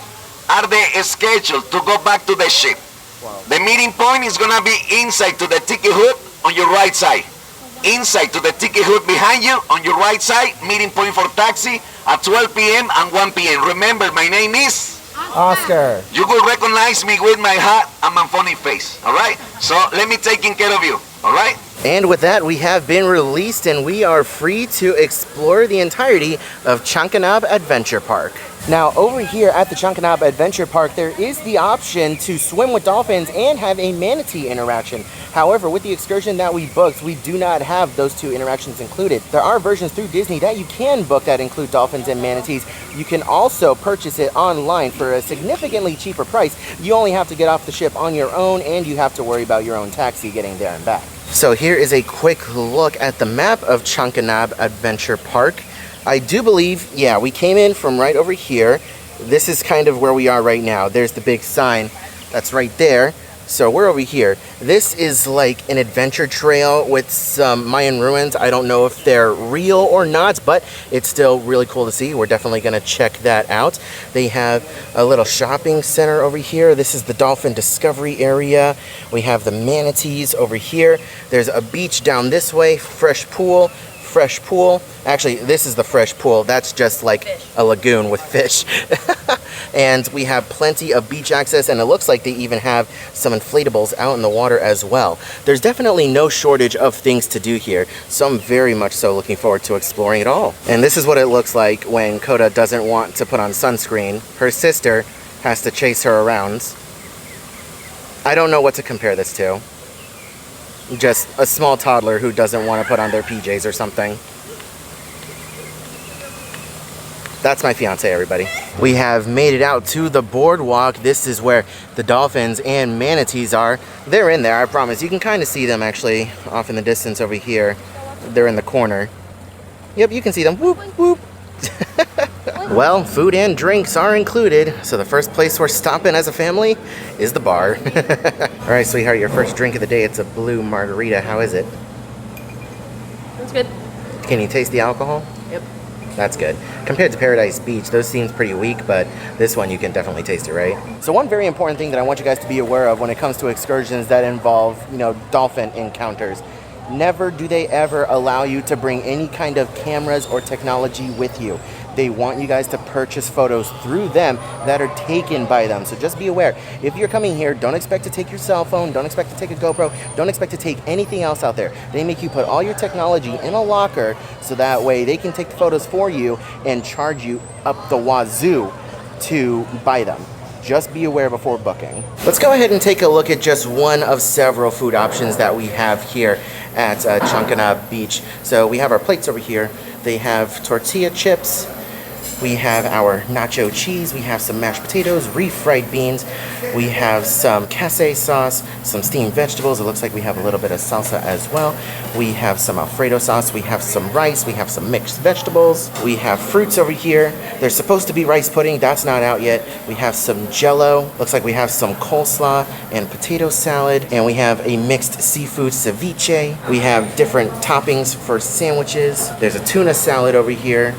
are they scheduled to go back to the ship. Wow. The meeting point is gonna be inside to the ticket hood on your right side. Inside to the ticket hood behind you on your right side, meeting point for taxi at 12 p.m. and 1 p.m. Remember, my name is Oscar. You will recognize me with my hat and my funny face, all right? So let me take care of you, all right? And with that, we have been released and we are free to explore the entirety of Chankanaab Adventure Park. Now, over here at the Chankanaab Adventure Park, there is the option to swim with dolphins and have a manatee interaction. However, with the excursion that we booked, we do not have those two interactions included. There are versions through Disney that you can book that include dolphins and manatees. You can also purchase it online for a significantly cheaper price. You only have to get off the ship on your own and you have to worry about your own taxi getting there and back. So here is a quick look at the map of Chankanaab Adventure Park. I do believe, yeah, we came in from right over here. This is kind of where we are right now. There's the big sign that's right there. So we're over here. This is like an adventure trail with some Mayan ruins. I don't know if they're real or not, but it's still really cool to see. We're definitely gonna check that out. They have a little shopping center over here. This is the dolphin discovery area. We have the manatees over here. There's a beach down this way, fresh pool. Actually, this is the fresh pool. That's just like a lagoon with fish. And we have plenty of beach access, and it looks like they even have some inflatables out in the water as well. There's definitely no shortage of things to do here, so I'm very much so looking forward to exploring it all. And this is what it looks like when Coda doesn't want to put on sunscreen. Her sister has to chase her around. I don't know what to compare this to. Just a small toddler who doesn't want to put on their PJs or something. That's my fiance, everybody. We have made it out to the boardwalk. This is where the dolphins and manatees are. They're in there, I promise. You can kind of see them actually off in the distance over here. They're in the corner. Yep, you can see them. Whoop, whoop. Well, food and drinks are included, so the first place we're stopping as a family is the bar. All right, sweetheart, your first drink of the day. It's a blue margarita. How is it? That's good. Can you taste the alcohol? Yep. That's good. Compared to Paradise Beach, those seems pretty weak, but this one you can definitely taste it, right? So one very important thing that I want you guys to be aware of when it comes to excursions that involve, dolphin encounters. Never do they ever allow you to bring any kind of cameras or technology with you. They want you guys to purchase photos through them that are taken by them. So just be aware. If you're coming here, don't expect to take your cell phone, don't expect to take a GoPro, don't expect to take anything else out there. They make you put all your technology in a locker so that way they can take the photos for you and charge you up the wazoo to buy them. Just be aware before booking. Let's go ahead and take a look at just one of several food options that we have here at Chankanaab Beach. So we have our plates over here. They have tortilla chips, We have our nacho cheese, we have some mashed potatoes, refried beans, we have some casey sauce, some steamed vegetables. It looks like we have a little bit of salsa as well. We have some Alfredo sauce, we have some rice, we have some mixed vegetables, we have fruits over here. There's supposed to be rice pudding, that's not out yet. We have some jello, looks like we have some coleslaw and potato salad, and we have a mixed seafood ceviche. We have different toppings for sandwiches. There's a tuna salad over here.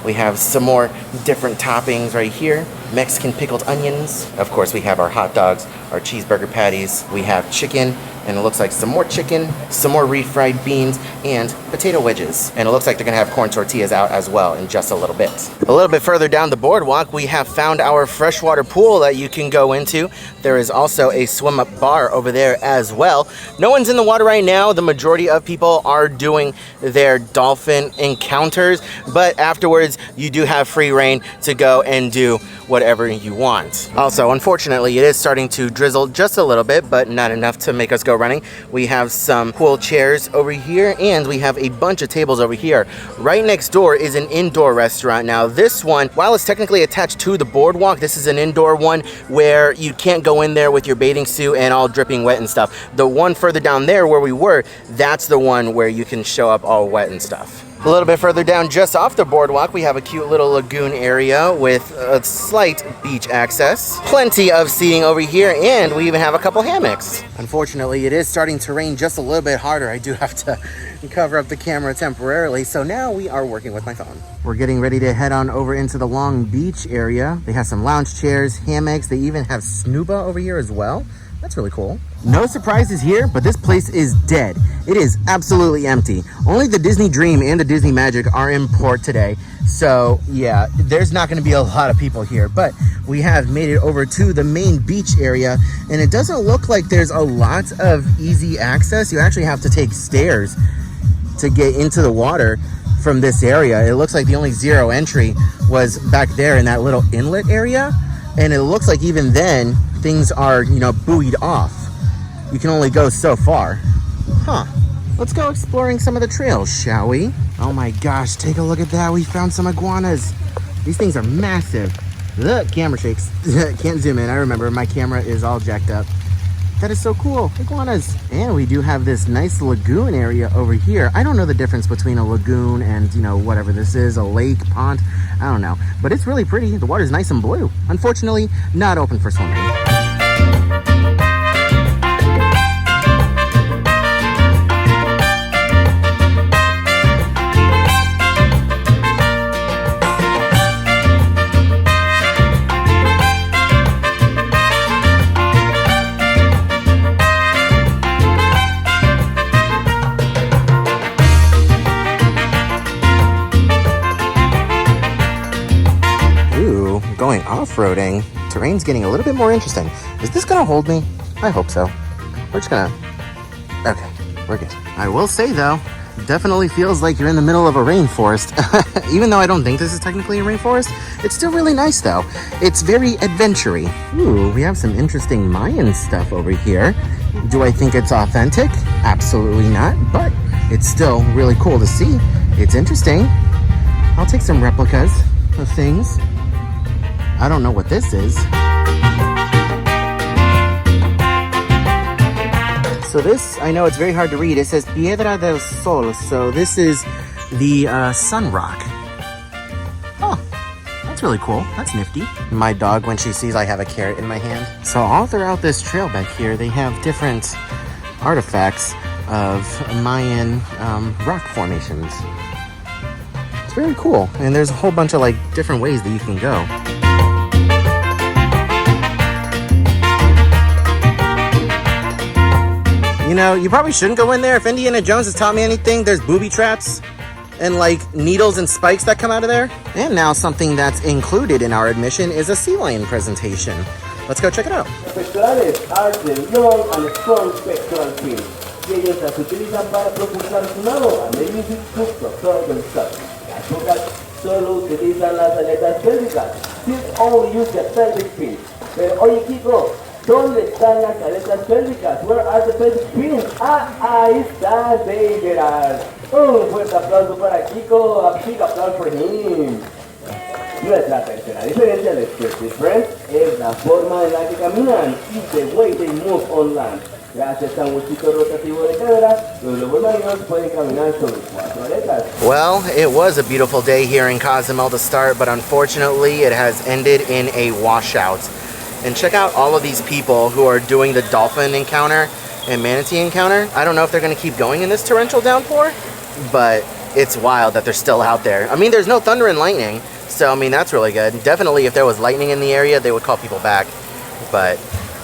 We have some more different toppings right here. Mexican pickled onions. Of course, we have our hot dogs, our cheeseburger patties. We have chicken, and it looks like some more chicken, some more refried beans, and potato wedges. And it looks like they're gonna have corn tortillas out as well in just a little bit. A little bit further down the boardwalk, we have found our freshwater pool that you can go into. There is also a swim-up bar over there as well. No one's in the water right now. The majority of people are doing their dolphin encounters, but afterwards, you do have free reign to go and do whatever you want. Also, unfortunately, it is starting to drizzle just a little bit, but not enough to make us go running. We have some pool chairs over here, and we have a bunch of tables over here. Right next door is an indoor restaurant. Now, this one, while it's technically attached to the boardwalk, this is an indoor one where you can't go in there with your bathing suit and all dripping wet and stuff. The one further down there where we were, that's the one where you can show up all wet and stuff. A little bit further down, just off the boardwalk, we have a cute little lagoon area with a slight beach access. Plenty of seating over here, and we even have a couple hammocks. Unfortunately, it is starting to rain just a little bit harder. I do have to cover up the camera temporarily, so now we are working with my phone. We're getting ready to head on over into the Long Beach area. They have some lounge chairs, hammocks. They even have snuba over here as well. That's really cool. No surprises here, but this place is dead. It is absolutely empty. Only the Disney Dream and the Disney Magic are in port today. So yeah, there's not gonna be a lot of people here, but we have made it over to the main beach area, and it doesn't look like there's a lot of easy access. You actually have to take stairs to get into the water from this area. It looks like the only zero entry was back there in that little inlet area. And it looks like even then, things are, buoyed off. You can only go so far. Huh. Let's go exploring some of the trails, shall we? Oh my gosh, take a look at that. We found some iguanas. These things are massive. Look, camera shakes. Can't zoom in. I remember my camera is all jacked up. That is so cool. Iguanas. And we do have this nice lagoon area over here. I don't know the difference between a lagoon and, whatever this is, a lake, pond. I don't know. But it's really pretty. The water's nice and blue. Unfortunately, not open for swimming. Going off-roading, terrain's getting a little bit more interesting. Is this gonna hold me? I hope so. We're just gonna... Okay, we're good. I will say though, definitely feels like you're in the middle of a rainforest. Even though I don't think this is technically a rainforest, it's still really nice though. It's very adventure-y. Ooh, we have some interesting Mayan stuff over here. Do I think it's authentic? Absolutely not, but it's still really cool to see. It's interesting. I'll take some replicas of things. I don't know what this is. So this, I know it's very hard to read. It says Piedra del Sol. So this is the sun rock. Oh, that's really cool. That's nifty. My dog, when she sees I have a carrot in my hand. So all throughout this trail back here, they have different artifacts of Mayan rock formations. It's very cool. And there's a whole bunch of different ways that you can go. You probably shouldn't go in there. If Indiana Jones has taught me anything, there's booby traps and needles and spikes that come out of there. And now something that's included in our admission is a sea lion presentation. Let's go check it out. Pectorales are the long and strong pectoral fins. Y ellos las utilizan para propulsar su nado, and they use it to propel themselves. Las focas solo utilizan las aletas pélvicas. Fish only use the pelvic fins. Pero oye, Kiko, ¿dónde están las aletas pélvicas? Where are the pelvic fins? Ahí está, they are. Un fuerte aplauso para Kiko. A big applause for him. Nuestra tercera diferencia de Street Difference es la forma en la que caminan y the way they move on land. Gracias a un chico rotativo de cadera, los lobos marinos pueden caminar sobre 4 aletas. Well, it was a beautiful day here in Cozumel to start, but unfortunately it has ended in a washout. And check out all of these people who are doing the dolphin encounter and manatee encounter. I don't know if they're gonna keep going in this torrential downpour, but it's wild that they're still out there. I mean, there's no thunder and lightning, so I mean, that's really good. Definitely if there was lightning in the area, they would call people back, but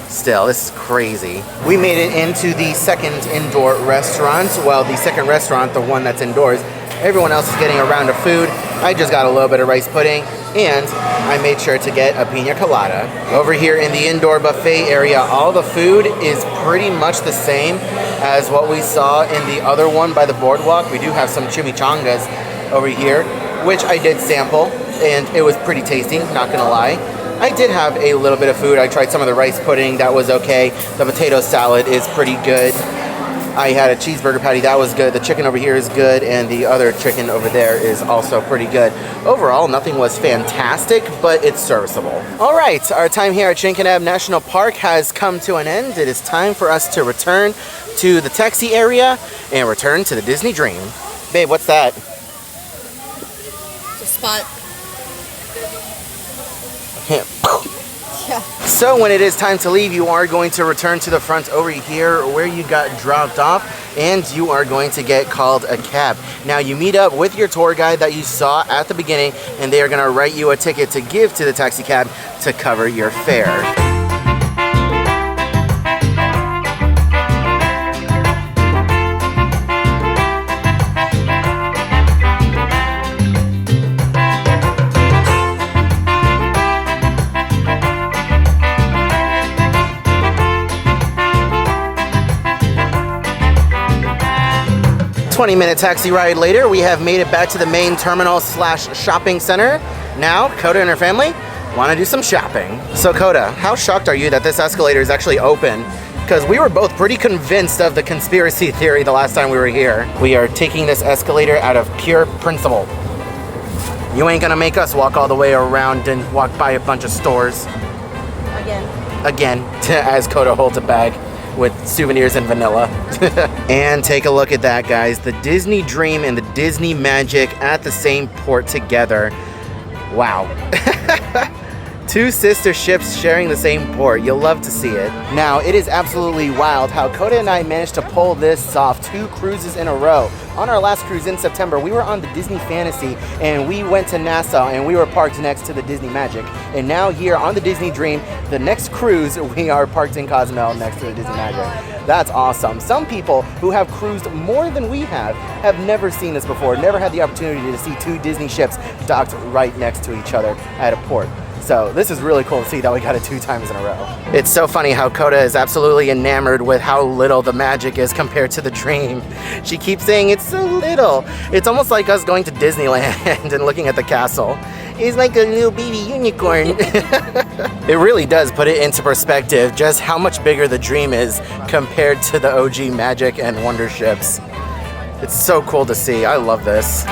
still, this is crazy. We made it into the second indoor restaurant. Well, the second restaurant, the one that's indoors. Everyone else is getting a round of food. I just got a little bit of rice pudding, and I made sure to get a piña colada. Over here in the indoor buffet area, all the food is pretty much the same as what we saw in the other one by the boardwalk. We do have some chimichangas over here, which I did sample, and it was pretty tasty, not gonna lie. I did have a little bit of food. I tried some of the rice pudding, that was okay. The potato salad is pretty good. I had a cheeseburger patty, that was good. The chicken over here is good, and the other chicken over there is also pretty good. Overall, nothing was fantastic, but it's serviceable. All right, our time here at Chankanaab National Park has come to an end. It is time for us to return to the taxi area and return to the Disney Dream. Babe, what's that? It's a spot. Yeah. So when it is time to leave, you are going to return to the front over here where you got dropped off, and you are going to get called a cab. Now you meet up with your tour guide that you saw at the beginning, and they are going to write you a ticket to give to the taxi cab to cover your fare. 20-minute taxi ride later, we have made it back to the main terminal / shopping center. Now, Coda and her family want to do some shopping. So Coda, how shocked are you that this escalator is actually open? Because we were both pretty convinced of the conspiracy theory the last time we were here. We are taking this escalator out of pure principle. You ain't gonna make us walk all the way around and walk by a bunch of stores. Again, as Coda holds a bag with souvenirs and vanilla. And take a look at that, guys. The Disney Dream and the Disney Magic at the same port together. Wow. Two sister ships sharing the same port. You'll love to see it. Now, it is absolutely wild how Coda and I managed to pull this off 2 cruises in a row. On our last cruise in September, we were on the Disney Fantasy, and we went to Nassau, and we were parked next to the Disney Magic. And now here on the Disney Dream, the next cruise, we are parked in Cozumel next to the Disney Magic. That's awesome. Some people who have cruised more than we have never seen this before, never had the opportunity to see 2 Disney ships docked right next to each other at a port. So this is really cool to see that we got it 2 times in a row. It's so funny how Coda is absolutely enamored with how little the Magic is compared to the Dream. She keeps saying it's so little. It's almost like us going to Disneyland and looking at the castle. It's like a little baby unicorn. It really does put it into perspective just how much bigger the Dream is compared to the OG Magic and Wonder ships. It's so cool to see. I love this.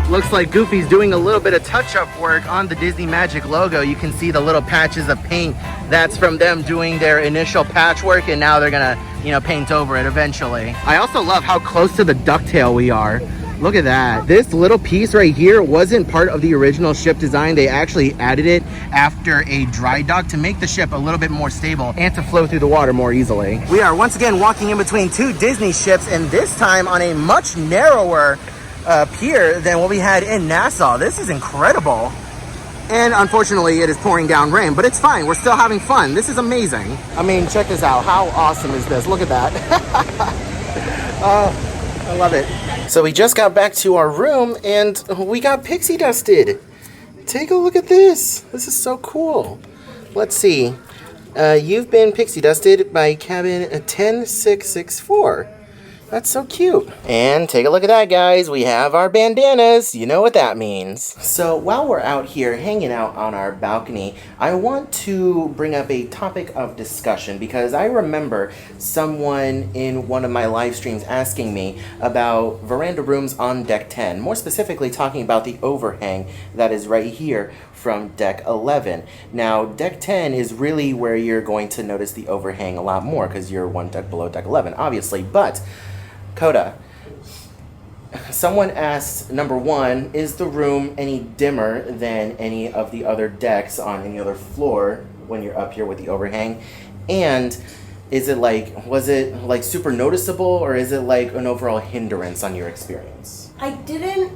Looks like Goofy's doing a little bit of touch-up work on the Disney Magic logo. You can see the little patches of paint. That's from them doing their initial patchwork, and now they're gonna, paint over it eventually. I also love how close to the ducktail we are. Look at that. This little piece right here wasn't part of the original ship design. They actually added it after a dry dock to make the ship a little bit more stable and to flow through the water more easily. We are once again walking in between 2 Disney ships, and this time on a much narrower pier than what we had in Nassau. This is incredible. And unfortunately, it is pouring down rain, but it's fine. We're still having fun. This is amazing. I mean, check this out. How awesome is this? Look at that. Oh, I love it. So we just got back to our room and we got pixie dusted. Take a look at this. This is so cool. Let's see. You've been pixie dusted by cabin 10664. That's so cute. And take a look at that, guys. We have our bandanas. You know what that means. So while we're out here hanging out on our balcony, I want to bring up a topic of discussion because I remember someone in one of my live streams asking me about veranda rooms on deck 10, more specifically talking about the overhang that is right here from deck 11. Now, deck 10 is really where you're going to notice the overhang a lot more because you're one deck below deck 11, obviously, but Coda, someone asked, number one, is the room any dimmer than any of the other decks on any other floor when you're up here with the overhang? And is it like, was it like super noticeable, or is it like an overall hindrance on your experience? I didn't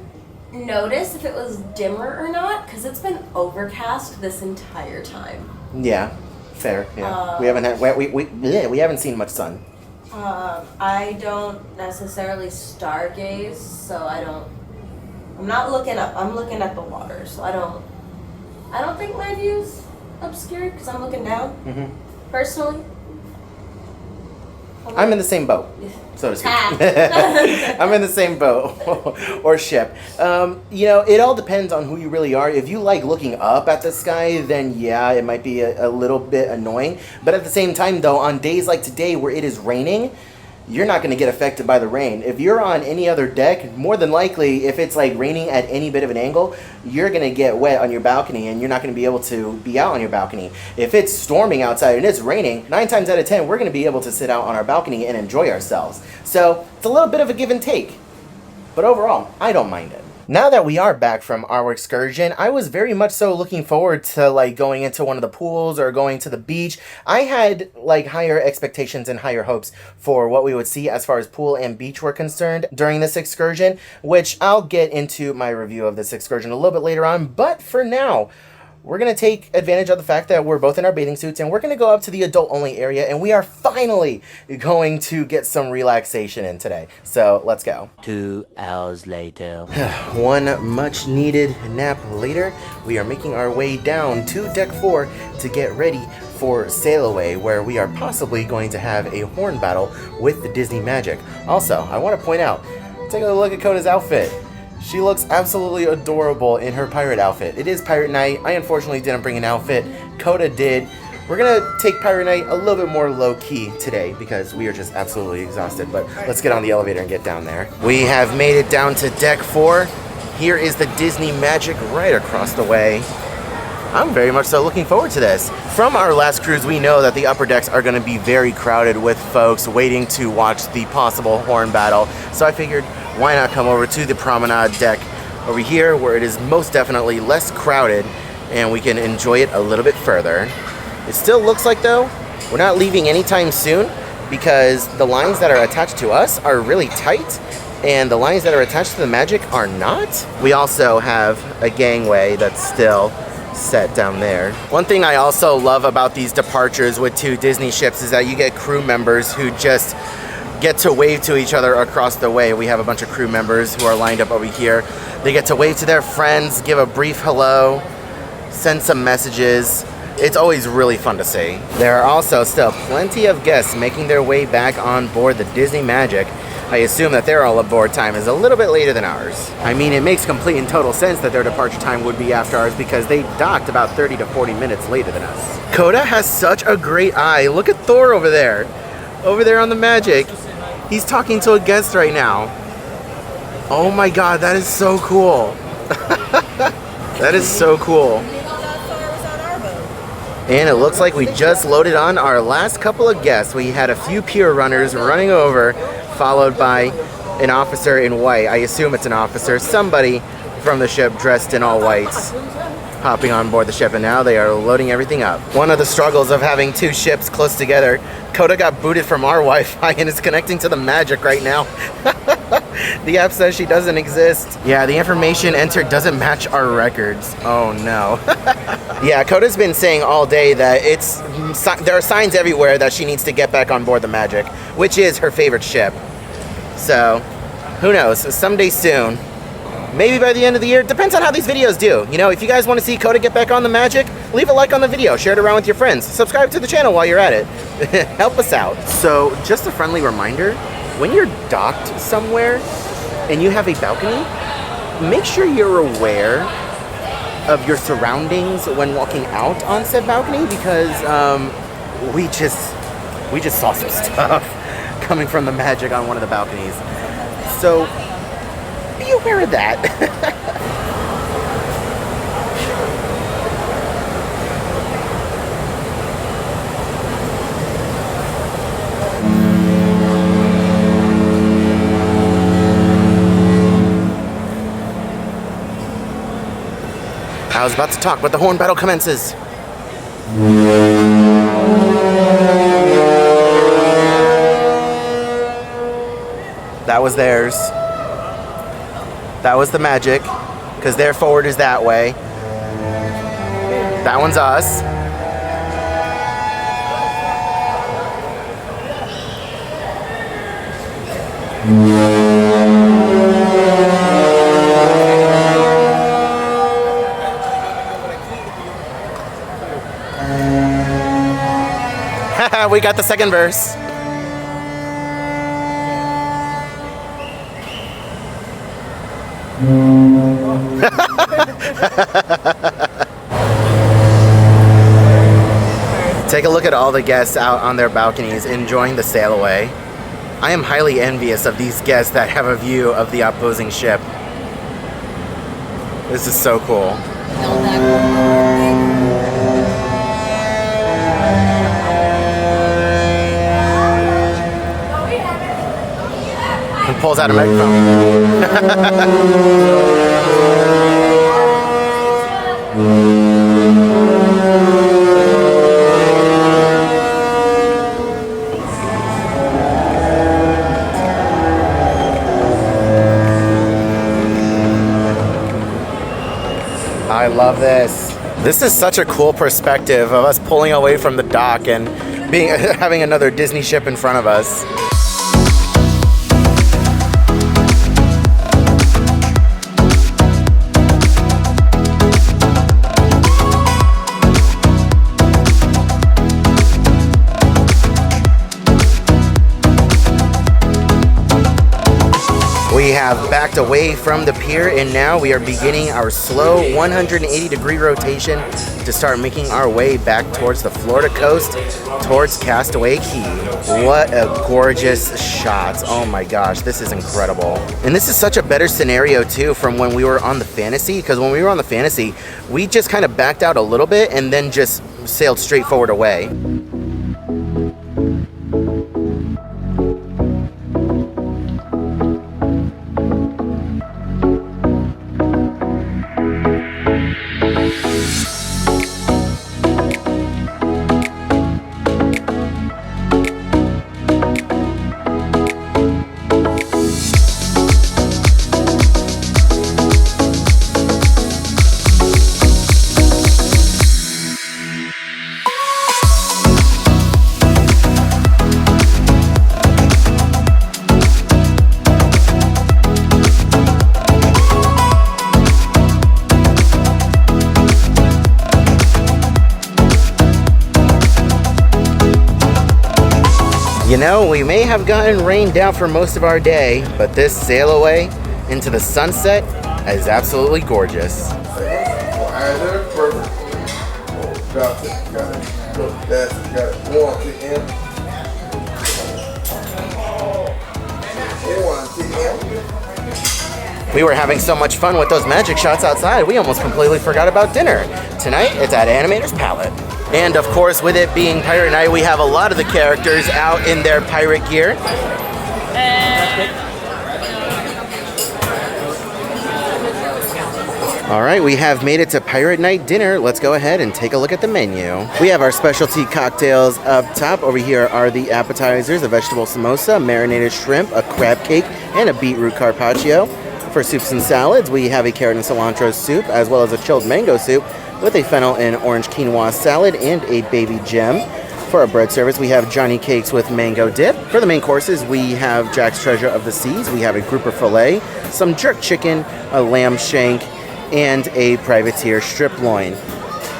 notice if it was dimmer or not because it's been overcast this entire time. Yeah, fair. Yeah, we haven't had we haven't seen much sun. I don't necessarily stargaze, so I'm not looking up. I'm looking at the water, so I don't think my view's obscured because I'm looking down. Mm-hmm. Personally, I'm in the same boat, so to speak. I'm in the same boat or ship. You know, it all depends on who you really are. If you like looking up at the sky, then yeah, it might be a little bit annoying. But at the same time, though, on days like today where it is raining, you're not going to get affected by the rain. If you're on any other deck, more than likely, if it's like raining at any bit of an angle, you're going to get wet on your balcony and you're not going to be able to be out on your balcony. If it's storming outside and it's raining, 9 times out of 10, we're going to be able to sit out on our balcony and enjoy ourselves. So it's a little bit of a give and take. But overall, I don't mind it. Now that we are back from our excursion, I was very much so looking forward to like going into one of the pools or going to the beach. I had like higher expectations and higher hopes for what we would see as far as pool and beach were concerned during this excursion, which I'll get into my review of this excursion a little bit later on. But for now, we're going to take advantage of the fact that we're both in our bathing suits and we're going to go up to the adult-only area and we are finally going to get some relaxation in today. So let's go. 2 hours later. One much-needed nap later, we are making our way down to Deck 4 to get ready for Sailaway, where we are possibly going to have a horn battle with the Disney Magic. Also, I want to point out, take a look at Coda's outfit. She looks absolutely adorable in her pirate outfit. It is Pirate Night. I unfortunately didn't bring an outfit. Coda did. We're gonna take Pirate Night a little bit more low-key today because we are just absolutely exhausted, but let's get on the elevator and get down there. We have made it down to Deck 4. Here is the Disney Magic right across the way. I'm very much so looking forward to this. From our last cruise, we know that the upper decks are gonna be very crowded with folks waiting to watch the possible horn battle. So I figured, why not come over to the promenade deck over here where it is most definitely less crowded and we can enjoy it a little bit further. It still looks like, though, we're not leaving anytime soon because the lines that are attached to us are really tight and the lines that are attached to the Magic are not. We also have a gangway that's still set down there. One thing I also love about these departures with 2 Disney ships is that you get crew members who just get to wave to each other across the way. We have a bunch of crew members who are lined up over here. They get to wave to their friends, give a brief hello, send some messages. It's always really fun to see. There are also still plenty of guests making their way back on board the Disney Magic. I assume that their all aboard time is a little bit later than ours. I mean, it makes complete and total sense that their departure time would be after ours because they docked about 30 to 40 minutes later than us. Coda has such a great eye. Look at Thor over there. Over there on the Magic. He's talking to a guest right now. Oh my god, that is so cool. That is so cool. And it looks like we just loaded on our last couple of guests. We had a few pier runners running over, followed by an officer in white. I assume it's an officer, somebody from the ship dressed in all whites, hopping on board the ship, and now they are loading everything up. One of the struggles of having 2 ships close together, Coda got booted from our Wi-Fi and is connecting to the Magic right now. The app says she doesn't exist. Yeah, the information entered doesn't match our records. Oh no. Yeah, Coda's been saying all day that there are signs everywhere that she needs to get back on board the Magic, which is her favorite ship. So, who knows, someday soon. Maybe by the end of the year. Depends on how these videos do. You know, if you guys want to see Coda get back on the Magic, leave a like on the video, share it around with your friends, subscribe to the channel while you're at it. Help us out. So, just a friendly reminder, when you're docked somewhere and you have a balcony, make sure you're aware of your surroundings when walking out on said balcony, because we just saw some stuff coming from the magic on one of the balconies. So be aware of that. I was about to talk, but the horn battle commences. That was theirs. That was the magic, because their forward is that way. That one's us. We got the second verse. Take a look at all the guests out on their balconies enjoying the Sailaway. I am highly envious of these guests that have a view of the opposing ship. This is so cool. And pulls out a I love this. This is such a cool perspective of us pulling away from the dock and having another Disney ship in front of us. We have backed away from the pier, and now we are beginning our slow 180-degree rotation to start making our way back towards the Florida coast, towards Castaway Key. What a gorgeous shot. Oh my gosh, this is incredible. And this is such a better scenario too from when we were on the Fantasy, because when we were on the Fantasy, we just kind of backed out a little bit and then just sailed straight forward away. You know, we may have gotten rained down for most of our day, but this sail away into the sunset is absolutely gorgeous. We were having so much fun with those magic shots outside, we almost completely forgot about dinner. Tonight, it's at Animator's Palette. And of course, with it being Pirate Night, we have a lot of the characters out in their pirate gear. All right, we have made it to Pirate Night dinner. Let's go ahead and take a look at the menu. We have our specialty cocktails up top. Over here are the appetizers, a vegetable samosa, marinated shrimp, a crab cake, and a beetroot carpaccio. For soups and salads, we have a carrot and cilantro soup, as well as a chilled mango soup with a fennel and orange quinoa salad and a baby gem. For our bread service, we have Johnny Cakes with mango dip. For the main courses, we have Jack's Treasure of the Seas. We have a grouper fillet, some jerk chicken, a lamb shank, and a privateer strip loin.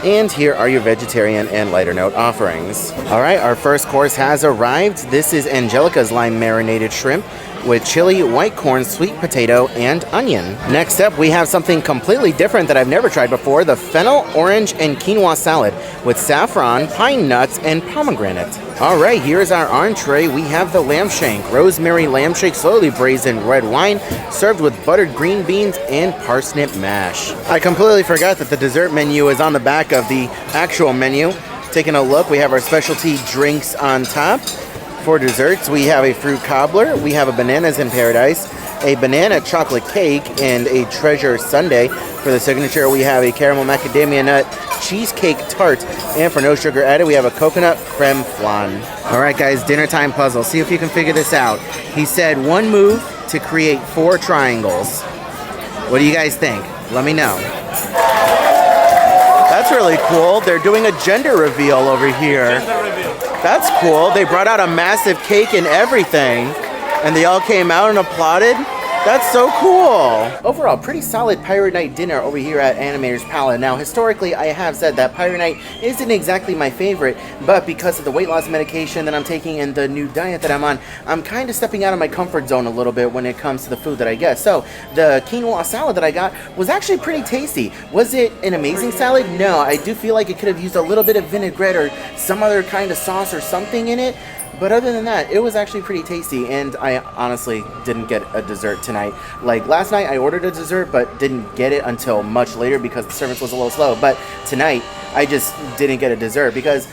And here are your vegetarian and lighter note offerings. All right, our first course has arrived. This is Angelica's lime marinated shrimp with chili, white corn, sweet potato, and onion. Next up, we have something completely different that I've never tried before, the fennel, orange, and quinoa salad with saffron, pine nuts, and pomegranate. All right, here's our entree. We have the lamb shank, rosemary lamb shank slowly braised in red wine, served with buttered green beans and parsnip mash. I completely forgot that the dessert menu is on the back of the actual menu. Taking a look, we have our specialty drinks on top. For desserts, we have a fruit cobbler, we have a bananas in paradise, a banana chocolate cake, and a treasure sundae. For the signature, we have a caramel macadamia nut cheesecake tart, and for no sugar added, we have a coconut creme flan. All right, guys, dinner time puzzle. See if you can figure this out. He said one move to create 4 triangles. What do you guys think? Let me know. That's really cool. They're doing a gender reveal over here. That's cool. They brought out a massive cake and everything, and they all came out and applauded. That's so cool. Overall, pretty solid Pirate Night dinner over here at Animator's Palo. Now, historically, I have said that Pirate Night isn't exactly my favorite, but because of the weight loss medication that I'm taking and the new diet that I'm on, I'm kind of stepping out of my comfort zone a little bit when it comes to the food that I get. So, the quinoa salad that I got was actually pretty tasty. Was it an amazing salad? No, I do feel like it could have used a little bit of vinaigrette or some other kind of sauce or something in it. But other than that, it was actually pretty tasty, and I honestly didn't get a dessert tonight. Like last night, I ordered a dessert, but didn't get it until much later because the service was a little slow. But tonight, I just didn't get a dessert because,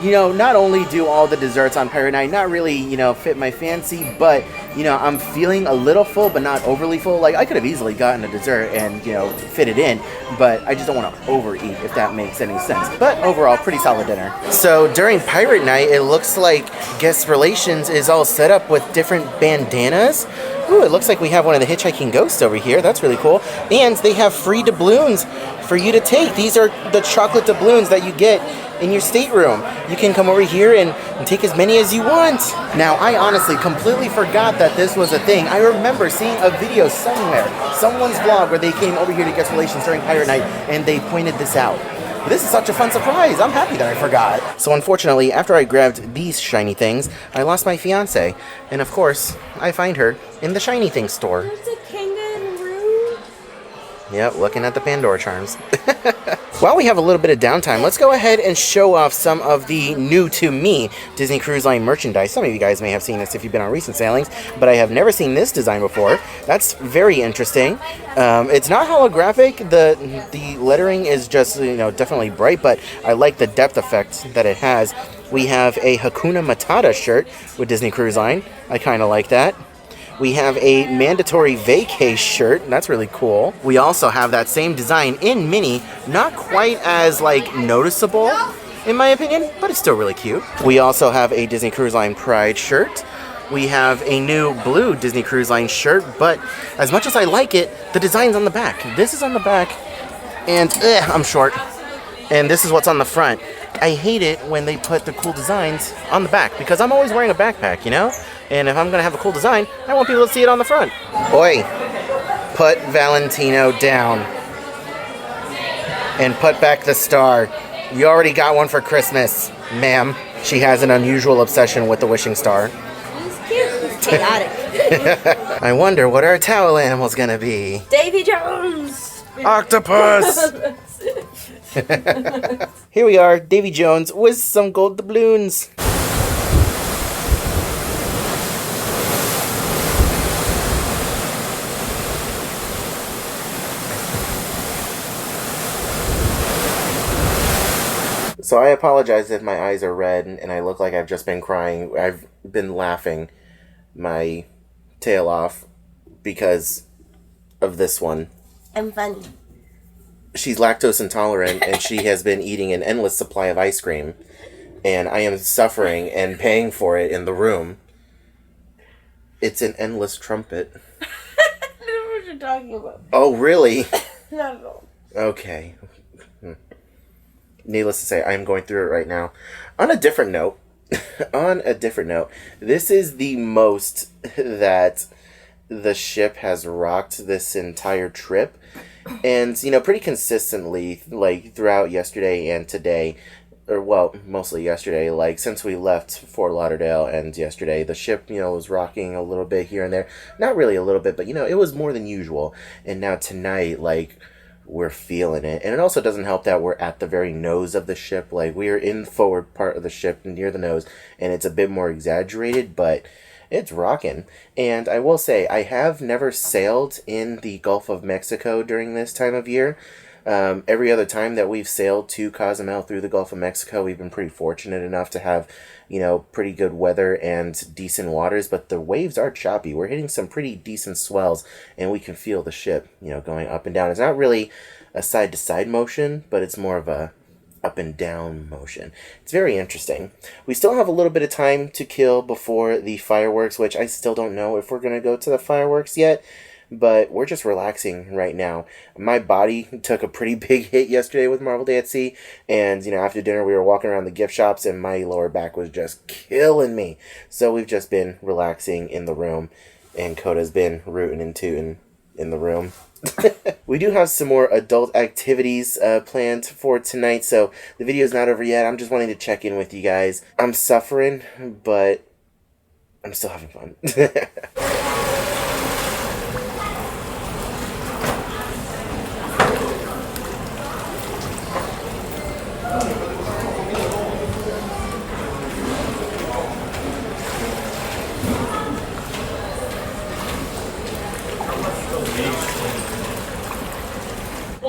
you know, not only do all the desserts on Pirate Night not really, you know, fit my fancy, but, you know, I'm feeling a little full, but not overly full. Like, I could have easily gotten a dessert and, you know, fit it in, but I just don't want to overeat, if that makes any sense. But overall, pretty solid dinner. So during Pirate Night, it looks like guest relations is all set up with different bandanas. Ooh, it looks like we have one of the hitchhiking ghosts over here. That's really cool. And they have free doubloons for you to take. These are the chocolate doubloons that you get in your stateroom. You can come over here and take as many as you want. Now, I honestly completely forgot that this was a thing. I remember seeing a video somewhere, someone's vlog, where they came over here to guest relations during Pirate Night, and they pointed this out. This is such a fun surprise. I'm happy that I forgot. So unfortunately, after I grabbed these shiny things, I lost my fiance. And of course, I find her in the shiny things store. There's a kangaroo. Yep, looking at the Pandora charms. While we have a little bit of downtime, let's go ahead and show off some of the new to me Disney Cruise Line merchandise. Some of you guys may have seen this if you've been on recent sailings, but I have never seen this design before. That's very interesting. It's not holographic. The lettering is just, you know, definitely bright, but I like the depth effect that it has. We have a Hakuna Matata shirt with Disney Cruise Line. I kind of like that. We have a mandatory vacay shirt. That's really cool. We also have that same design in mini, not quite as like noticeable in my opinion, but it's still really cute. We also have a Disney Cruise Line Pride shirt. We have a new blue Disney Cruise Line shirt, but as much as I like it, the design's on the back. This is on the back, and I'm short. And this is what's on the front. I hate it when they put the cool designs on the back because I'm always wearing a backpack, you know? And if I'm gonna have a cool design, I want people to see it on the front. Oi, put Valentino down. And put back the star. You already got one for Christmas, ma'am. She has an unusual obsession with the wishing star. He's cute. He's chaotic. I wonder what our towel animal's gonna be. Davy Jones. Octopus. Here we are, Davy Jones with some gold doubloons. So I apologize if my eyes are red and I look like I've just been crying. I've been laughing my tail off because of this one. I'm funny. She's lactose intolerant and she has been eating an endless supply of ice cream. And I am suffering and paying for it in the room. It's an endless trumpet. I don't know what you're talking about. Oh, really? Not at all. Okay. Needless to say, I am going through it right now. On a different note, this is the most that the ship has rocked this entire trip. And, you know, pretty consistently, like, throughout yesterday and today, or, well, mostly yesterday, like, since we left Fort Lauderdale and yesterday, the ship, you know, was rocking a little bit here and there. Not really a little bit, but, you know, it was more than usual. And now tonight, like, we're feeling it. And it also doesn't help that we're at the very nose of the ship. Like, we're in the forward part of the ship near the nose, and it's a bit more exaggerated, but it's rocking. And I will say, I have never sailed in the Gulf of Mexico during this time of year. Every other time that we've sailed to Cozumel through the Gulf of Mexico, we've been pretty fortunate enough to have, you know, pretty good weather and decent waters, but the waves are choppy. We're hitting some pretty decent swells, and we can feel the ship, you know, going up and down. It's not really a side-to-side motion, but it's more of a up and down motion. It's very interesting. We still have a little bit of time to kill before the fireworks, which I still don't know if we're going to go to the fireworks yet, but we're just relaxing right now. My body took a pretty big hit yesterday with Marvel Day at Sea, and, you know, after dinner we were walking around the gift shops and my lower back was just killing me. So we've just been relaxing in the room, and Coda's been rooting and tooting in the room. We do have some more adult activities planned for tonight, so the video's not over yet. I'm just wanting to check in with you guys. I'm suffering, but I'm still having fun.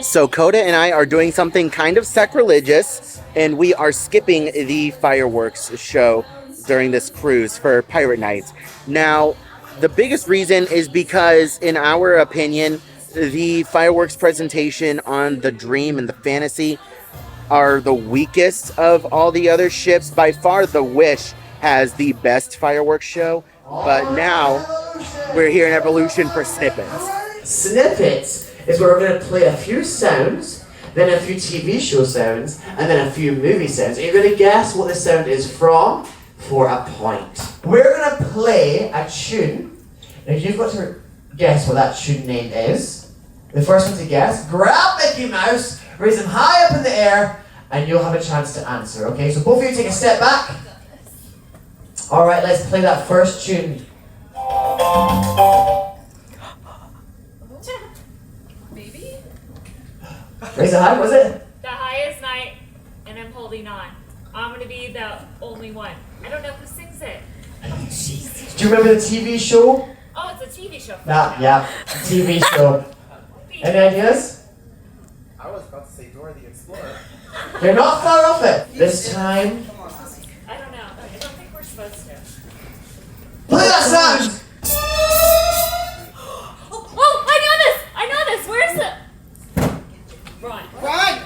So Coda and I are doing something kind of sacrilegious, and we are skipping the fireworks show during this cruise for Pirate Nights. Now, the biggest reason is because, in our opinion, the fireworks presentation on the Dream and the Fantasy are the weakest of all the other ships. By far, the Wish has the best fireworks show, but now we're here in Evolution for Snippets. Snippets is where we're going to play a few sounds, then a few TV show sounds, and then a few movie sounds. And you're going to guess what the sound is from for a point. We're going to play a tune, and you've got to guess what that tune name is. The first one to guess, grab Mickey Mouse, raise him high up in the air, and you'll have a chance to answer, okay? So both of you take a step back. Alright, let's play that first tune. Raise it high, was it? The highest night, and I'm holding on. I'm gonna be the only one. I don't know who sings it. Oh, jeez. Do you remember the TV show? Oh, it's a TV show. Yeah, TV show. Any ideas? I was about to say Dora the Explorer. You're not far off it. This time. I don't know. I don't think we're supposed to. Play that sound! Oh, I know this! I know this! Where is it? Run. Run!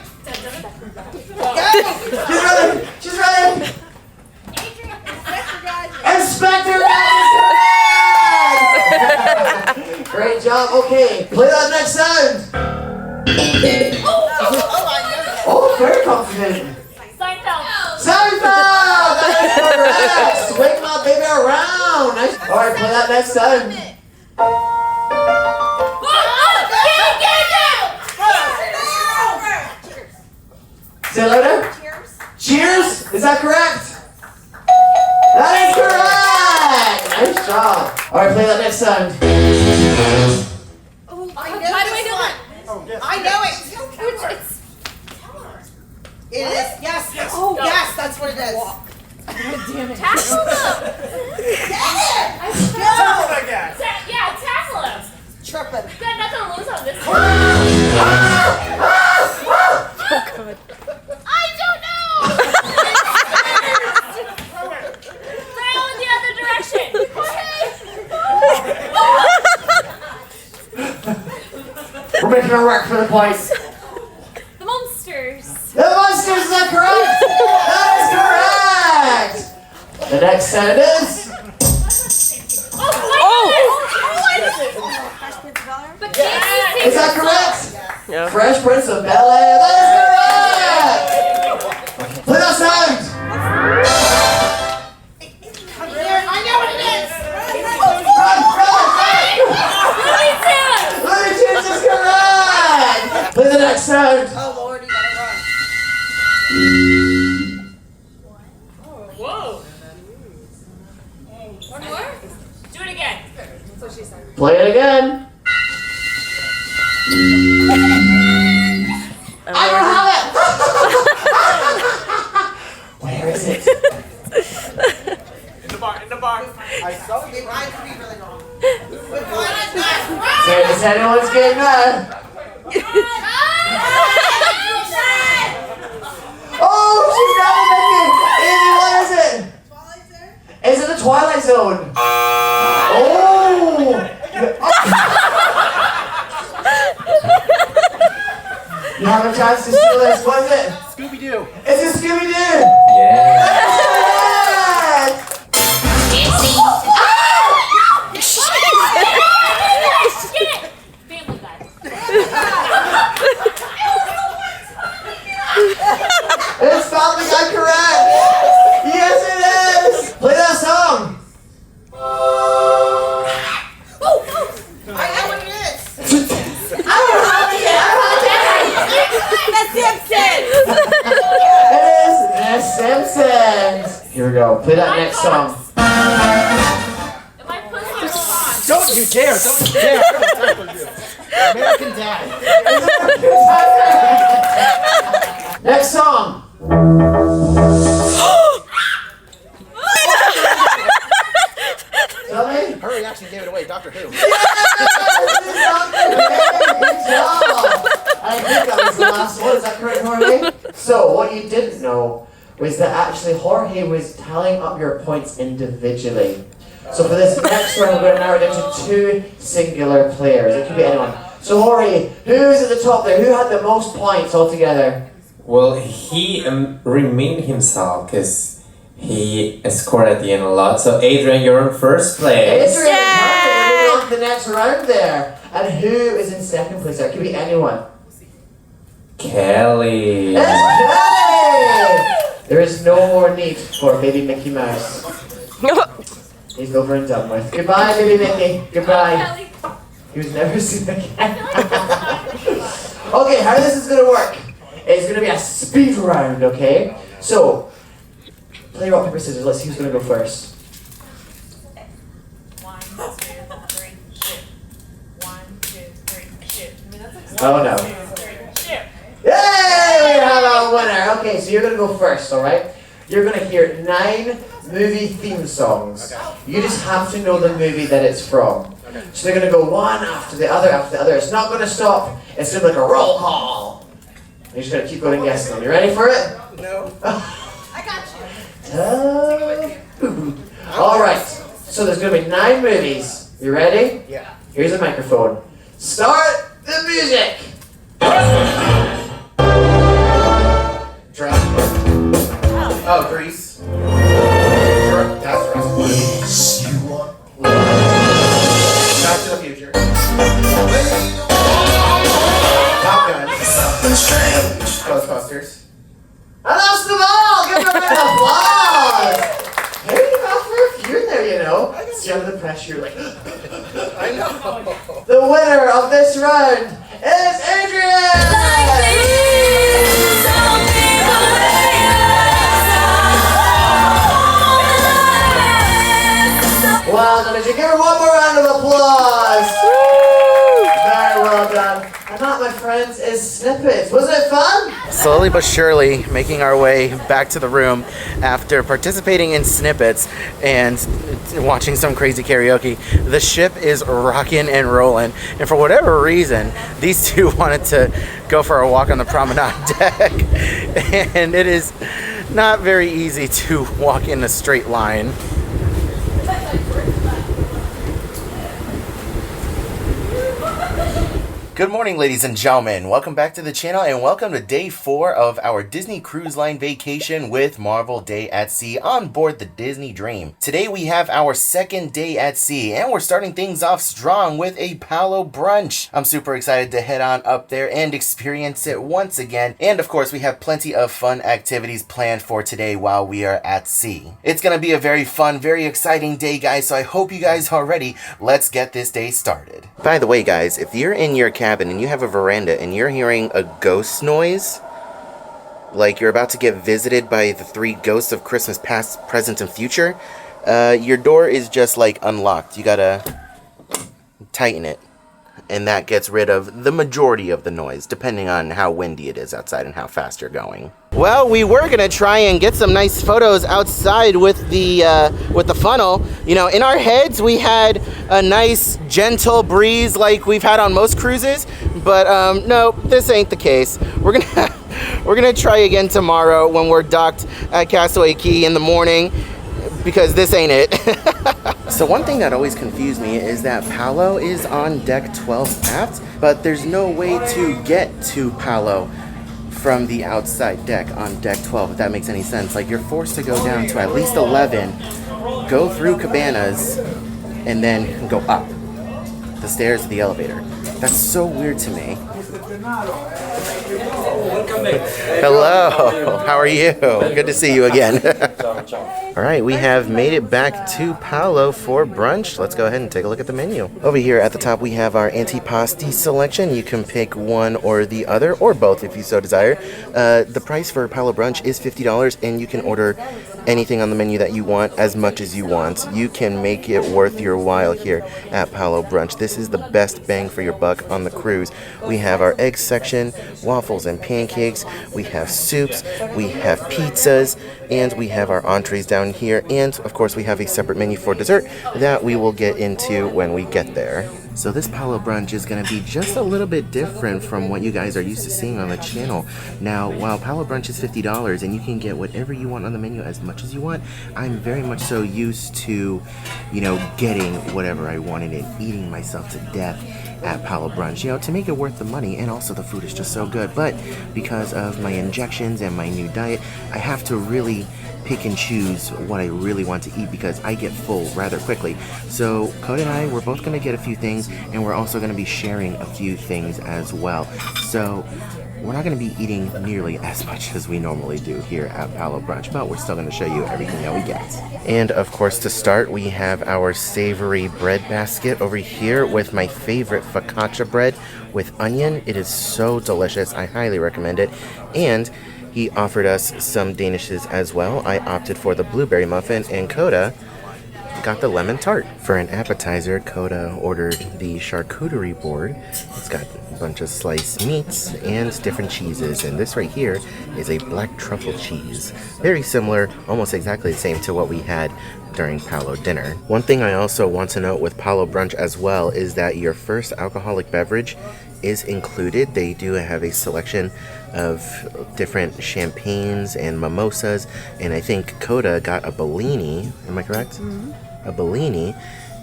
She's running! She's running! Inspector Gadget! Great job. Okay, play that next sound. Oh, very confident. Seinfeld. Seinfeld! That is correct! Swing my baby around! Nice. Alright, play that next sound. Say it louder. Cheers. Cheers? Is that correct? That is correct! Nice job. Alright, play that next sound. Oh, how do I know that? Oh, yes. I know it. It is? Yes. Yes. Oh, yes, that's what it is. God damn it. Tackle him! Get it! Tackle him again! Yeah, tackle him! Tripping. Got nothing to lose on this one. Oh, God. I don't know! Throw in the other direction! We're making a wreck for the points. The monsters! The monsters, is that correct? That is correct! The next sound is... But is that correct? Yeah. Fresh Prince of Bel-Air. That is correct! Play that sound! I know what it is! Run! Play it again. I don't have it. Where is it? In the bar. I saw it. Mine could be really wrong. Is anyone's getting that? Oh, she's got it, Mickey! Amy, what is it? Is it the Twilight Zone? Oh! You have a chance to steal this. What is it? Scooby-Doo. Is it Scooby-Doo? Yeah. Family Guy. It's Family Guy correct! Yes, it is! Play that song! I know what it is. The Simpsons! It is The Simpsons! Here we go, play that next song. Don't you dare! Don't you dare! American Dad. Next song. Tell me. Her reaction gave it away. Doctor Who. Good job. I think that was the last one. Is that correct, Jorge? So, what you didn't know was that actually Jorge was tallying up your points individually. So for this next round, we're going to narrow it down to 2 singular players. It could be anyone. So Jorge, who's at the top there? Who had the most points altogether? Well, he remained himself because he scored at the end a lot. So Adrian, you're in first place. Adrian, we're moving on to the next round there. And who is in second place there? It could be anyone. Kelly. It's Kelly! There is no more need for baby Mickey Mouse. He's over and done with. Goodbye, baby Mickey. Goodbye. He was never seen again. Okay, how this is going to work? It's going to be a speed round, okay? So, play rock, paper, scissors. Let's see who's going to go first. 1, 2, 3, shoot. 1, 2, 3, shoot. I mean, that's like Oh no. 1, 2, 3, shoot. Yay! We have a winner. Okay, so you're going to go first, alright? You're going to hear 9 movie theme songs. You just have to know the movie that it's from. So they're going to go one after the other after the other. It's not going to stop. It's going to be like a roll call. You're just going to keep going and guessing them. You ready for it? No. I got you. Alright, so there's going to be 9 movies. You ready? Yeah. Here's a microphone. Start the music! Drop. Oh, Grease. That's Grease. Back to the Future. Top Gun. Ghostbusters. And that's them all! Give them an applause! Hey, you got for a few in there, you know. See under the pressure, like... I know. The winner of this round is Adrian! Well done. Did you give her one more round of applause? Very well done. And that, my friends, is Snippets. Wasn't it fun? Slowly but surely making our way back to the room after participating in Snippets and watching some crazy karaoke. The ship is rocking and rolling, and for whatever reason, these two wanted to go for a walk on the promenade deck, and it is not very easy to walk in a straight line. Good morning, ladies and gentlemen. Welcome back to the channel and welcome to day 4 of our Disney Cruise Line vacation with Marvel Day at Sea on board the Disney Dream. Today we have our second day at sea and we're starting things off strong with a Palo brunch. I'm super excited to head on up there and experience it once again. And of course, we have plenty of fun activities planned for today while we are at sea. It's going to be a very fun, very exciting day, guys, so I hope you guys are ready. Let's get this day started. By the way, guys, if you're in your cabin and you have a veranda and you're hearing a ghost noise, like you're about to get visited by the 3 ghosts of Christmas past, present, and future, your door is just like unlocked. You gotta tighten it. And that gets rid of the majority of the noise, depending on how windy it is outside and how fast you're going. Well, we were gonna try and get some nice photos outside with the funnel. You know, in our heads, we had a nice, gentle breeze like we've had on most cruises, but no, this ain't the case. We're gonna try again tomorrow when we're docked at Castaway Key in the morning, because this ain't it. So one thing that always confused me is that Palo is on deck 12 aft, but there's no way to get to Palo from the outside deck on deck 12, if that makes any sense. Like, you're forced to go down to at least 11, go through cabanas, and then go up the stairs to the elevator. That's so weird to me. Hello, how are you? Good to see you again. All right, we have made it back to Palo for brunch. Let's go ahead and take a look at the menu. Over here at the top, we have our antipasti selection. You can pick one or the other, or both if you so desire. The price for Palo brunch is $50, and you can order anything on the menu that you want, as much as you want. You can make it worth your while here at Palo brunch. This is the best bang for your buck on the cruise. We have our egg section, waffles and pancakes, we have soups, we have pizzas, and we have our entrees down here, and of course we have a separate menu for dessert that we will get into when we get there. So this Palo brunch is going to be just a little bit different from what you guys are used to seeing on the channel. Now, while Palo brunch is $50 and you can get whatever you want on the menu as much as you want, I'm very much so used to, you know, getting whatever I wanted and eating myself to death at Palo brunch, you know, to make it worth the money. And also the food is just so good, but because of my injections and my new diet, I have to really pick and choose what I really want to eat because I get full rather quickly. So Code and I, we're both going to get a few things, and we're also going to be sharing a few things as well. So we're not going to be eating nearly as much as we normally do here at Palo brunch, but we're still going to show you everything that we get. And of course, to start, we have our savory bread basket over here with my favorite focaccia bread with onion. It is so delicious. I highly recommend it. And he offered us some Danishes as well. I opted for the blueberry muffin, and Coda got the lemon tart. For an appetizer, Coda ordered the charcuterie board. It's got a bunch of sliced meats and different cheeses, and this right here is a black truffle cheese. Very similar, almost exactly the same to what we had during Palo dinner. One thing I also want to note with Palo brunch as well is that your first alcoholic beverage is included. They do have a selection of different champagnes and mimosas, and I think Coda got a Bellini, am I correct? Mm-hmm. A Bellini,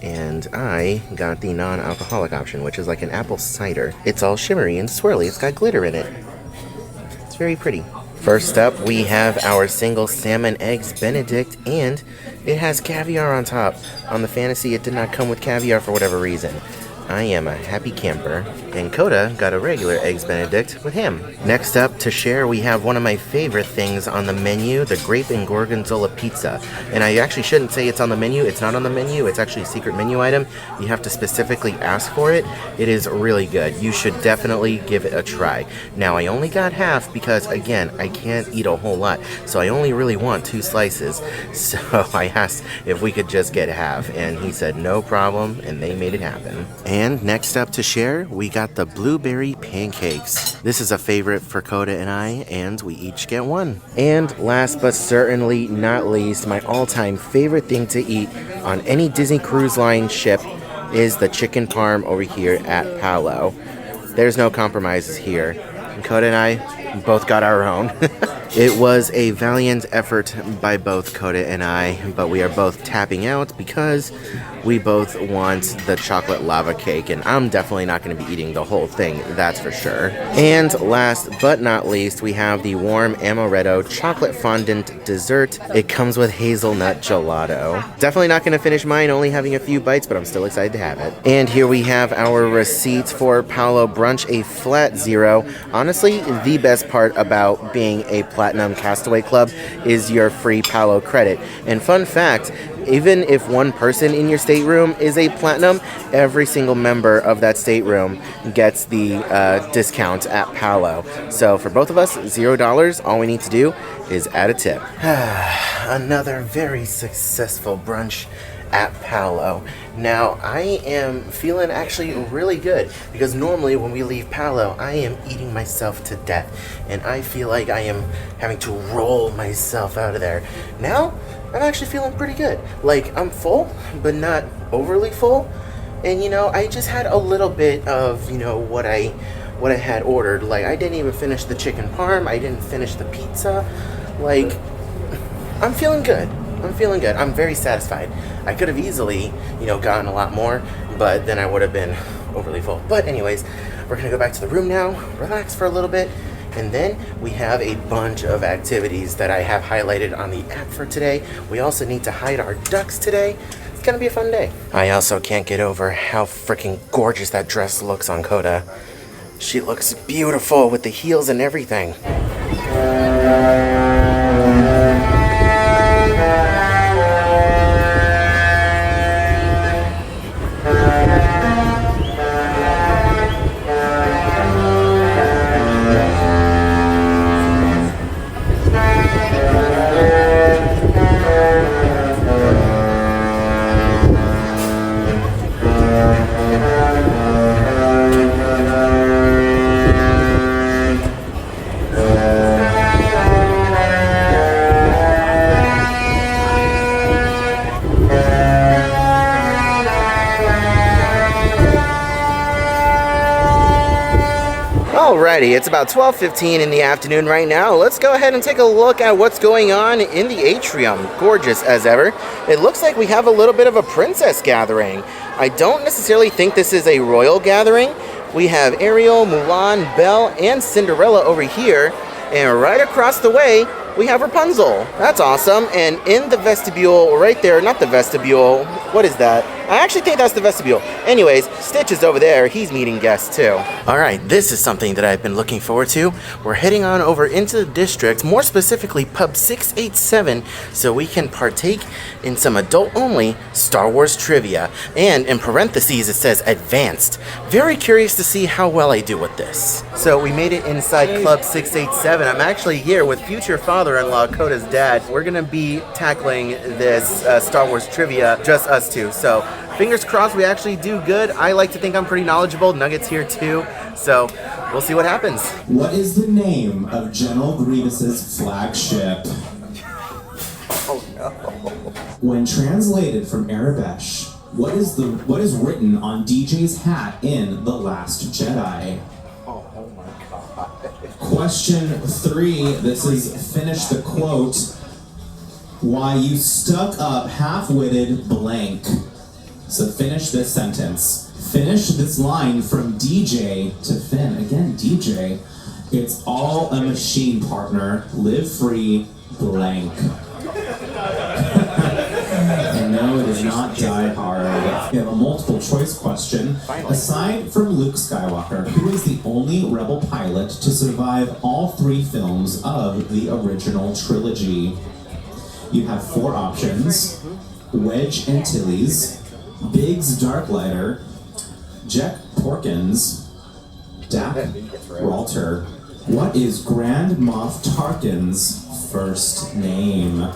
and I got the non-alcoholic option, which is like an apple cider. It's all shimmery and swirly. It's got glitter in it. It's very pretty. First up, we have our single salmon eggs Benedict, and it has caviar on top. On the Fantasy, it did not come with caviar for whatever reason. I am a happy camper, and Coda got a regular Eggs Benedict with ham. Next up, to share, we have one of my favorite things on the menu, the grape and gorgonzola pizza. And I actually shouldn't say it's on the menu. It's not on the menu. It's actually a secret menu item. You have to specifically ask for it. It is really good. You should definitely give it a try. Now, I only got half because, again, I can't eat a whole lot, so I only really want 2 slices. So I asked if we could just get half, and he said no problem, and they made it happen. And next up to share, we got the blueberry pancakes. This is a favorite for Coda and I, and we each get one. And last but certainly not least, my all-time favorite thing to eat on any Disney Cruise Line ship is the chicken parm over here at Palo. There's no compromises here. And Coda and I both got our own. It was a valiant effort by both Coda and I, but we are both tapping out because we both want the chocolate lava cake, and I'm definitely not going to be eating the whole thing, that's for sure. And last but not least, we have the warm amaretto chocolate fondant dessert. It comes with hazelnut gelato. Definitely not going to finish mine, only having a few bites, but I'm still excited to have it. And here we have our receipts for Palo brunch, a flat 0. Honestly, the best part about being a Platinum Castaway Club is your free Palo credit. And fun fact, even if one person in your stateroom is a platinum, every single member of that stateroom gets the discount at Palo. So for both of us, $0. All we need to do is add a tip. Another very successful brunch at Palo. Now, I am feeling actually really good because normally when we leave Palo, I am eating myself to death and I feel like I am having to roll myself out of there. Now, I'm actually feeling pretty good. Like, I'm full, but not overly full. And, you know, I just had a little bit of, you know, what I had ordered. Like, I didn't even finish the chicken parm. I didn't finish the pizza. Like, I'm feeling good. I'm feeling good. I'm very satisfied. I could have easily, you know, gotten a lot more, but then I would have been overly full. But anyways, we're going to go back to the room now, relax for a little bit, and then we have a bunch of activities that I have highlighted on the app for today. We also need to hide our ducks today. It's going to be a fun day. I also can't get over how freaking gorgeous that dress looks on Coda. She looks beautiful with the heels and everything. Alrighty, it's about 12:15 in the afternoon right now. Let's go ahead and take a look at what's going on in the atrium. Gorgeous as ever. It looks like we have a little bit of a princess gathering. I don't necessarily think this is a royal gathering. We have Ariel, Mulan, Belle, and Cinderella over here. And right across the way, we have Rapunzel. That's awesome. And in the vestibule right there, not the vestibule, what is that? I actually think that's the vestibule. Anyways, Stitch is over there. He's meeting guests too. All right, this is something that I've been looking forward to. We're heading on over into the district, more specifically Pub 687, so we can partake in some adult-only Star Wars trivia. And in parentheses, it says advanced. Very curious to see how well I do with this. So we made it inside Club 687. I'm actually here with future father-in-law, Coda's dad. We're gonna be tackling this Star Wars trivia, just us two. So fingers crossed we actually do good. I like to think I'm pretty knowledgeable. Nugget's here too. So we'll see what happens. What is the name of General Grievous's flagship? Oh no. When translated from Arabic, what is written on DJ's hat in The Last Jedi? Oh my god. Question 3. This is finish the quote. Why you stuck up half-witted blank. So finish this sentence. Finish this line from DJ to Finn. Again, DJ. It's all a machine, partner. Live free, blank. And no, it is not Die Hard. We have a multiple choice question. Aside from Luke Skywalker, who is the only Rebel pilot to survive all 3 films of the original trilogy? You have 4 options: Wedge Antilles, Biggs Darklighter, Jack Porkins, Dak Walter. What is Grand Moff Tarkin's first name?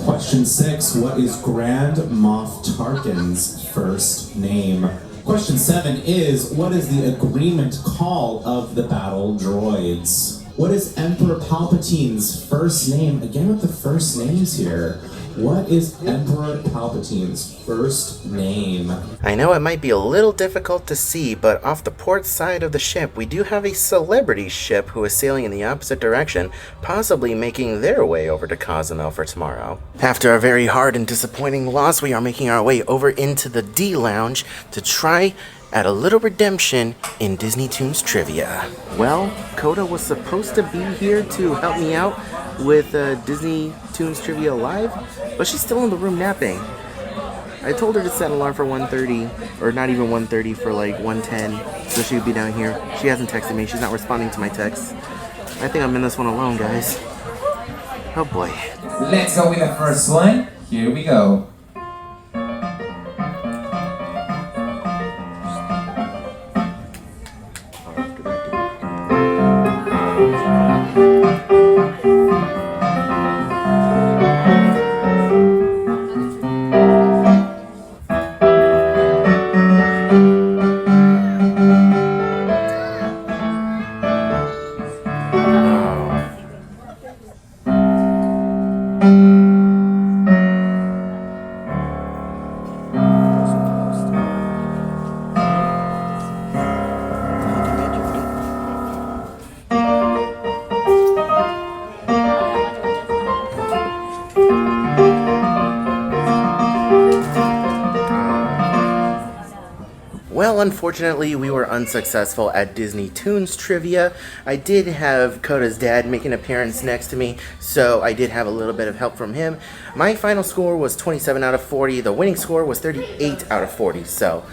Question 6. What is Grand Moff Tarkin's first name? Question 7 is, what is the agreement call of the battle droids? What is Emperor Palpatine's first name? Again with the first names here. What is Emperor Palpatine's first name? I know it might be a little difficult to see, but off the port side of the ship, we do have a celebrity ship who is sailing in the opposite direction, possibly making their way over to Cozumel for tomorrow. After a very hard and disappointing loss, we are making our way over into the D Lounge to try at a little redemption in Disney Toons trivia. Well, Coda was supposed to be here to help me out with Disney Toons Trivia Live, but she's still in the room napping. I told her to set an alarm for 1:30, or not even 1:30, for like 1:10, so she would be down here. She hasn't texted me, she's not responding to my texts. I think I'm in this one alone, guys. Oh boy. Let's go with the first one. Here we go. Well, unfortunately, we were unsuccessful at Disney Toons Trivia. I did have Coda's dad make an appearance next to me, so I did have a little bit of help from him. My final score was 27 out of 40. The winning score was 38 out of 40, so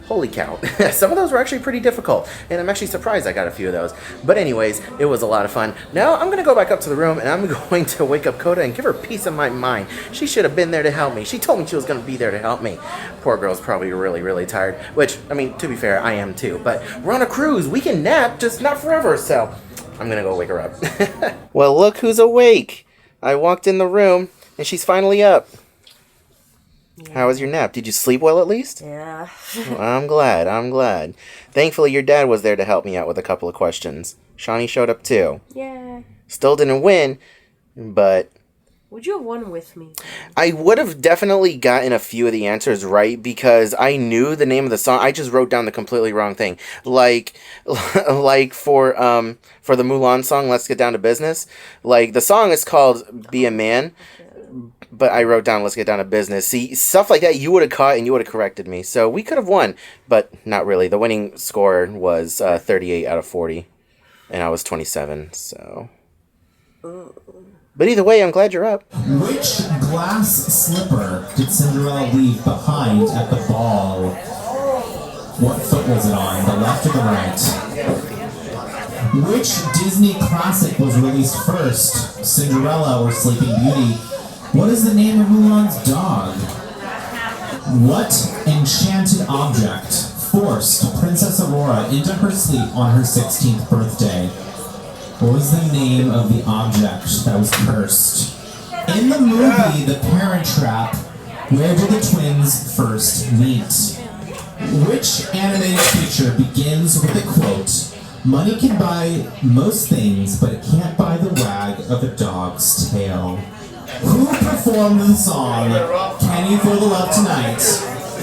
holy cow. Some of those were actually pretty difficult, and I'm actually surprised I got a few of those. But anyways, it was a lot of fun. Now I'm going to go back up to the room, and I'm going to wake up Coda and give her peace of my mind. She should have been there to help me. She told me she was going to be there to help me. Poor girl's probably really, really tired, which, I mean, to be fair, I am too. But we're on a cruise. We can nap, just not forever, so I'm going to go wake her up. Well, look who's awake. I walked in the room, and she's finally up. How was your nap? Did you sleep well at least? Yeah. I'm glad. Thankfully, your dad was there to help me out with a couple of questions. Shawnee showed up too. Yeah. Still didn't win, but Would you have won with me? I would have definitely gotten a few of the answers right because I knew the name of the song. I just wrote down the completely wrong thing. Like for the Mulan song, Let's Get Down to Business. Like, the song is called Be a Man. But I wrote down, Let's Get Down to Business. See, stuff like that you would have caught and you would have corrected me. So we could have won, but not really. The winning score was 38 out of 40. And I was 27, so. But either way, I'm glad you're up. Which glass slipper did Cinderella leave behind at the ball? What foot was it on, the left or the right? Which Disney classic was released first, Cinderella or Sleeping Beauty? What is the name of Mulan's dog? What enchanted object forced Princess Aurora into her sleep on her 16th birthday? What was the name of the object that was cursed? In the movie The Parent Trap, where did the twins first meet? Which animated feature begins with the quote, "Money can buy most things, but it can't buy the wag of a dog's tail"? Who performed the song "Can You Feel the Love Tonight"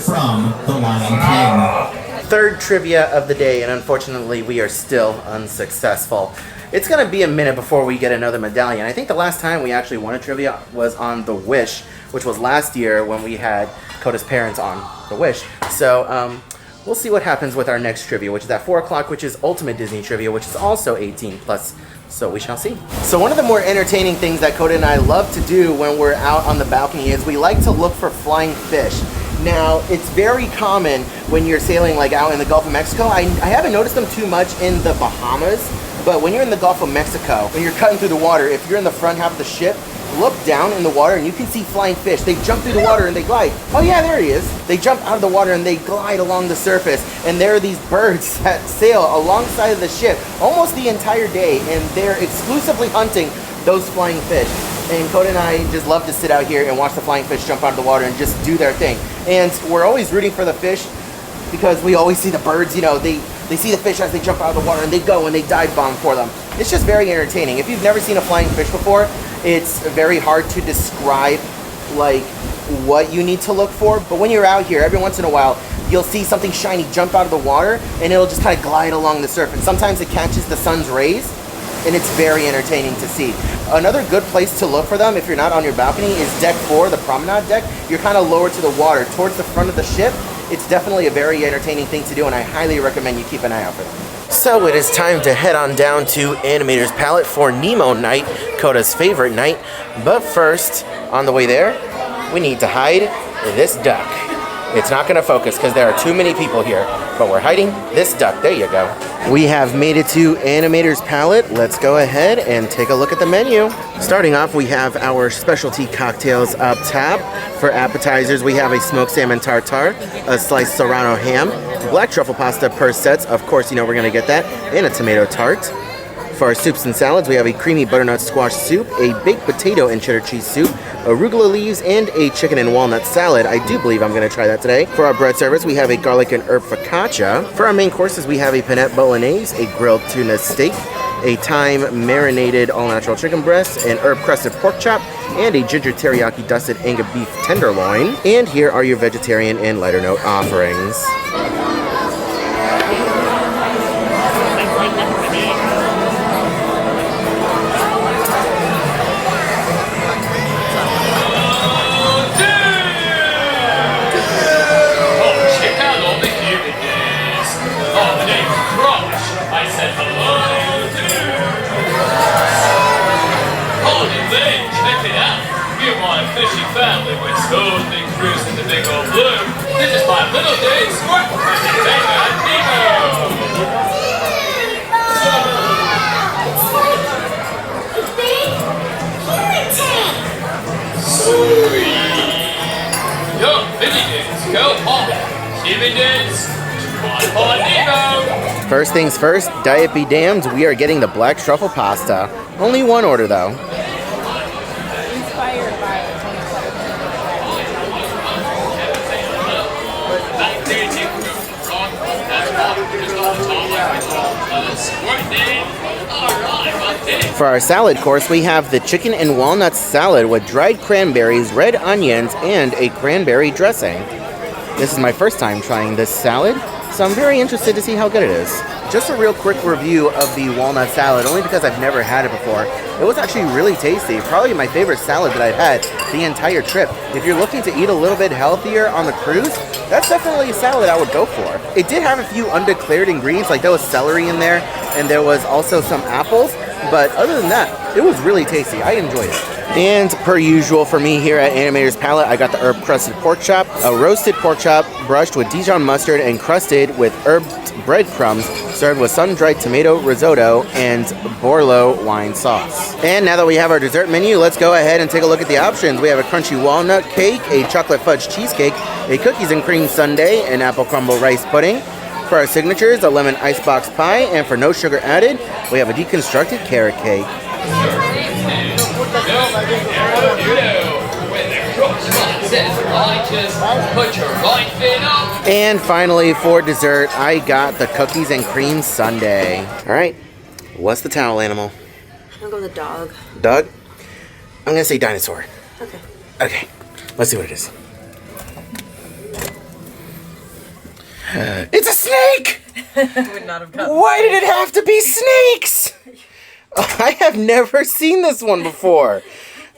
from The Lion King? Third trivia of the day, and unfortunately we are still unsuccessful. It's going to be a minute before we get another medallion. I think the last time we actually won a trivia was on The Wish, which was last year when we had Coda's parents on The Wish. So we'll see what happens with our next trivia, which is at 4 o'clock, which is Ultimate Disney Trivia, which is also 18 plus. So we shall see. So one of the more entertaining things that Coda and I love to do when we're out on the balcony is we like to look for flying fish. Now, it's very common when you're sailing like out in the Gulf of Mexico. I haven't noticed them too much in the Bahamas, but when you're in the Gulf of Mexico, when you're cutting through the water, if you're in the front half of the ship, look down in the water and you can see flying fish. They jump through the water and they glide. Oh yeah, there he is. They jump out of the water and they glide along the surface. And there are these birds that sail alongside of the ship almost the entire day, and they're exclusively hunting those flying fish. And Coda and I just love to sit out here and watch the flying fish jump out of the water and just do their thing. And we're always rooting for the fish because we always see the birds, you know, they see the fish as they jump out of the water and they go and they dive bomb for them. It's just very entertaining. If you've never seen a flying fish before, it's very hard to describe like what you need to look for. But when you're out here, every once in a while, you'll see something shiny jump out of the water and it'll just kind of glide along the surface. Sometimes it catches the sun's rays and it's very entertaining to see. Another good place to look for them if you're not on your balcony is deck 4, the promenade deck. You're kind of lower to the water towards the front of the ship. It's definitely a very entertaining thing to do, and I highly recommend you keep an eye out for them. So it is time to head on down to Animator's Palette for Nemo Night, Coda's favorite night. But first, on the way there, we need to hide this duck. It's not going to focus because there are too many people here, but we're hiding this duck. There you go. We have made it to Animator's Palette. Let's go ahead and take a look at the menu. Starting off, we have our specialty cocktails up top. For appetizers, we have a smoked salmon tartare, a sliced serrano ham, black truffle pasta per sets. Of course, you know we're going to get that, and a tomato tart. For our soups and salads, we have a creamy butternut squash soup, a baked potato and cheddar cheese soup, arugula leaves, and a chicken and walnut salad. I do believe I'm going to try that today. For our bread service, we have a garlic and herb focaccia. For our main courses, we have a panette bolognese, a grilled tuna steak, a thyme marinated all-natural chicken breast, an herb-crusted pork chop, and a ginger teriyaki dusted Anga beef tenderloin. And here are your vegetarian and lighter note offerings. Fishy family with totally cruising the big old blue. This is my little day squirt and Sweet. Yo, Billy Dance, go home. Steven Dance, on Nemo. First things first, diet be damned, we are getting the black truffle pasta. Only one order though. For our salad course, we have the chicken and walnut salad with dried cranberries, red onions, and a cranberry dressing. This is my first time trying this salad, so I'm very interested to see how good it is. Just a real quick review of the walnut salad, only because I've never had it before. It was actually really tasty, probably my favorite salad that I've had the entire trip. If you're looking to eat a little bit healthier on the cruise, that's definitely a salad I would go for. It did have a few undeclared ingredients, like there was celery in there, and there was also some apples, but other than that, it was really tasty. I enjoyed it. And per usual for me here at Animator's Palette, I got the herb-crusted pork chop, a roasted pork chop brushed with Dijon mustard and crusted with herbed breadcrumbs, served with sun-dried tomato risotto and Bordeaux wine sauce. And now that we have our dessert menu, let's go ahead and take a look at the options. We have a crunchy walnut cake, a chocolate fudge cheesecake, a cookies and cream sundae, an apple crumble rice pudding. For our signatures, a lemon icebox pie, and for no sugar added, we have a deconstructed carrot cake. And finally, for dessert, I got the cookies and cream sundae. All right, what's the towel animal? I'll go with a dog. Dog? I'm gonna say dinosaur. Okay. Okay, let's see what it is. It's a snake! Would not have gotten. Why did it have to be snakes? I have never seen this one before.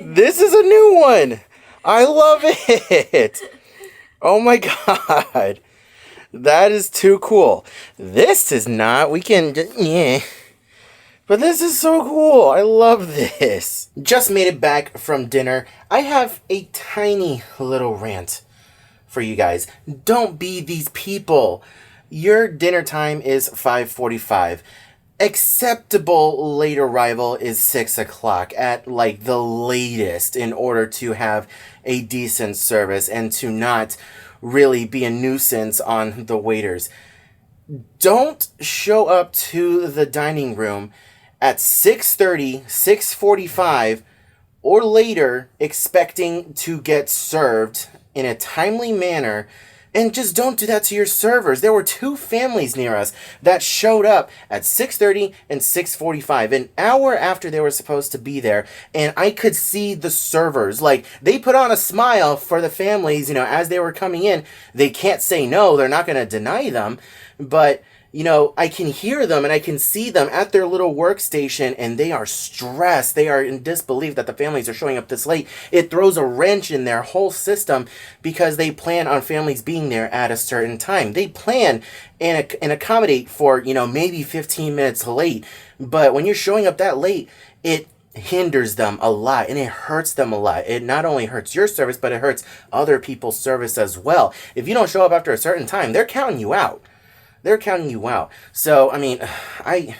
This is a new one. I love it. Oh my god. That is too cool. This is not. We can just, yeah. But this is so cool. I love this. Just made it back from dinner. I have a tiny little rant for you guys. Don't be these people. Your dinner time is 5:45. Acceptable late arrival is 6 o'clock at like the latest in order to have a decent service and to not really be a nuisance on the waiters. Don't show up to the dining room at 6:30, 6:45, or later expecting to get served in a timely manner, and just don't do that to your servers. There were 2 families near us that showed up at 6:30 and 6:45, an hour after they were supposed to be there, and I could see the servers. Like, they put on a smile for the families, you know, as they were coming in. They can't say no, they're not going to deny them, but you know, I can hear them and I can see them at their little workstation, and they are stressed. They are in disbelief that the families are showing up this late. It throws a wrench in their whole system because they plan on families being there at a certain time. They plan and accommodate for, you know, maybe 15 minutes late. But when you're showing up that late, it hinders them a lot and it hurts them a lot. It not only hurts your service, but it hurts other people's service as well. If you don't show up after a certain time, they're counting you out. they're counting you out. So, I mean, I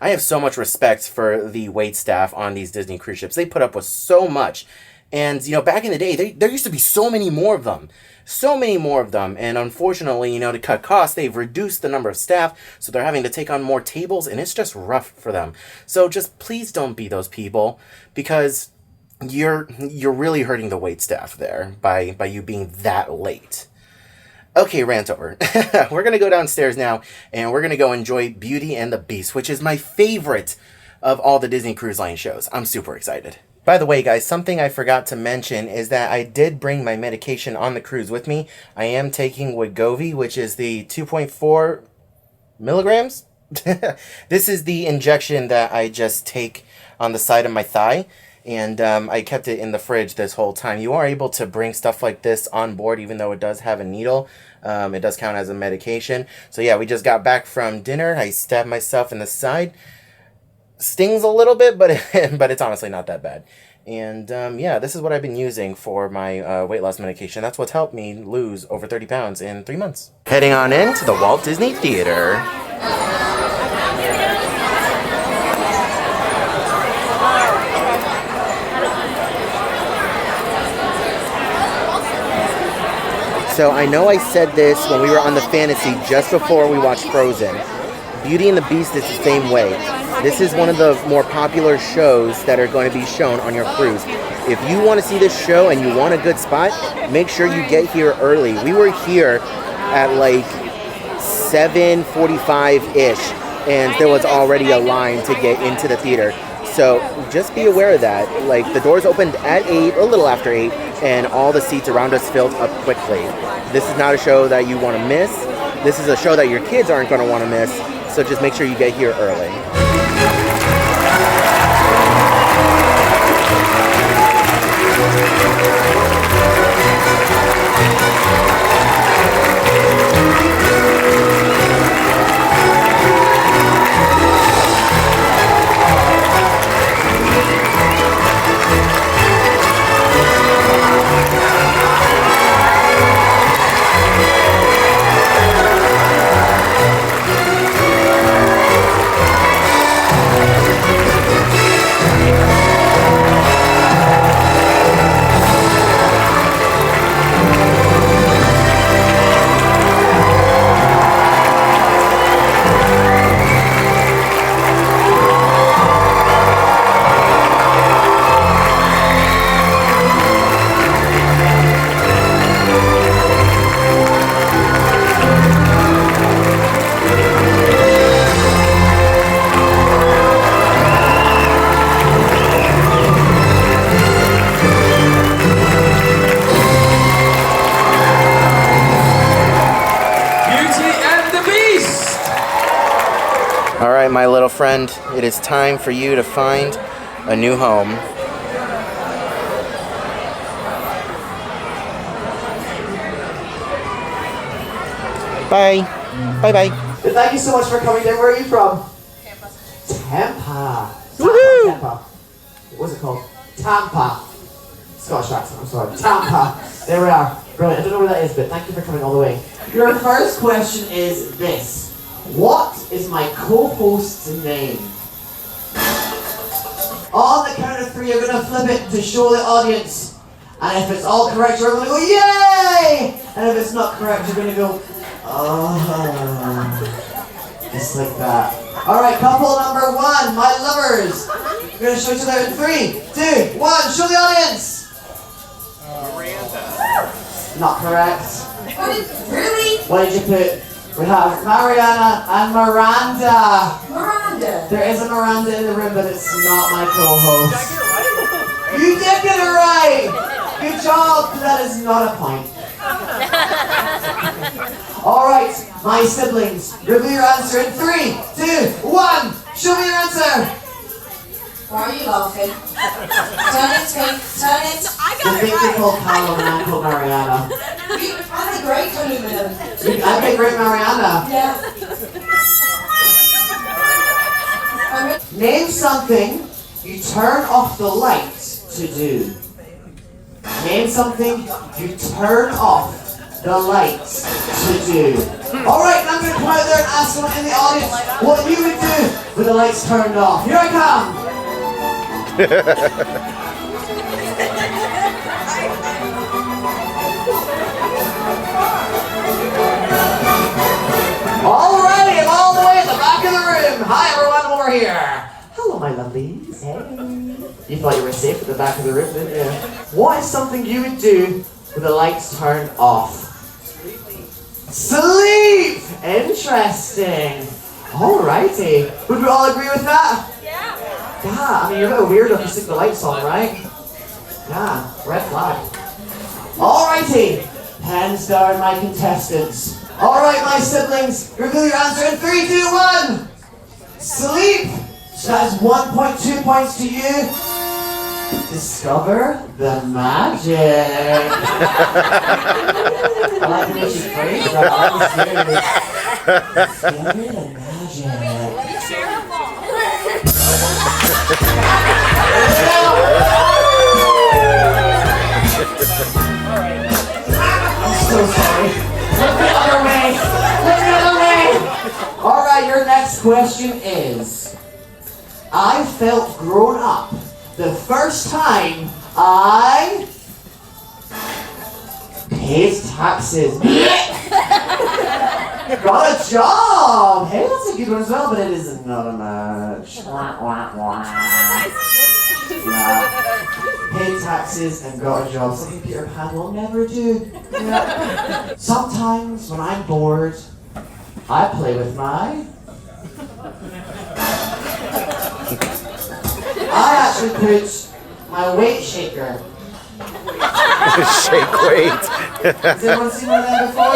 have so much respect for the wait staff on these Disney cruise ships. They put up with so much. And, you know, back in the day, there used to be so many more of them. So many more of them. And unfortunately, you know, to cut costs, they've reduced the number of staff. So they're having to take on more tables. And it's just rough for them. So just please don't be those people. Because you're really hurting the wait staff there by you being that late. Okay, rant over. We're going to go downstairs now. And we're going to go enjoy Beauty and the Beast, which is my favorite of all the Disney Cruise Line shows. I'm super excited. By the way, guys, something I forgot to mention is that I did bring my medication on the cruise with me. I am taking Wegovy, which is the 2.4 milligrams. This is the injection that I just take on the side of my thigh, and I kept it in the fridge this whole time. You are able to bring stuff like this on board, even though it does have a needle. It does count as a medication. So yeah, we just got back from dinner. I stabbed myself in the side. Stings a little bit, but it's honestly not that bad. And yeah, this is what I've been using for my weight loss medication. That's what's helped me lose over 30 pounds in 3 months. Heading on into the Walt Disney Theater. So I know I said this when we were on the Fantasy just before we watched Frozen. Beauty and the Beast is the same way. This is one of the more popular shows that are going to be shown on your cruise. If you want to see this show and you want a good spot, make sure you get here early. We were here at like 7:45-ish, and there was already a line to get into the theater. So just be aware of that. Like, the doors opened at 8, a little after 8, and all the seats around us filled up quickly. This is not a show that you want to miss. This is a show that your kids aren't going to want to miss. So just make sure you get here early. Alright, my little friend, it is time for you to find a new home. Bye. Bye-bye. Thank you so much for coming down. Where are you from? Tampa. Woohoo! Tampa. What's it called? Tampa. Scottish accent, I'm sorry. Tampa. There we are. Brilliant. I don't know where that is, but thank you for coming all the way. Your first question is this. What is my co-host's name? On the count of 3, you're going to flip it to show the audience. And if it's all correct, you're going to go, yay! And if it's not correct, you're going to go, oh. Just like that. Alright, couple number 1, my lovers. We're going to show each other in 3, 2, 1, show the audience! Miranda. Not correct. Really? What did you put? We have Mariana and Miranda. Miranda. There is a Miranda in the room, but it's not my co-host. You did get it right! Good job, but that is not a point. Alright, my siblings, reveal your answer in 3, 2, 1! Show me your answer! Why are you laughing? Turn it, turn it. I got it right. They call Palo and I call Mariana. I'm a great aluminum. I'm a great Mariana. Yeah. Name something you turn off the light to do. Name something you turn off the lights to do? Alright, I'm going to come out there and ask someone in the audience what you would do with the lights turned off. Here I come! Alrighty, I'm all the way at the back of the room. Hi everyone, I'm over here. Hello, my lovelies. Hey. You thought you were safe at the back of the room, didn't you? What is something you would do with the lights turned off? Sleep! Interesting. Alrighty. Would we all agree with that? Yeah. Yeah, I mean, you're a bit weird if you stick the lights on, right? Yeah, red flag. Alrighty. Hands down, my contestants. Alright, my siblings, reveal your answer in 3, 2, 1. Sleep. So that's 1.2 points to you. Discover the magic. I like the way she phrased that. Discover the I'm so sorry. Look the other way. Look the other way. Alright, your next question is, I felt grown up the first time I paid taxes. Got a job! Hey, that's a good one as well, but it is not a match. Yeah. Paid taxes and got a job. Something Peter Pan will never do. Yeah. Sometimes when I'm bored, I play with my... I actually put my weight shaker. Shake weight. Has anyone seen one of them before?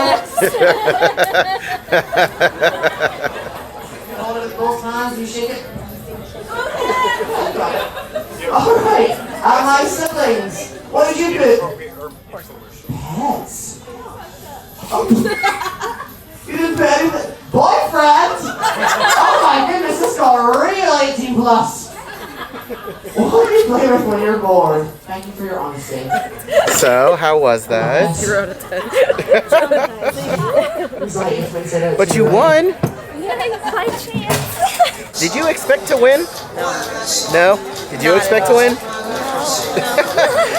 You hold it with both hands, you shake it. Alright, and my siblings, what did you put? Pets. Oh. You didn't put anything. Boyfriend? Oh my goodness, this got real 18 plus. What do you play with when you're bored? Thank you for your honesty. So, how was that? 0 out of 10. But you won. By chance. Did you expect to win? No? Did you expect to win?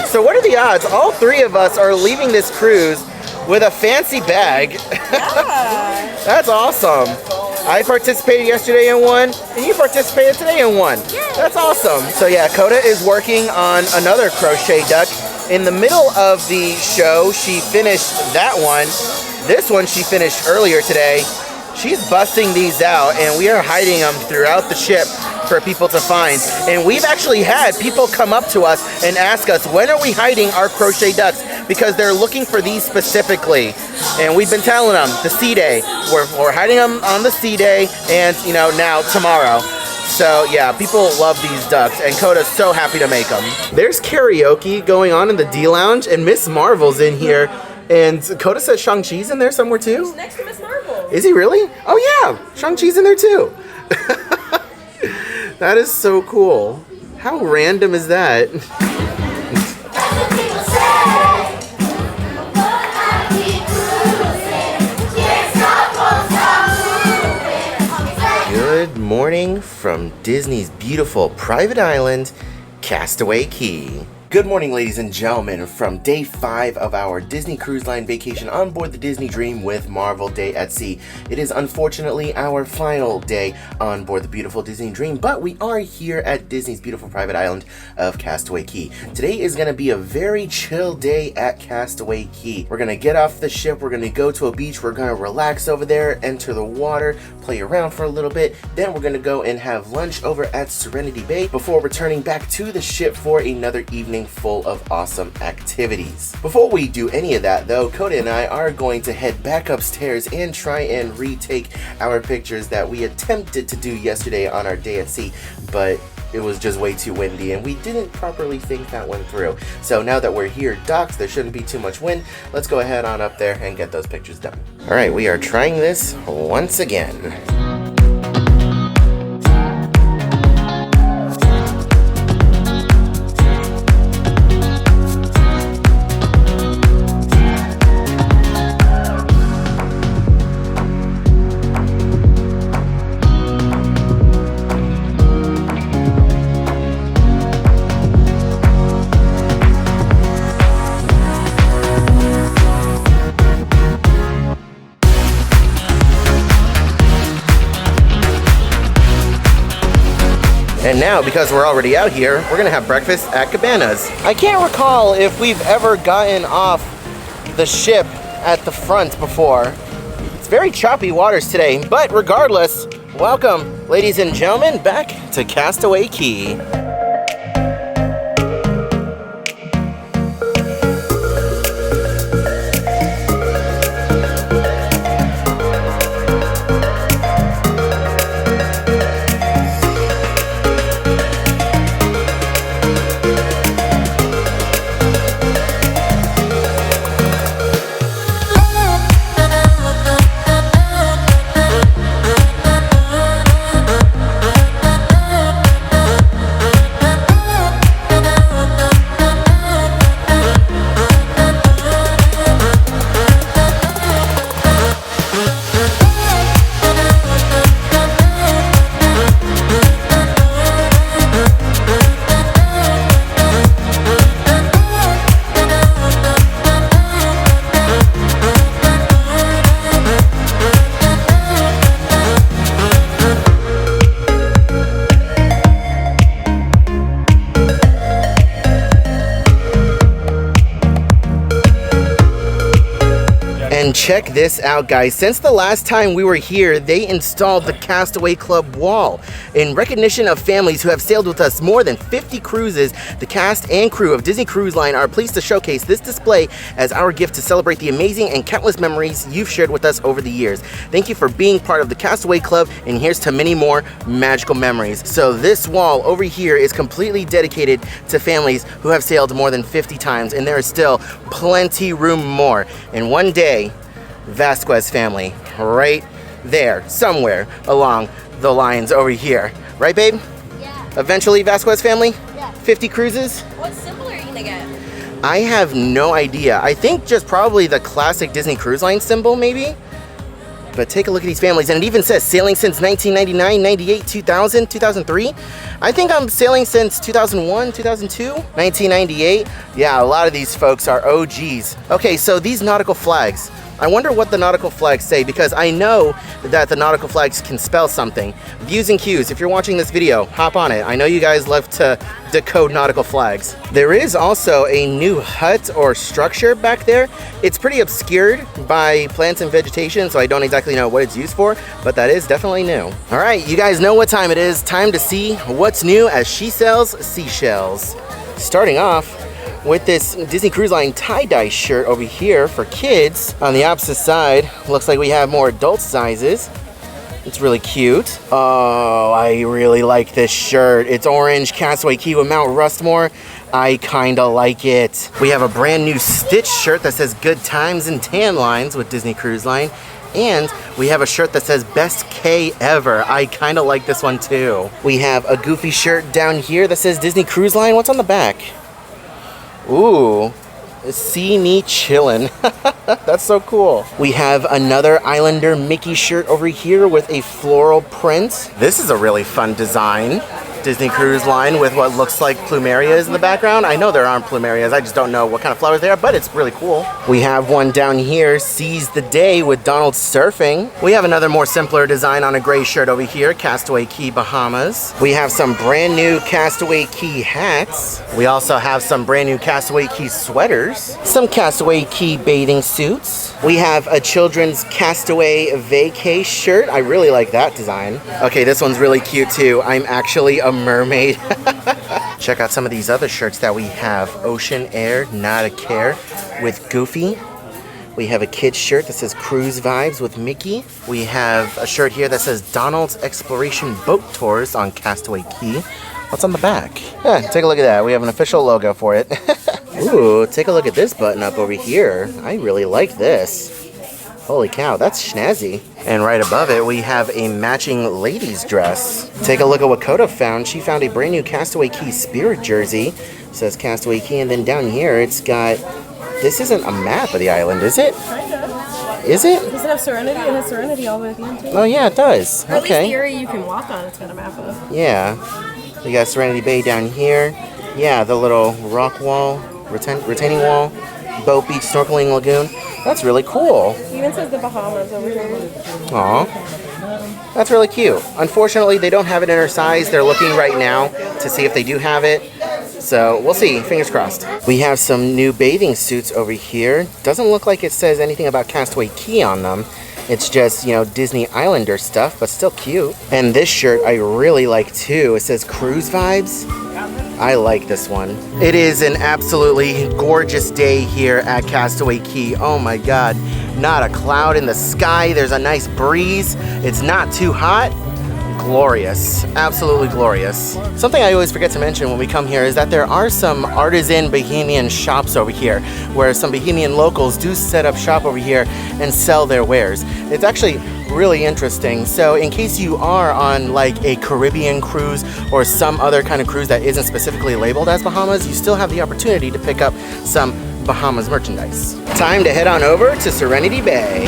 So what are the odds? All 3 of us are leaving this cruise with a fancy bag. Yeah. That's awesome. I participated yesterday and won, and you participated today and won. That's awesome. So yeah, Coda is working on another crochet duck. In the middle of the show, she finished that one. This one she finished earlier today. She's busting these out, and we are hiding them throughout the ship for people to find. And we've actually had people come up to us and ask us, when are we hiding our crochet ducks? Because they're looking for these specifically. And we've been telling them, the sea day. We're hiding them on the sea day, and now tomorrow. So yeah, people love these ducks, and Coda's so happy to make them. There's karaoke going on in the D Lounge, and Miss Marvel's in here. And Coda says Shang-Chi's in there somewhere too? He's next to Miss Marvel. Is he really? Oh yeah, Shang-Chi's in there too. That is so cool. How random is that? Good morning from Disney's beautiful private island, Castaway Key. Good morning, ladies and gentlemen, from day 5 of our Disney Cruise Line vacation on board the Disney Dream with Marvel Day at Sea. It is unfortunately our final day on board the beautiful Disney Dream, but we are here at Disney's beautiful private island of Castaway Key. Today is going to be a very chill day at Castaway Key. We're going to get off the ship, we're going to go to a beach, we're going to relax over there, enter the water, play around for a little bit, then we're going to go and have lunch over at Serenity Bay before returning back to the ship for another evening full of awesome activities. Before we do any of that though, Coda and I are going to head back upstairs and try and retake our pictures that we attempted to do yesterday on our day at sea, but it was just way too windy and we didn't properly think that one through. So now that we're here docked, there shouldn't be too much wind. Let's go ahead on up there and get those pictures done. Alright, we are trying this once again. And now, because we're already out here, we're gonna have breakfast at Cabanas. I can't recall if we've ever gotten off the ship at the front before. It's very choppy waters today, but regardless, welcome, ladies and gentlemen, back to Castaway Key. And check this out, guys. Since the last time we were here, they installed the Castaway Club wall. In recognition of families who have sailed with us more than 50 cruises, the cast and crew of Disney Cruise Line are pleased to showcase this display as our gift to celebrate the amazing and countless memories you've shared with us over the years. Thank you for being part of the Castaway Club, and here's to many more magical memories. So this wall over here is completely dedicated to families who have sailed more than 50 times, and there is still plenty room more. And one day, Vasquez family, right there, somewhere along the lines over here. Right, babe? Yeah. Eventually, Vasquez family? Yeah. 50 cruises? What symbol are you gonna get? I have no idea. I think just probably the classic Disney Cruise Line symbol, maybe? But take a look at these families, and it even says sailing since 1999, 98, 2000, 2003. I think I'm sailing since 2001, 2002, 1998. Yeah, a lot of these folks are OGs. Okay, so these nautical flags. I wonder what the nautical flags say, because I know that the nautical flags can spell something. Views and cues, if you're watching this video, hop on it. I know you guys love to decode nautical flags. There is also a new hut or structure back there. It's pretty obscured by plants and vegetation, so I don't exactly know what it's used for, but that is definitely new. All right, you guys know what time it is. Time to see what's new as she sells seashells. Starting off with this Disney Cruise Line tie-dye shirt over here for kids. On the opposite side, looks like we have more adult sizes. It's really cute. Oh, I really like this shirt. It's orange, Castaway Key with Mount Rushmore. I kinda like it. We have a brand new Stitch shirt that says Good Times and Tan Lines with Disney Cruise Line. And we have a shirt that says Best K Ever. I kinda like this one too. We have a Goofy shirt down here that says Disney Cruise Line. What's on the back? Ooh, see me chillin'. That's so cool. We have another Islander Mickey shirt over here with a floral print. This is a really fun design. Disney Cruise Line with what looks like plumerias in the background. I know there aren't plumerias, I just don't know what kind of flowers they are, but it's really cool. We have one down here, Seize the Day with Donald surfing. We have another more simpler design on a gray shirt over here, Castaway Key, Bahamas. We have some brand new Castaway Key hats. We also have some brand new Castaway Key sweaters, some Castaway Key bathing suits. We have a children's Castaway Vacay shirt. I really like that design. Okay, this one's really cute too. I'm actually a mermaid. Check out some of these other shirts that we have. Ocean Air, Not a Care with Goofy. We have a kid's shirt that says Cruise Vibes with Mickey. We have a shirt here that says Donald's Exploration Boat Tours on Castaway Key. What's on the back? Yeah, take a look at that. We have an official logo for it. Ooh, take a look at this button up over here. I really like this. Holy cow, that's snazzy. And right above it, we have a matching ladies dress. Take a look at what Coda found. She found a brand new Castaway Key Spirit jersey. It says Castaway Key, and then down here it's got, this isn't a map of the island, is it? Kinda. Is it? Does it have Serenity? It has Serenity all the way at the end too. Oh yeah, it does. Or at least Okay. the area you can walk on, it's got a map of. Yeah. We got Serenity Bay down here. Yeah, the little rock wall, retaining wall, boat beach, snorkeling lagoon. That's really cool. It even says the Bahamas over here. Aw. That's really cute. Unfortunately, they don't have it in her size. They're looking right now to see if they do have it. So we'll see. Fingers crossed. We have some new bathing suits over here. Doesn't look like it says anything about Castaway Key on them. It's just, you know, Disney Islander stuff, but still cute. And this shirt I really like too. It says Cruise Vibes. I like this one. It is an absolutely gorgeous day here at Castaway Key. Oh my God, not a cloud in the sky. There's a nice breeze. It's not too hot. Glorious, absolutely glorious. Something I always forget to mention when we come here is that there are some artisan Bahamian shops over here where some Bahamian locals do set up shop over here and sell their wares. It's actually really interesting. So in case you are on like a Caribbean cruise or some other kind of cruise that isn't specifically labeled as Bahamas, you still have the opportunity to pick up some Bahamas merchandise. Time to head on over to Serenity Bay.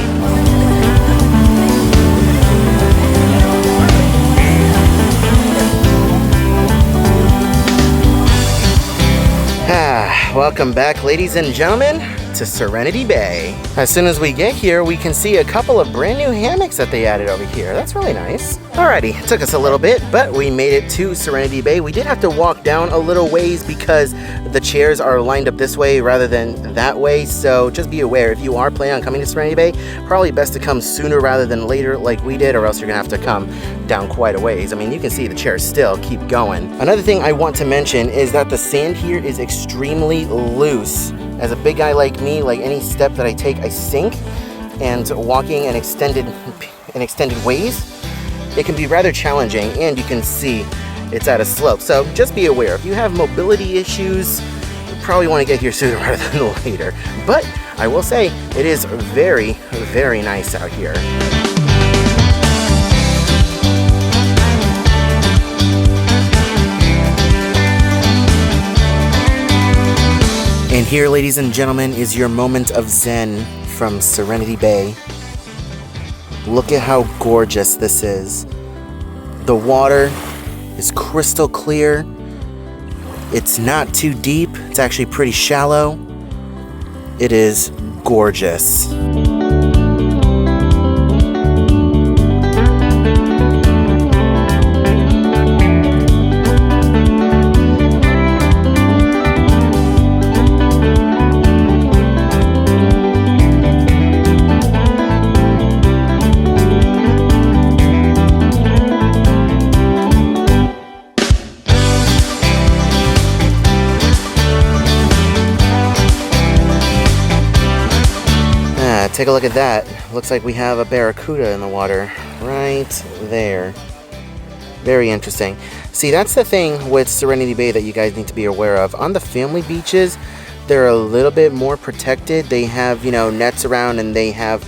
Welcome back, ladies and gentlemen, to Serenity Bay. As soon as we get here, we can see a couple of brand new hammocks that they added over here. That's really nice. Alrighty, it took us a little bit, but we made it to Serenity Bay. We did have to walk down a little ways because the chairs are lined up this way rather than that way. So just be aware, if you are planning on coming to Serenity Bay, probably best to come sooner rather than later like we did, or else you're gonna have to come down quite a ways. I mean, you can see the chairs still keep going. Another thing I want to mention is that the sand here is extremely loose. As a big guy like me, like any step that I take, I sink. And walking in extended ways, it can be rather challenging, and you can see it's at a slope. So just be aware, if you have mobility issues, you probably want to get here sooner rather than later. But I will say, it is very, very nice out here. And here, ladies and gentlemen, is your moment of zen from Serenity Bay. Look at how gorgeous this is. The water is crystal clear. It's not too deep. It's actually pretty shallow. It is gorgeous. Take a look at that. Looks like we have a barracuda in the water right there. Very interesting. See, that's the thing with Serenity Bay that you guys need to be aware of. On the family beaches, they're a little bit more protected. They have, you know, nets around, and they have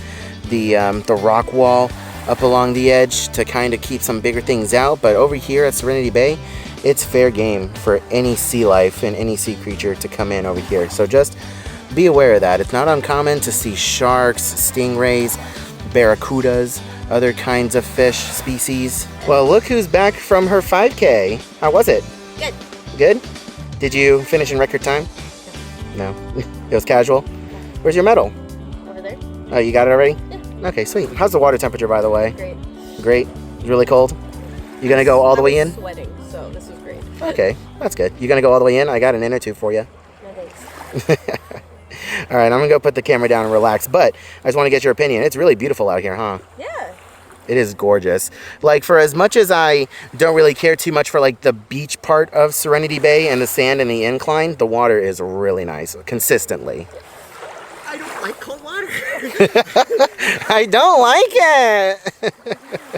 the rock wall up along the edge to kind of keep some bigger things out. But over here at Serenity Bay, it's fair game for any sea life and any sea creature to come in over here. So just be aware of that. It's not uncommon to see sharks, stingrays, barracudas, other kinds of fish species. Well, look who's back from her 5K. How was it? Good. Good? Did you finish in record time? No. It was casual? Where's your medal? Over there. Oh, you got it already? Yeah. Okay, sweet. How's the water temperature, by the way? Great. Great? It's really cold? You gonna go all the way in? Sweating, so this is great. Okay, that's good. You gonna go all the way in? I got an inner tube for you. No thanks. All right, I'm gonna go put the camera down and relax, but I just want to get your opinion. It's really beautiful out here, huh? Yeah. It is gorgeous. Like, for as much as I don't really care too much for like the beach part of Serenity Bay and the sand and the incline, the water is really nice consistently. I don't like cold water. I don't like it.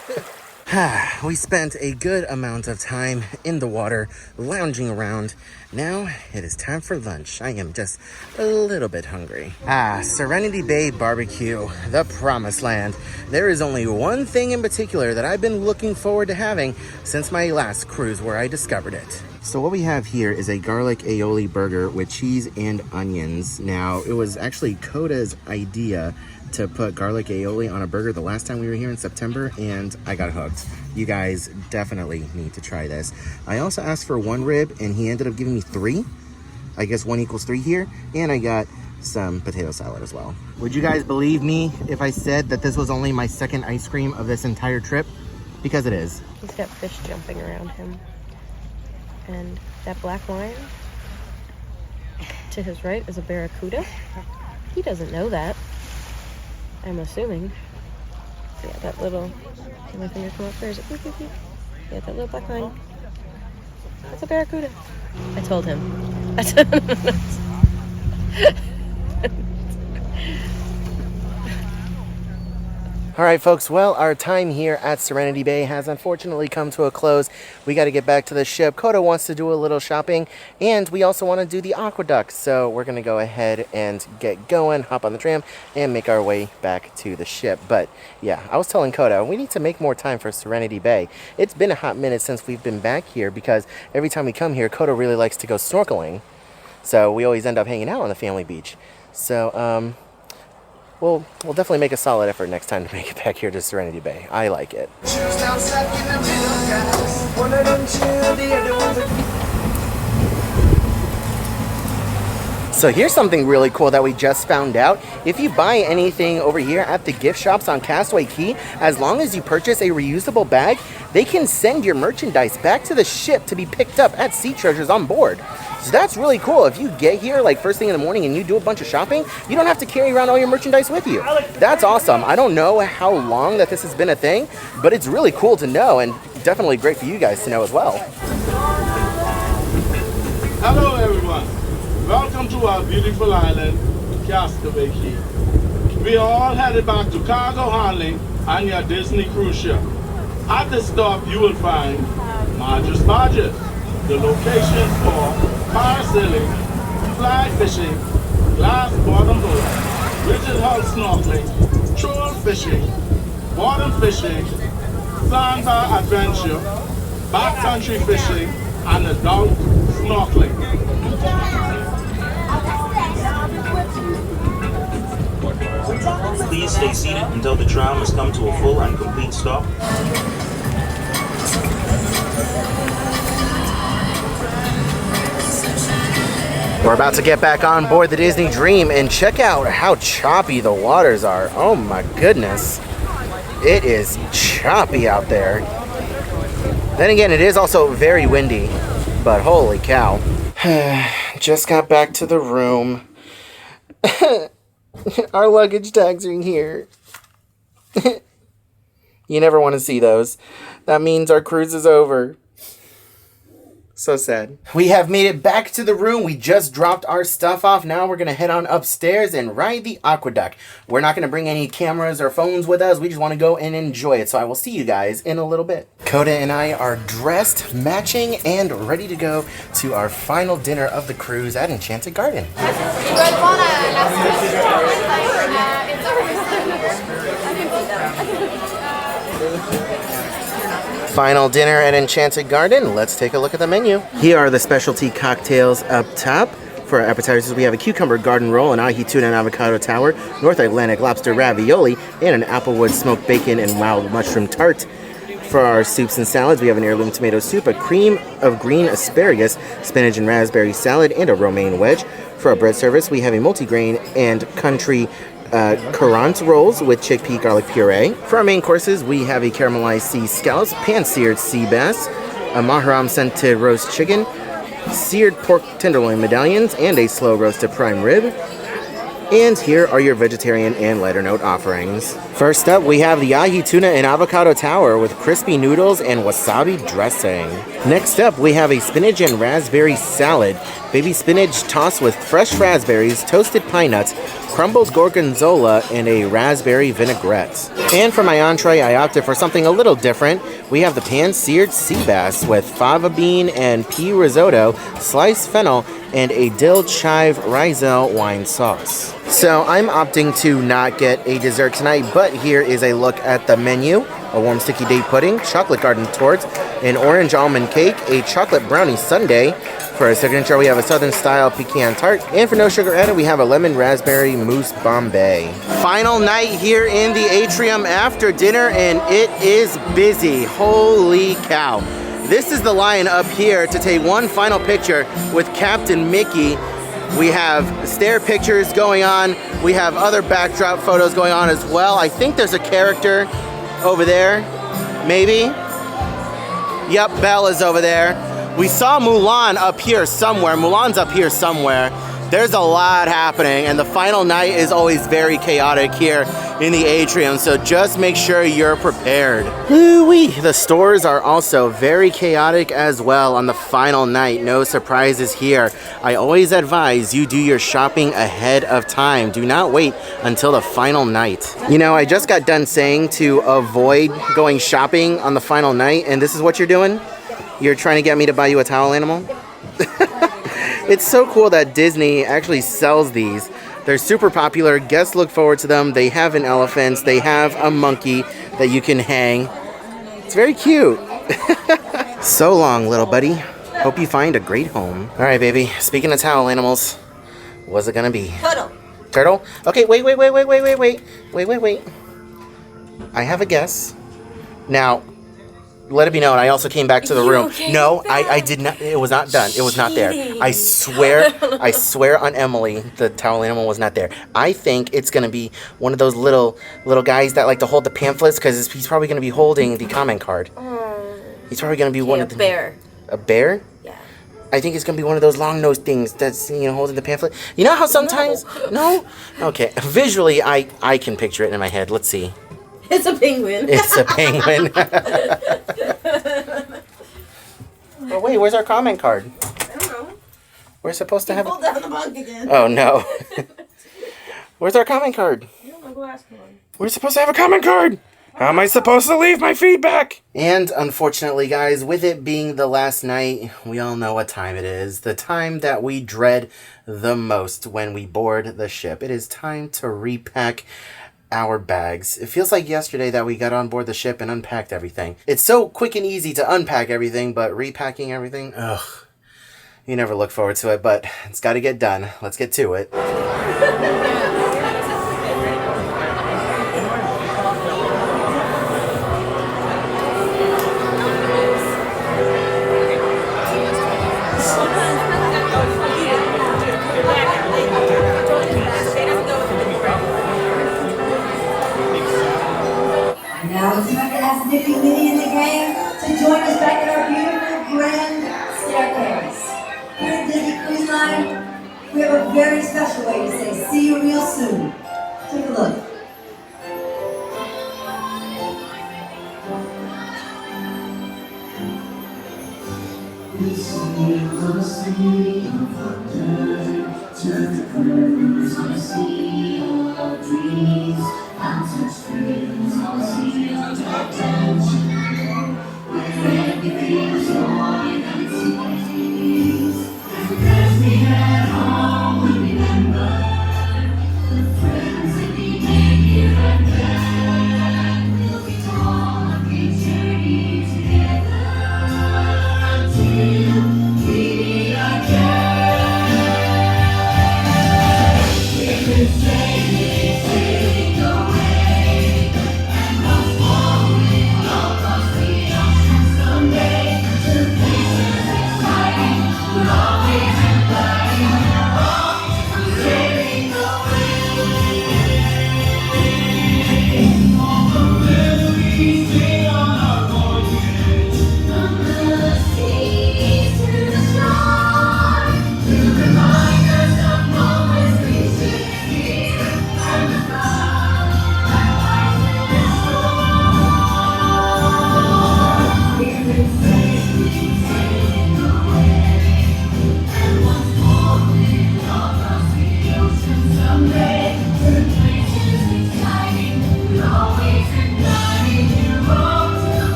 We spent a good amount of time in the water, lounging around. Now it is time for lunch. I am just a little bit hungry. Serenity Bay Barbecue, the promised land. There is only one thing in particular that I've been looking forward to having since my last cruise where I discovered it. So what we have here is a garlic aioli burger with cheese and onions. Now, it was actually Coda's idea to put garlic aioli on a burger the last time we were here in September, and I got hooked. You guys definitely need to try this. I also asked for one rib, and he ended up giving me 3. I guess 1 equals 3 here. And I got some potato salad as well. Would you guys believe me if I said that this was only my second ice cream of this entire trip? Because it is. He's got fish jumping around him. And that black line to his right is a barracuda. He doesn't know that, I'm assuming. Yeah, that little, can my finger come up there? Is it beep, beep, beep? Yeah, that little black line. That's a barracuda. I told him. All right, folks, well, our time here at Serenity Bay has unfortunately come to a close. We got to get back to the ship. Koda wants to do a little shopping, and we also want to do the aqueduct. So we're going to go ahead and get going, hop on the tram, and make our way back to the ship. But yeah, I was telling Koda, we need to make more time for Serenity Bay. It's been a hot minute since we've been back here because every time we come here, Koda really likes to go snorkeling. So we always end up hanging out on the family beach. So, we'll definitely make a solid effort next time to make it back here to Serenity Bay. I like it. So here's something really cool that we just found out. If you buy anything over here at the gift shops on Castaway Key, as long as you purchase a reusable bag, they can send your merchandise back to the ship to be picked up at Sea Treasures on board. So that's really cool. If you get here like first thing in the morning and you do a bunch of shopping, you don't have to carry around all your merchandise with you. That's awesome. I don't know how long that this has been a thing, but it's really cool to know and definitely great for you guys to know as well. Hello everyone. Welcome to our beautiful island, Castaway Key. We are all headed back to cargo handling on your Disney cruise ship. At the stop you will find Marge's Barges, the locations for parasailing, fly fishing, glass bottom boat, rigid hull snorkeling, troll fishing, bottom fishing, sandbar adventure, backcountry fishing, and adult snorkeling. Please stay seated until the tram has come to a full and complete stop. We're about to get back on board the Disney Dream and check out how choppy the waters are. Oh my goodness. It is choppy out there. Then again, it is also very windy, but holy cow. Just got back to the room. Our luggage tags are here. You never want to see those. That means our cruise is over. So sad. We have made it back to the room. We just dropped our stuff off. Now we're going to head on upstairs and ride the aqueduct. We're not going to bring any cameras or phones with us. We just want to go and enjoy it. So I will see you guys in a little bit. Koda and I are dressed, matching, and ready to go to our final dinner of the cruise at Enchanted Garden. Final dinner at Enchanted Garden. Let's take a look at the menu. Here are the specialty cocktails up top. For our appetizers, we have a cucumber garden roll, an ahi tuna and avocado tower, North Atlantic lobster ravioli, and an applewood smoked bacon and wild mushroom tart. For our soups and salads, we have an heirloom tomato soup, a cream of green asparagus, spinach and raspberry salad, and a romaine wedge. For our bread service, we have a multigrain and country currant rolls with chickpea garlic puree. For our main courses, we have a caramelized sea scallops, pan-seared sea bass, a maharam scented roast chicken, seared pork tenderloin medallions, and a slow roasted prime rib. And here are your vegetarian and lighter note offerings. First up, we have the ahi tuna and avocado tower with crispy noodles and wasabi dressing. Next up, we have a spinach and raspberry salad, baby spinach tossed with fresh raspberries, toasted pine nuts, crumbled gorgonzola, and a raspberry vinaigrette. And for my entree, I opted for something a little different. We have the pan-seared sea bass with fava bean and pea risotto, sliced fennel, and a dill chive risel wine sauce. So I'm opting to not get a dessert tonight, but here is a look at the menu. A warm sticky date pudding, chocolate garden torts, an orange almond cake, a chocolate brownie sundae. For our signature, we have a southern style pecan tart. And for no sugar added, we have a lemon raspberry mousse Bombay. Final night here in the atrium after dinner, and it is busy. Holy cow. This is the line up here to take one final picture with Captain Mickey. We have stair pictures going on. We have other backdrop photos going on as well. I think there's a character over there, maybe. Yep, Belle is over there. We saw Mulan up here somewhere. Mulan's up here somewhere. There's a lot happening, and the final night is always very chaotic here in the atrium, so just make sure you're prepared. Woo-wee. The stores are also very chaotic as well on the final night. No surprises here. I always advise you do your shopping ahead of time. Do not wait until the final night. You know, I just got done saying to avoid going shopping on the final night, and this is what you're doing? You're trying to get me to buy you a towel animal? It's so cool that Disney actually sells these. They're super popular. Guests look forward to them. They have an elephant. They have a monkey that you can hang. It's very cute. So long, little buddy. Hope you find a great home. All right, baby. Speaking of towel animals, what's it gonna be? Turtle. Turtle? Okay, wait. I have a guess. Now, let it be known, I also came back to the room. No, I did not. It was not done. It was not there. I swear on Emily, the towel animal was not there. I think it's gonna be one of those little guys that like to hold the pamphlets, because he's probably gonna be holding the comment card. He's probably gonna be one of the bear. A bear? Yeah. I think it's gonna be one of those long-nosed things that's, you know, holding the pamphlet. You know how sometimes no? Okay. Visually, I can picture it in my head. Let's see. It's a penguin. It's a penguin. Oh wait, where's our comment card? I don't know. We're supposed to have. Pull down the bunk again. Oh no. Where's our comment card? I don't know. Go ask him. We're supposed to have a comment card. How am I supposed to leave my feedback? And unfortunately, guys, with it being the last night, we all know what time it is. The time that we dread the most when we board the ship. It is time to repack our bags. It feels like yesterday that we got on board the ship and unpacked everything. It's so quick and easy to unpack everything, but repacking everything, ugh. You never look forward to it, but it's got to get done. Let's get to it. Now it's time to ask Nicky, Minnie, and the gang to join us back at our beautiful grand staircase. Here at Disney Cruise Line, we have a very special way to say see you real soon. Take a look. This is the sea of wonder, turn the cruise on a sea of dreams, mountain streams on a sea of attention, where everything's joy and seas. And as we head home, we remember the friends that we made here and then. We'll be on a journey together until we meet again. We could say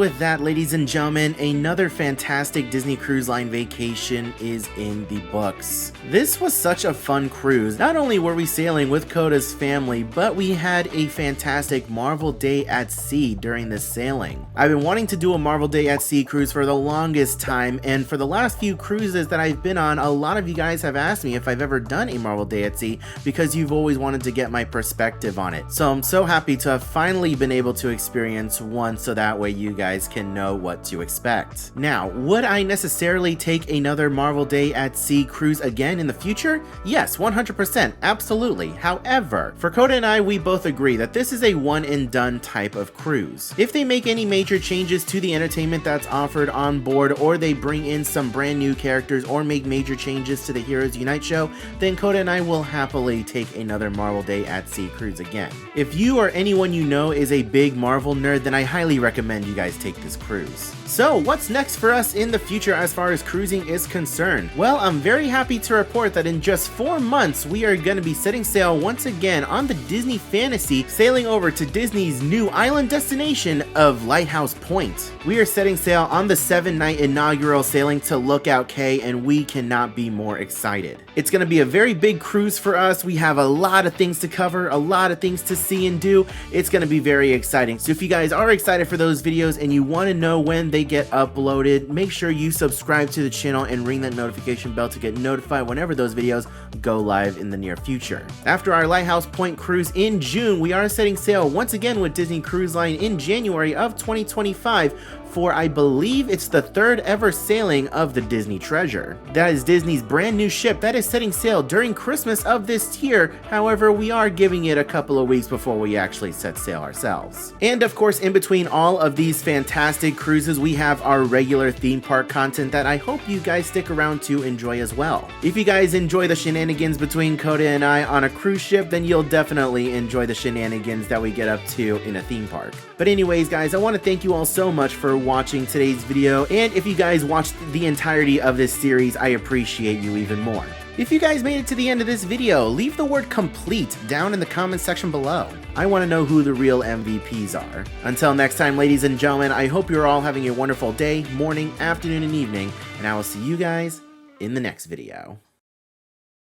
with that, ladies and gentlemen, another fantastic Disney Cruise Line vacation is in the books. This was such a fun cruise. Not only were we sailing with Coda's family, but we had a fantastic Marvel Day at Sea during this sailing. I've been wanting to do a Marvel Day at Sea cruise for the longest time, and for the last few cruises that I've been on, a lot of you guys have asked me if I've ever done a Marvel Day at Sea because you've always wanted to get my perspective on it. So I'm so happy to have finally been able to experience one, so that way you guys can know what to expect. Now, would I necessarily take another Marvel Day at Sea cruise again in the future? Yes, 100%, absolutely. However, for Coda and I, we both agree that this is a one and done type of cruise. If they make any major changes to the entertainment that's offered on board, or they bring in some brand new characters or make major changes to the Heroes Unite show, then Coda and I will happily take another Marvel Day at Sea cruise again. If you or anyone you know is a big Marvel nerd, then I highly recommend you guys take this cruise. So what's next for us in the future as far as cruising is concerned? Well, I'm very happy to report that in just 4 months we are going to be setting sail once again on the Disney Fantasy, sailing over to Disney's new island destination of Lighthouse Point. We are setting sail on the 7-night inaugural sailing to Lookout Cay, and we cannot be more excited. It's going to be a very big cruise for us. We have a lot of things to cover, a lot of things to see and do. It's going to be very exciting. So if you guys are excited for those videos and you want to know when they get uploaded, make sure you subscribe to the channel and ring that notification bell to get notified whenever those videos go live in the near future. After our Lighthouse Point cruise in June, we are setting sail once again with Disney Cruise Line in January of 2025 for, I believe it's the 3rd ever sailing of the Disney Treasure. That is Disney's brand new ship that is setting sail during Christmas of this year. However, we are giving it a couple of weeks before we actually set sail ourselves. And of course, in between all of these fantastic cruises, we have our regular theme park content that I hope you guys stick around to enjoy as well. If you guys enjoy the shenanigans between Coda and I on a cruise ship, then you'll definitely enjoy the shenanigans that we get up to in a theme park. But anyways, guys, I want to thank you all so much for watching today's video, and if you guys watched the entirety of this series, I appreciate you even more. If you guys made it to the end of this video, leave the word complete down in the comment section below. I want to know who the real MVPs are. Until next time, ladies and gentlemen, I hope you're all having a wonderful day, morning, afternoon, and evening, and I will see you guys in the next video.